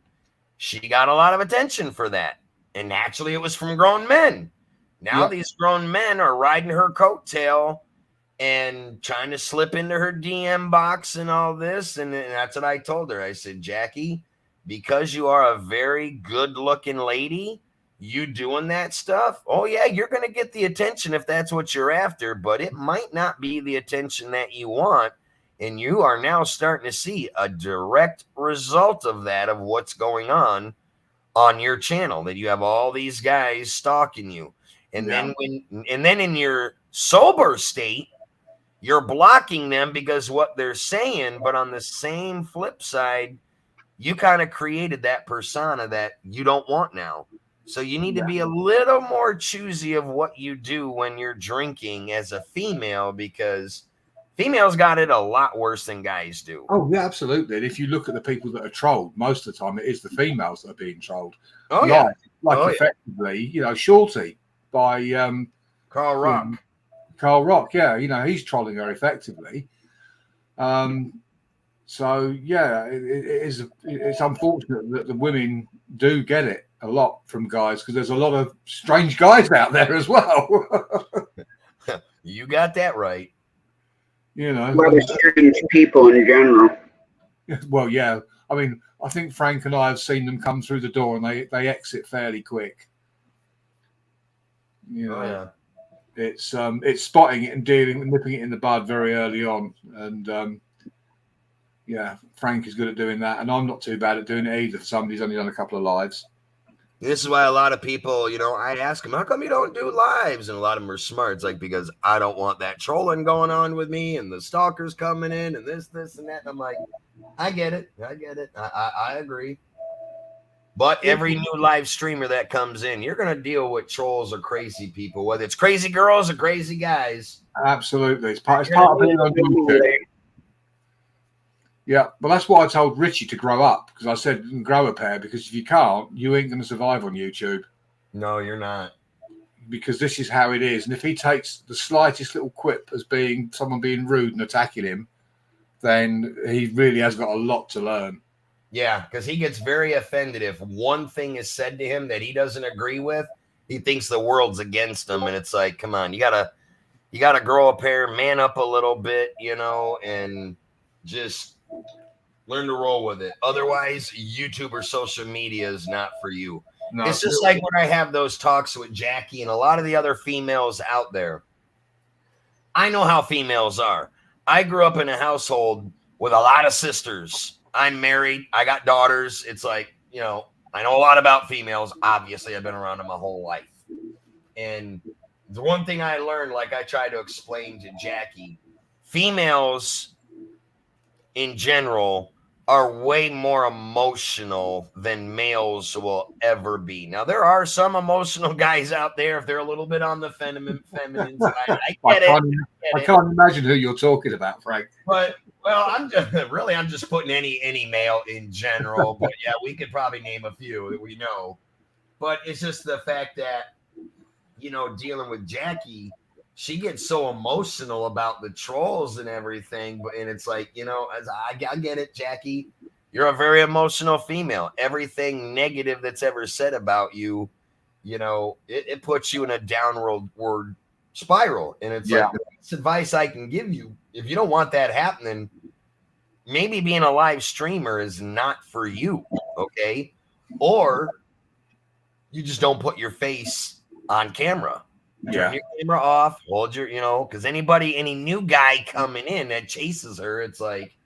she got a lot of attention for that. And naturally, it was from grown men. Now these grown men are riding her coattail and trying to slip into her DM box and all this. And that's what I told her. I said, Jackie, because you are a very good-looking lady, you doing that stuff, oh, yeah, you're going to get the attention if that's what you're after, but it might not be the attention that you want. And you are now starting to see a direct result of that, of what's going on your channel, that you have all these guys stalking you. And then in your sober state, you're blocking them because what they're saying. But on the same flip side, you kind of created that persona that you don't want now. So you need to be a little more choosy of what you do when you're drinking as a female, because females got it a lot worse than guys do. Oh, yeah, absolutely. And if you look at the people that are trolled, most of the time it is the females that are being trolled. Oh, yeah. Effectively, Shorty by Carl Rock. Carl Rock, yeah, he's trolling her effectively. So yeah, it's unfortunate that the women do get it a lot from guys, because there's a lot of strange guys out there as well. You got that right. Well, there's strange people in general. Well, yeah. I mean, I think Frank and I have seen them come through the door and they exit fairly quick. It's spotting it and nipping it in the bud very early on, and Frank is good at doing that, and I'm not too bad at doing it either. For somebody who's only done a couple of lives. This is why a lot of people, I ask them, how come you don't do lives? And a lot of them are smart. It's like, because I don't want that trolling going on with me and the stalkers coming in and this, and that. And I'm like, I get it. I agree. But every new live streamer that comes in, you're going to deal with trolls or crazy people, whether it's crazy girls or crazy guys. Absolutely. It's part of being on YouTube. Yeah, well, that's why I told Richie to grow up, because I said grow a pair, because if you can't, you ain't going to survive on YouTube. No, you're not. Because this is how it is. And if he takes the slightest little quip as being someone being rude and attacking him, then he really has got a lot to learn. Yeah, because he gets very offended if one thing is said to him that he doesn't agree with. He thinks the world's against him, and it's like, come on, you gotta grow a pair, man up a little bit, and just learn to roll with it. Otherwise, YouTube or social media is not for you. No, it's just like when I have those talks with Jackie and a lot of the other females out there. I know how females are. I grew up in a household with a lot of sisters. I'm married. I got daughters. It's like, I know a lot about females. Obviously, I've been around them my whole life. And the one thing I learned, like I tried to explain to Jackie, females in general are way more emotional than males will ever be. Now, there are some emotional guys out there if they're a little bit on the feminine side. I can't imagine who you're talking about, Frank. But I'm just putting any male in general. But yeah, we could probably name a few that we know. But it's just the fact that dealing with Jackie, she gets so emotional about the trolls and everything, and it's like, I get it, Jackie. You're a very emotional female. Everything negative that's ever said about you, it puts you in a downward spiral. And it's like, the best advice I can give you, if you don't want that happening, maybe being a live streamer is not for you, okay? Or you just don't put your face on camera. Turn your camera off, hold your, because any new guy coming in that chases her, it's like,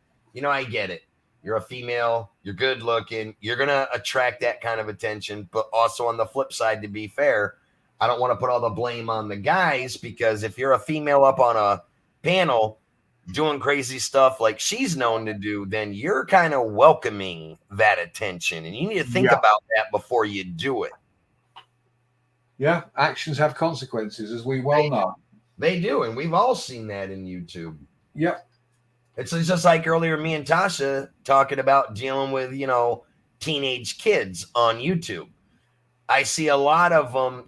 I get it. You're a female, you're good looking, you're going to attract that kind of attention. But also on the flip side, to be fair, I don't want to put all the blame on the guys, because if you're a female up on a panel doing crazy stuff like she's known to do, then you're kind of welcoming that attention. And you need to think about that before you do it. Yeah, actions have consequences, as we well know. They do, and we've all seen that in YouTube. Yep. It's just like earlier, me and Tasha talking about dealing with, teenage kids on YouTube. I see a lot of them,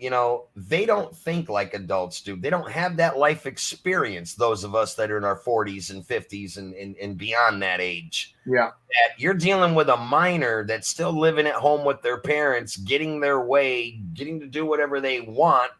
they don't think like adults do. They don't have that life experience, those of us that are in our 40s and 50s and beyond that age. Yeah. That you're dealing with a minor that's still living at home with their parents, getting their way, getting to do whatever they want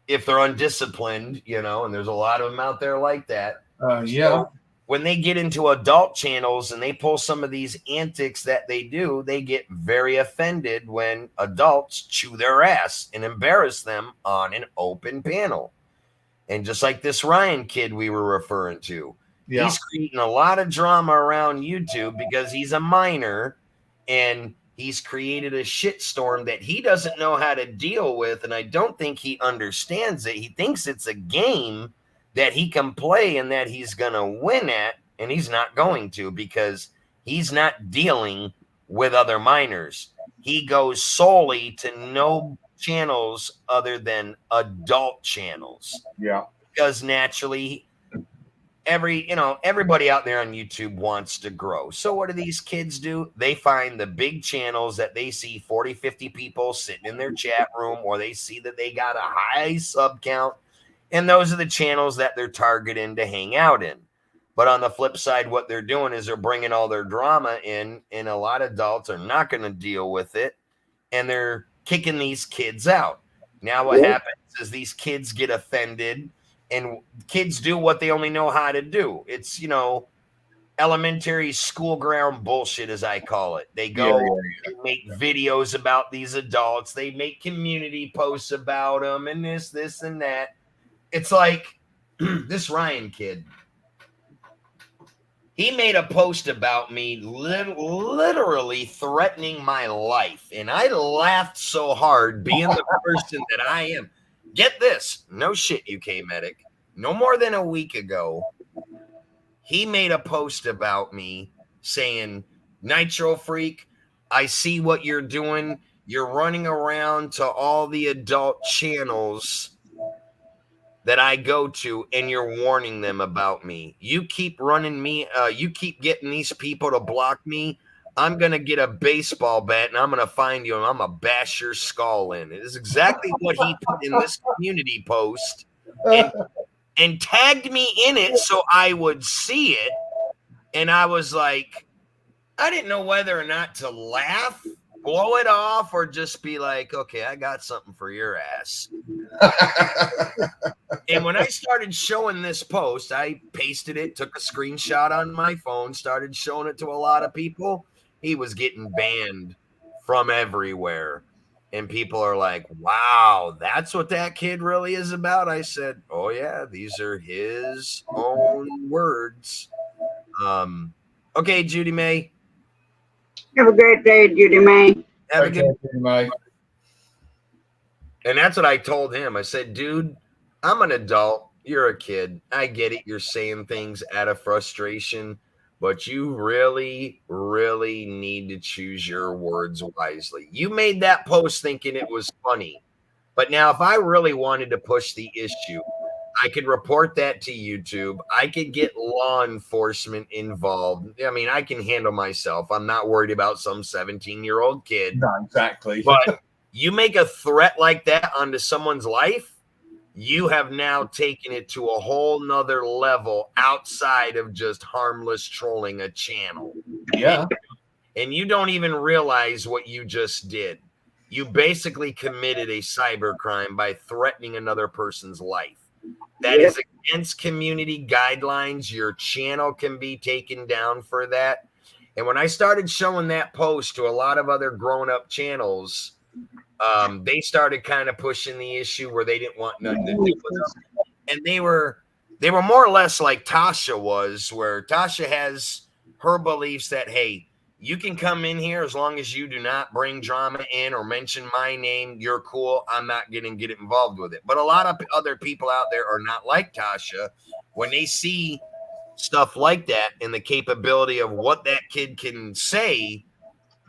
if they're undisciplined, and there's a lot of them out there like that. So when they get into adult channels and they pull some of these antics that they do, they get very offended when adults chew their ass and embarrass them on an open panel. And just like this Ryan kid we were referring to, he's creating a lot of drama around YouTube because he's a minor and he's created a shitstorm that he doesn't know how to deal with, and I don't think he understands it. He thinks it's a game that he can play and that he's going to win at, and he's not going to, because he's not dealing with other minors. He goes solely to no channels other than adult channels. Yeah. Because naturally, everybody out there on YouTube wants to grow. So what do these kids do? They find the big channels that they see 40, 50 people sitting in their chat room, or they see that they got a high sub count, and those are the channels that they're targeting to hang out in. But on the flip side, what they're doing is they're bringing all their drama in, and a lot of adults are not going to deal with it, and they're kicking these kids out. Now what happens is these kids get offended, and kids do what they only know how to do. It's, elementary school ground bullshit, as I call it. They go and make videos about these adults. They make community posts about them and this, and that. It's like this Ryan kid. He made a post about me literally threatening my life. And I laughed so hard being the person that I am. Get this. No shit, UK Medic. No more than a week ago, he made a post about me saying, Nitro Freak, I see what you're doing. You're running around to all the adult channels that I go to, and you're warning them about me. You keep running me. You keep getting these people to block me. I'm going to get a baseball bat, and I'm going to find you, and I'm going to bash your skull in. It is exactly what he put in this community post and tagged me in it so I would see it. And I was like, I didn't know whether or not to laugh, blow it off, or just be like, okay, I got something for your ass. And when I started showing this post, I pasted it, took a screenshot on my phone, started showing it to a lot of people. He was getting banned from everywhere. And people are like, wow, that's what that kid really is about. I said, oh, yeah, these are his own words. Okay, Judy May. Have a great day, Judy May. Have a good Judy May. And that's what I told him. I said, dude, I'm an adult. You're a kid. I get it. You're saying things out of frustration, but you really, really need to choose your words wisely. You made that post thinking it was funny. But now if I really wanted to push the issue, I could report that to YouTube. I could get law enforcement involved. I mean, I can handle myself. I'm not worried about some 17-year-old kid. No, exactly. But you make a threat like that onto someone's life, you have now taken it to a whole nother level outside of just harmless trolling a channel. Yeah. And you don't even realize what you just did. You basically committed a cybercrime by threatening another person's life. That is against community guidelines. Your channel can be taken down for that. And when I started showing that post to a lot of other grown-up channels, they started kind of pushing the issue where they didn't want nothing to do with them. And they were more or less like Tasha was, where Tasha has her beliefs that, hey, you can come in here as long as you do not bring drama in or mention my name. You're cool. I'm not going to get involved with it. But a lot of other people out there are not like Tasha. When they see stuff like that and the capability of what that kid can say,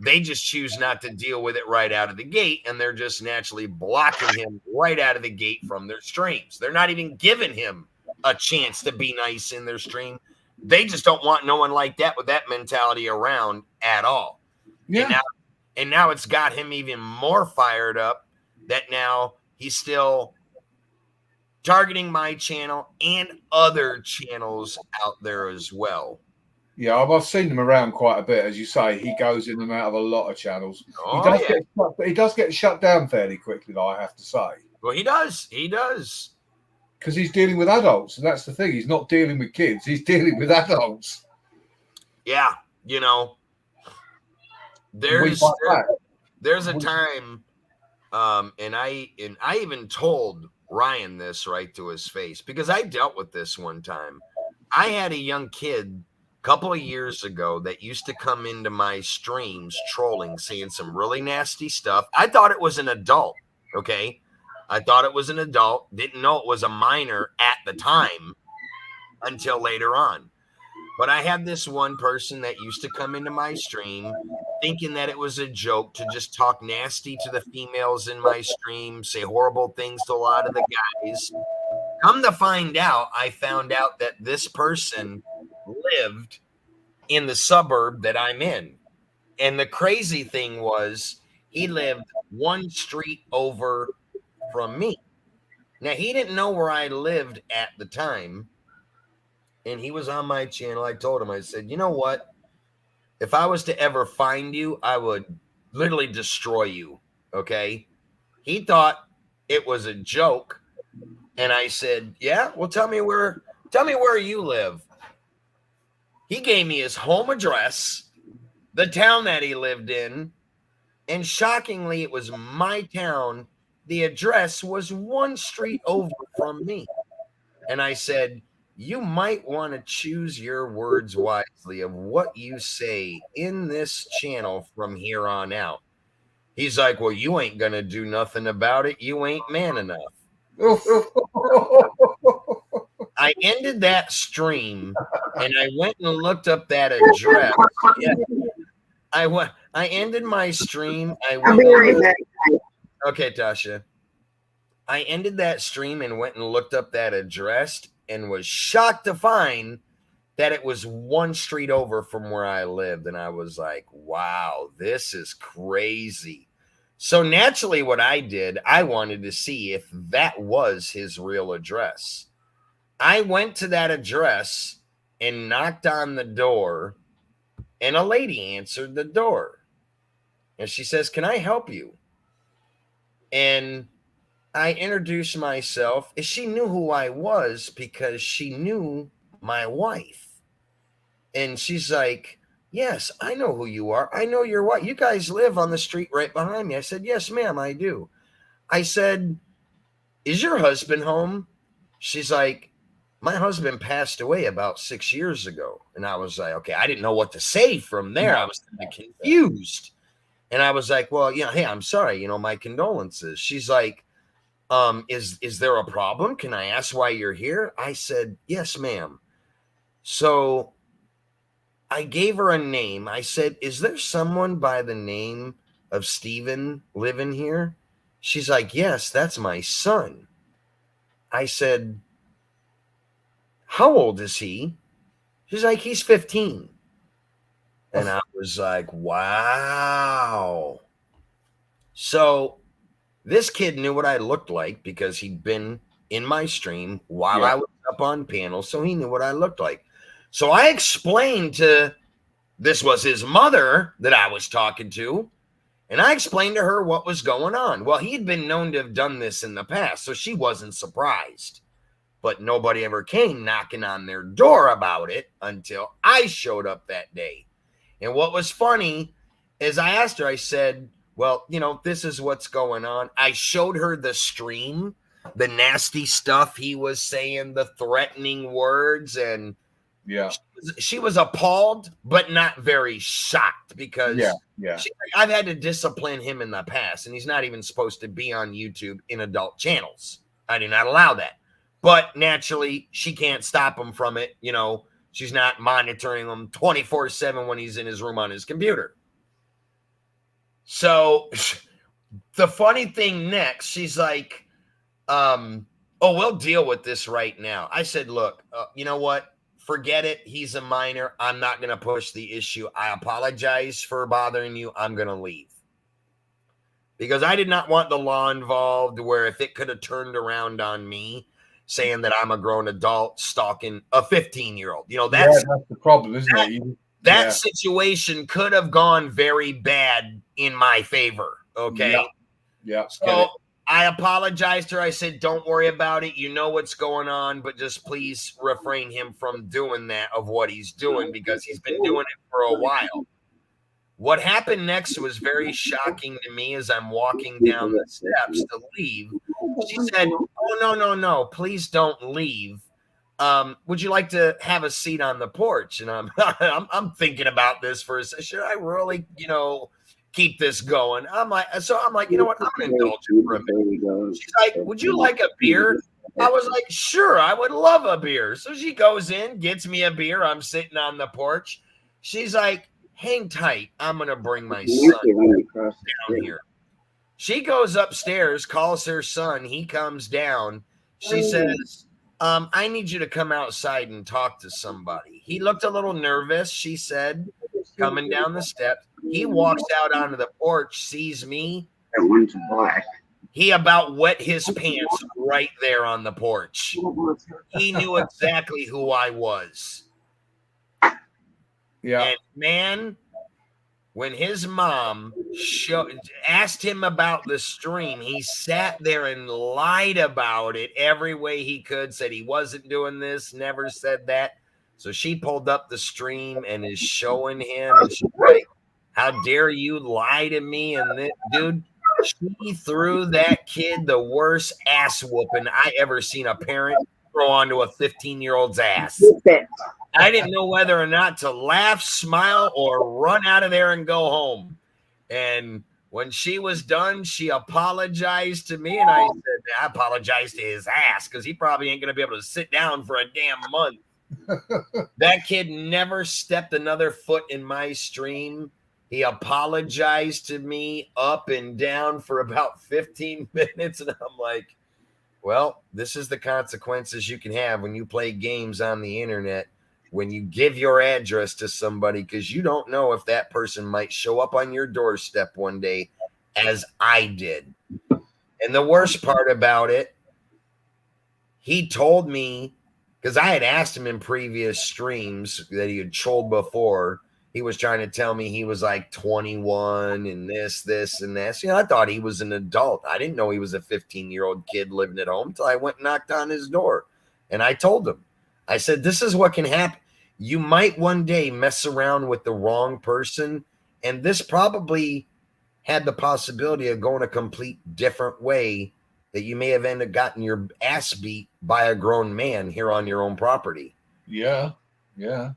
they just choose not to deal with it right out of the gate, and they're just naturally blocking him right out of the gate from their streams. They're not even giving him a chance to be nice in their stream. They just don't want no one like that with that mentality around at all. Yeah. And now it's got him even more fired up that now he's still targeting my channel and other channels out there as well. Yeah, I've seen him around quite a bit. As you say, he goes in and out of a lot of channels. He does get shut down fairly quickly, though, I have to say. Well, he does. He does. Because he's dealing with adults, and that's the thing. He's not dealing with kids. He's dealing with adults. Yeah, there's a time, and I even told Ryan this right to his face, because I dealt with this one time. I had a young kid couple of years ago that used to come into my streams trolling, saying some really nasty stuff. I thought it was an adult. Okay. I thought it was an adult. Didn't know it was a minor at the time until later on. But I had this one person that used to come into my stream thinking that it was a joke to just talk nasty to the females in my stream, say horrible things to a lot of the guys. Come to find out, I found out that this person lived in the suburb that I'm in. And the crazy thing was, he lived one street over from me. Now, he didn't know where I lived at the time. And he was on my channel. I told him, I said, you know what? If I was to ever find you, I would literally destroy you. Okay. He thought it was a joke. And I said, yeah, well, tell me where you live. He gave me his home address, the town that he lived in. And shockingly, it was my town. The address was one street over from me. And I said, you might want to choose your words wisely of what you say in this channel from here on out. He's like, well, you ain't going to do nothing about it. You ain't man enough. I ended that stream and I went and looked up that address. Yeah. I ended my stream. Okay, Tasha. I ended that stream and went and looked up that address and was shocked to find that it was one street over from where I lived. And I was like, wow, this is crazy. So naturally what I did, I wanted to see if that was his real address. I went to that address and knocked on the door, and a lady answered the door. And she says, can I help you? And I introduced myself. She knew who I was because she knew my wife. And she's like, yes, I know who you are. I know your wife. You guys live on the street right behind me. I said, yes, ma'am, I do. I said, is your husband home? She's like, my husband passed away about 6 years ago. And I was like, okay, I didn't know what to say from there. I was kind of confused. And I was like, well, hey, I'm sorry. My condolences. She's like, is there a problem? Can I ask why you're here? I said, yes, ma'am. So I gave her a name. I said, is there someone by the name of Steven living here? She's like, yes, that's my son. I said, how old is he? She's like, he's 15. And I was like, wow. So this kid knew what I looked like because he'd been in my stream while I was up on panel. So he knew what I looked like. So I explained this was his mother that I was talking to. And I explained to her what was going on. Well, he had been known to have done this in the past, so she wasn't surprised. But nobody ever came knocking on their door about it until I showed up that day. And what was funny is I asked her, I said, well, this is what's going on. I showed her the stream, the nasty stuff he was saying, the threatening words. And she was appalled, but not very shocked because I've had to discipline him in the past. And he's not even supposed to be on YouTube in adult channels. I do not allow that. But naturally, she can't stop him from it. She's not monitoring him 24/7 when he's in his room on his computer. So the funny thing next, she's like, we'll deal with this right now. I said, look, you know what? Forget it. He's a minor. I'm not going to push the issue. I apologize for bothering you. I'm going to leave. Because I did not want the law involved where if it could have turned around on me, saying that I'm a grown adult stalking a 15-year-old. That's the problem, isn't it? That situation could have gone very bad in my favor. Okay. Yeah. So I apologized to her. I said, don't worry about it. You know what's going on, but just please refrain him from doing that of what he's doing because he's been doing it for a while. What happened next was very shocking to me as I'm walking down the steps to leave. She said, oh, no, please don't leave. would you like to have a seat on the porch? And I'm I'm thinking about this for a second. Should I really, keep this going? I'm like, you know what? I'm gonna indulge it for a minute. She's like, would you like a beer? I was like, sure, I would love a beer. So she goes in, gets me a beer. I'm sitting on the porch. She's like, hang tight. I'm gonna bring my son down here. She goes upstairs, calls her son. He comes down. She says, I need you to come outside and talk to somebody. He looked a little nervous, she said, coming down the steps. He walks out onto the porch, sees me. That one's black. He about wet his pants right there on the porch. He knew exactly who I was. Yeah. And man, when his mom asked him about the stream, he sat there and lied about it every way he could, said he wasn't doing this, never said that. So she pulled up the stream and is showing him, and she's like, how dare you lie to me? And this, dude, she threw that kid the worst ass whooping I ever seen a parent throw onto a 15-year-old's ass. I didn't know whether or not to laugh, smile, or run out of there and go home. And when she was done, she apologized to me, and I said, I apologized to his ass because he probably ain't going to be able to sit down for a damn month. That kid never stepped another foot in my stream. He apologized to me up and down for about 15 minutes, and I'm like, well, this is the consequences you can have when you play games on the internet. When you give your address to somebody, because you don't know if that person might show up on your doorstep one day, as I did. And the worst part about it, he told me, because I had asked him in previous streams that he had trolled before, he was trying to tell me he was like 21 and this, and this. I thought he was an adult. I didn't know he was a 15-year-old kid living at home until I went and knocked on his door. And I told him, I said, this is what can happen. You might one day mess around with the wrong person, and this probably had the possibility of going a complete different way, that you may have ended up gotten your ass beat by a grown man here on your own property. Yeah. Well,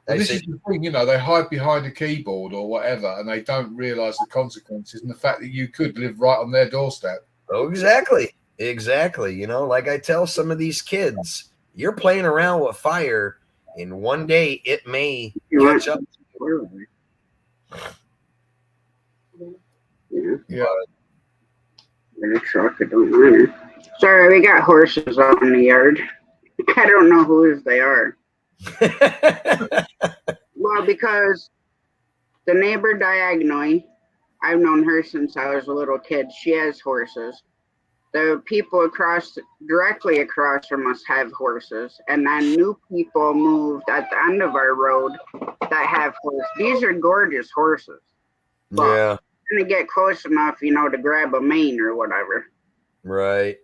this is the thing, they hide behind a keyboard or whatever, and they don't realize the consequences and the fact that you could live right on their doorstep. Oh, exactly. Like I tell some of these kids, you're playing around with fire, and one day it may catch up. Yeah. In a truck, it don't matter. Sorry, we got horses out in the yard. I don't know whose they are. Well, because the neighbor diagonally, I've known her since I was a little kid. She has horses. The people directly across from us have horses, and then new people moved at the end of our road that have horses. These are gorgeous horses. But yeah. Going to get close enough, to grab a mane or whatever. Right.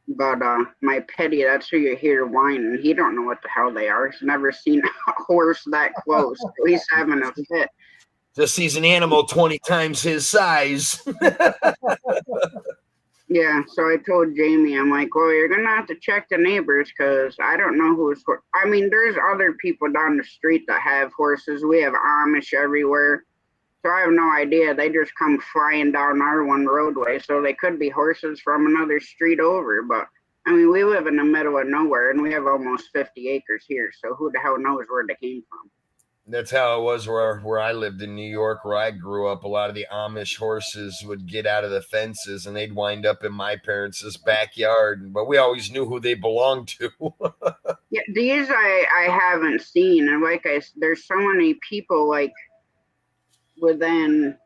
But my Petty, that's who you hear whining. He don't know what the hell they are. He's never seen a horse that close. He's having a fit. Just sees an animal 20 times his size. Yeah, so I told Jamie, I'm like, well, you're going to have to check the neighbors because I don't know who's... I mean, there's other people down the street that have horses. We have Amish everywhere. So I have no idea. They just come flying down our one roadway. So they could be horses from another street over. But, I mean, we live in the middle of nowhere, and we have almost 50 acres here. So who the hell knows where they came from? That's how it was where I lived in New York, where I grew up. A lot of the Amish horses would get out of the fences, and they'd wind up in my parents' backyard. But we always knew who they belonged to. Yeah, these I haven't seen. And there's so many people, like, within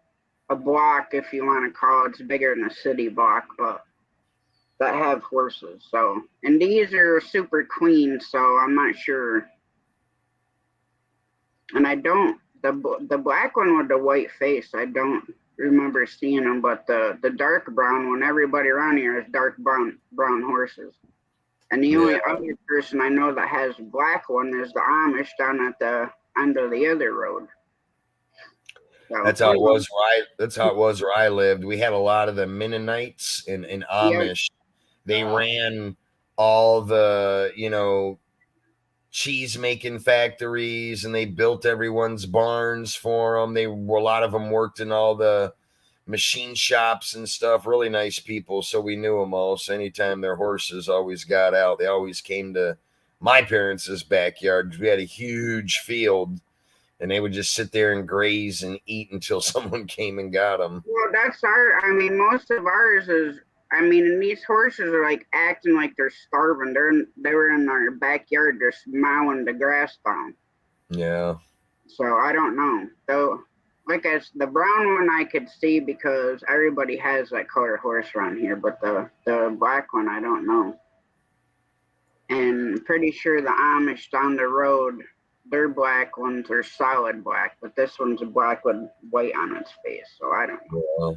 a block, if you want to call it. It's bigger than a city block, but that have horses. So, and these are super clean, so I'm not sure. And I don't, the black one with the white face, I don't remember seeing them, but the dark brown one, everybody around here has dark brown horses. And the only other person I know that has black one is the Amish down at the end of the other road. So, that's how it was where I lived. We had a lot of the Mennonites and Amish. They ran all the, cheese making factories, and they built everyone's barns for them. A lot of them worked in all the machine shops and stuff. Really nice people. So we knew them all. So anytime their horses always got out, they always came to my parents' backyard. We had a huge field, and they would just sit there and graze and eat until someone came and got them. Well, that's I mean, most of ours is, I mean, and these horses are like acting like they're starving. They were in our backyard just mowing the grass down. Yeah. So I don't know. Though, like the brown one I could see because everybody has that color horse around here, but the black one I don't know. And pretty sure the Amish down the road, their black ones are solid black, but this one's black with white on its face. So I don't know. Yeah.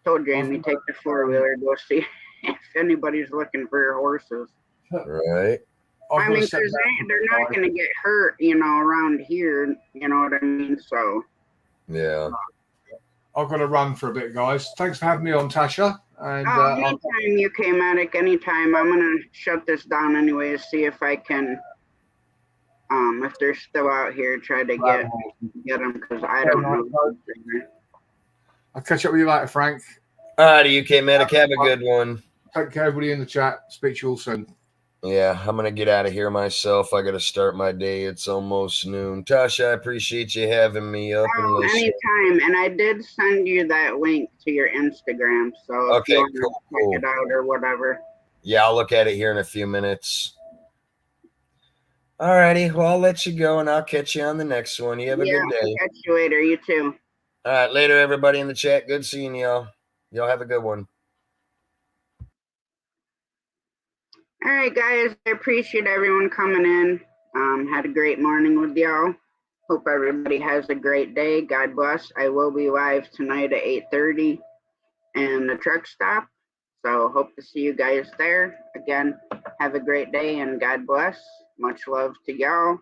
Told Jamie take the 4-wheeler, go see if anybody's looking for your horses. Right. I mean, because they're not going to get hurt, you know, around here. You know what I mean? So. Yeah. I've got to run for a bit, guys. Thanks for having me on, Tasha. And anytime you came, Attic, anytime. I'm going to shut this down anyways, see if I can, if they're still out here, try to get them, because I don't know. I'll catch up with you later, Frank. All right, UK Medic. Have a good one. Take care, everybody in the chat. Speak to you all soon. Yeah, I'm going to get out of here myself. I got to start my day. It's almost noon. Tasha, I appreciate you having me up and listening. Anytime. And I did send you that link to your Instagram. So if you want to check it out or whatever. Yeah, I'll look at it here in a few minutes. All righty. Well, I'll let you go, and I'll catch you on the next one. You have a good day. Catch you later. You too. All right. Later, everybody in the chat. Good seeing y'all. Y'all have a good one. All right, guys. I appreciate everyone coming in. Had a great morning with y'all. Hope everybody has a great day. God bless. I will be live tonight at 8:30 in the truck stop. So hope to see you guys there. Again, have a great day and God bless. Much love to y'all.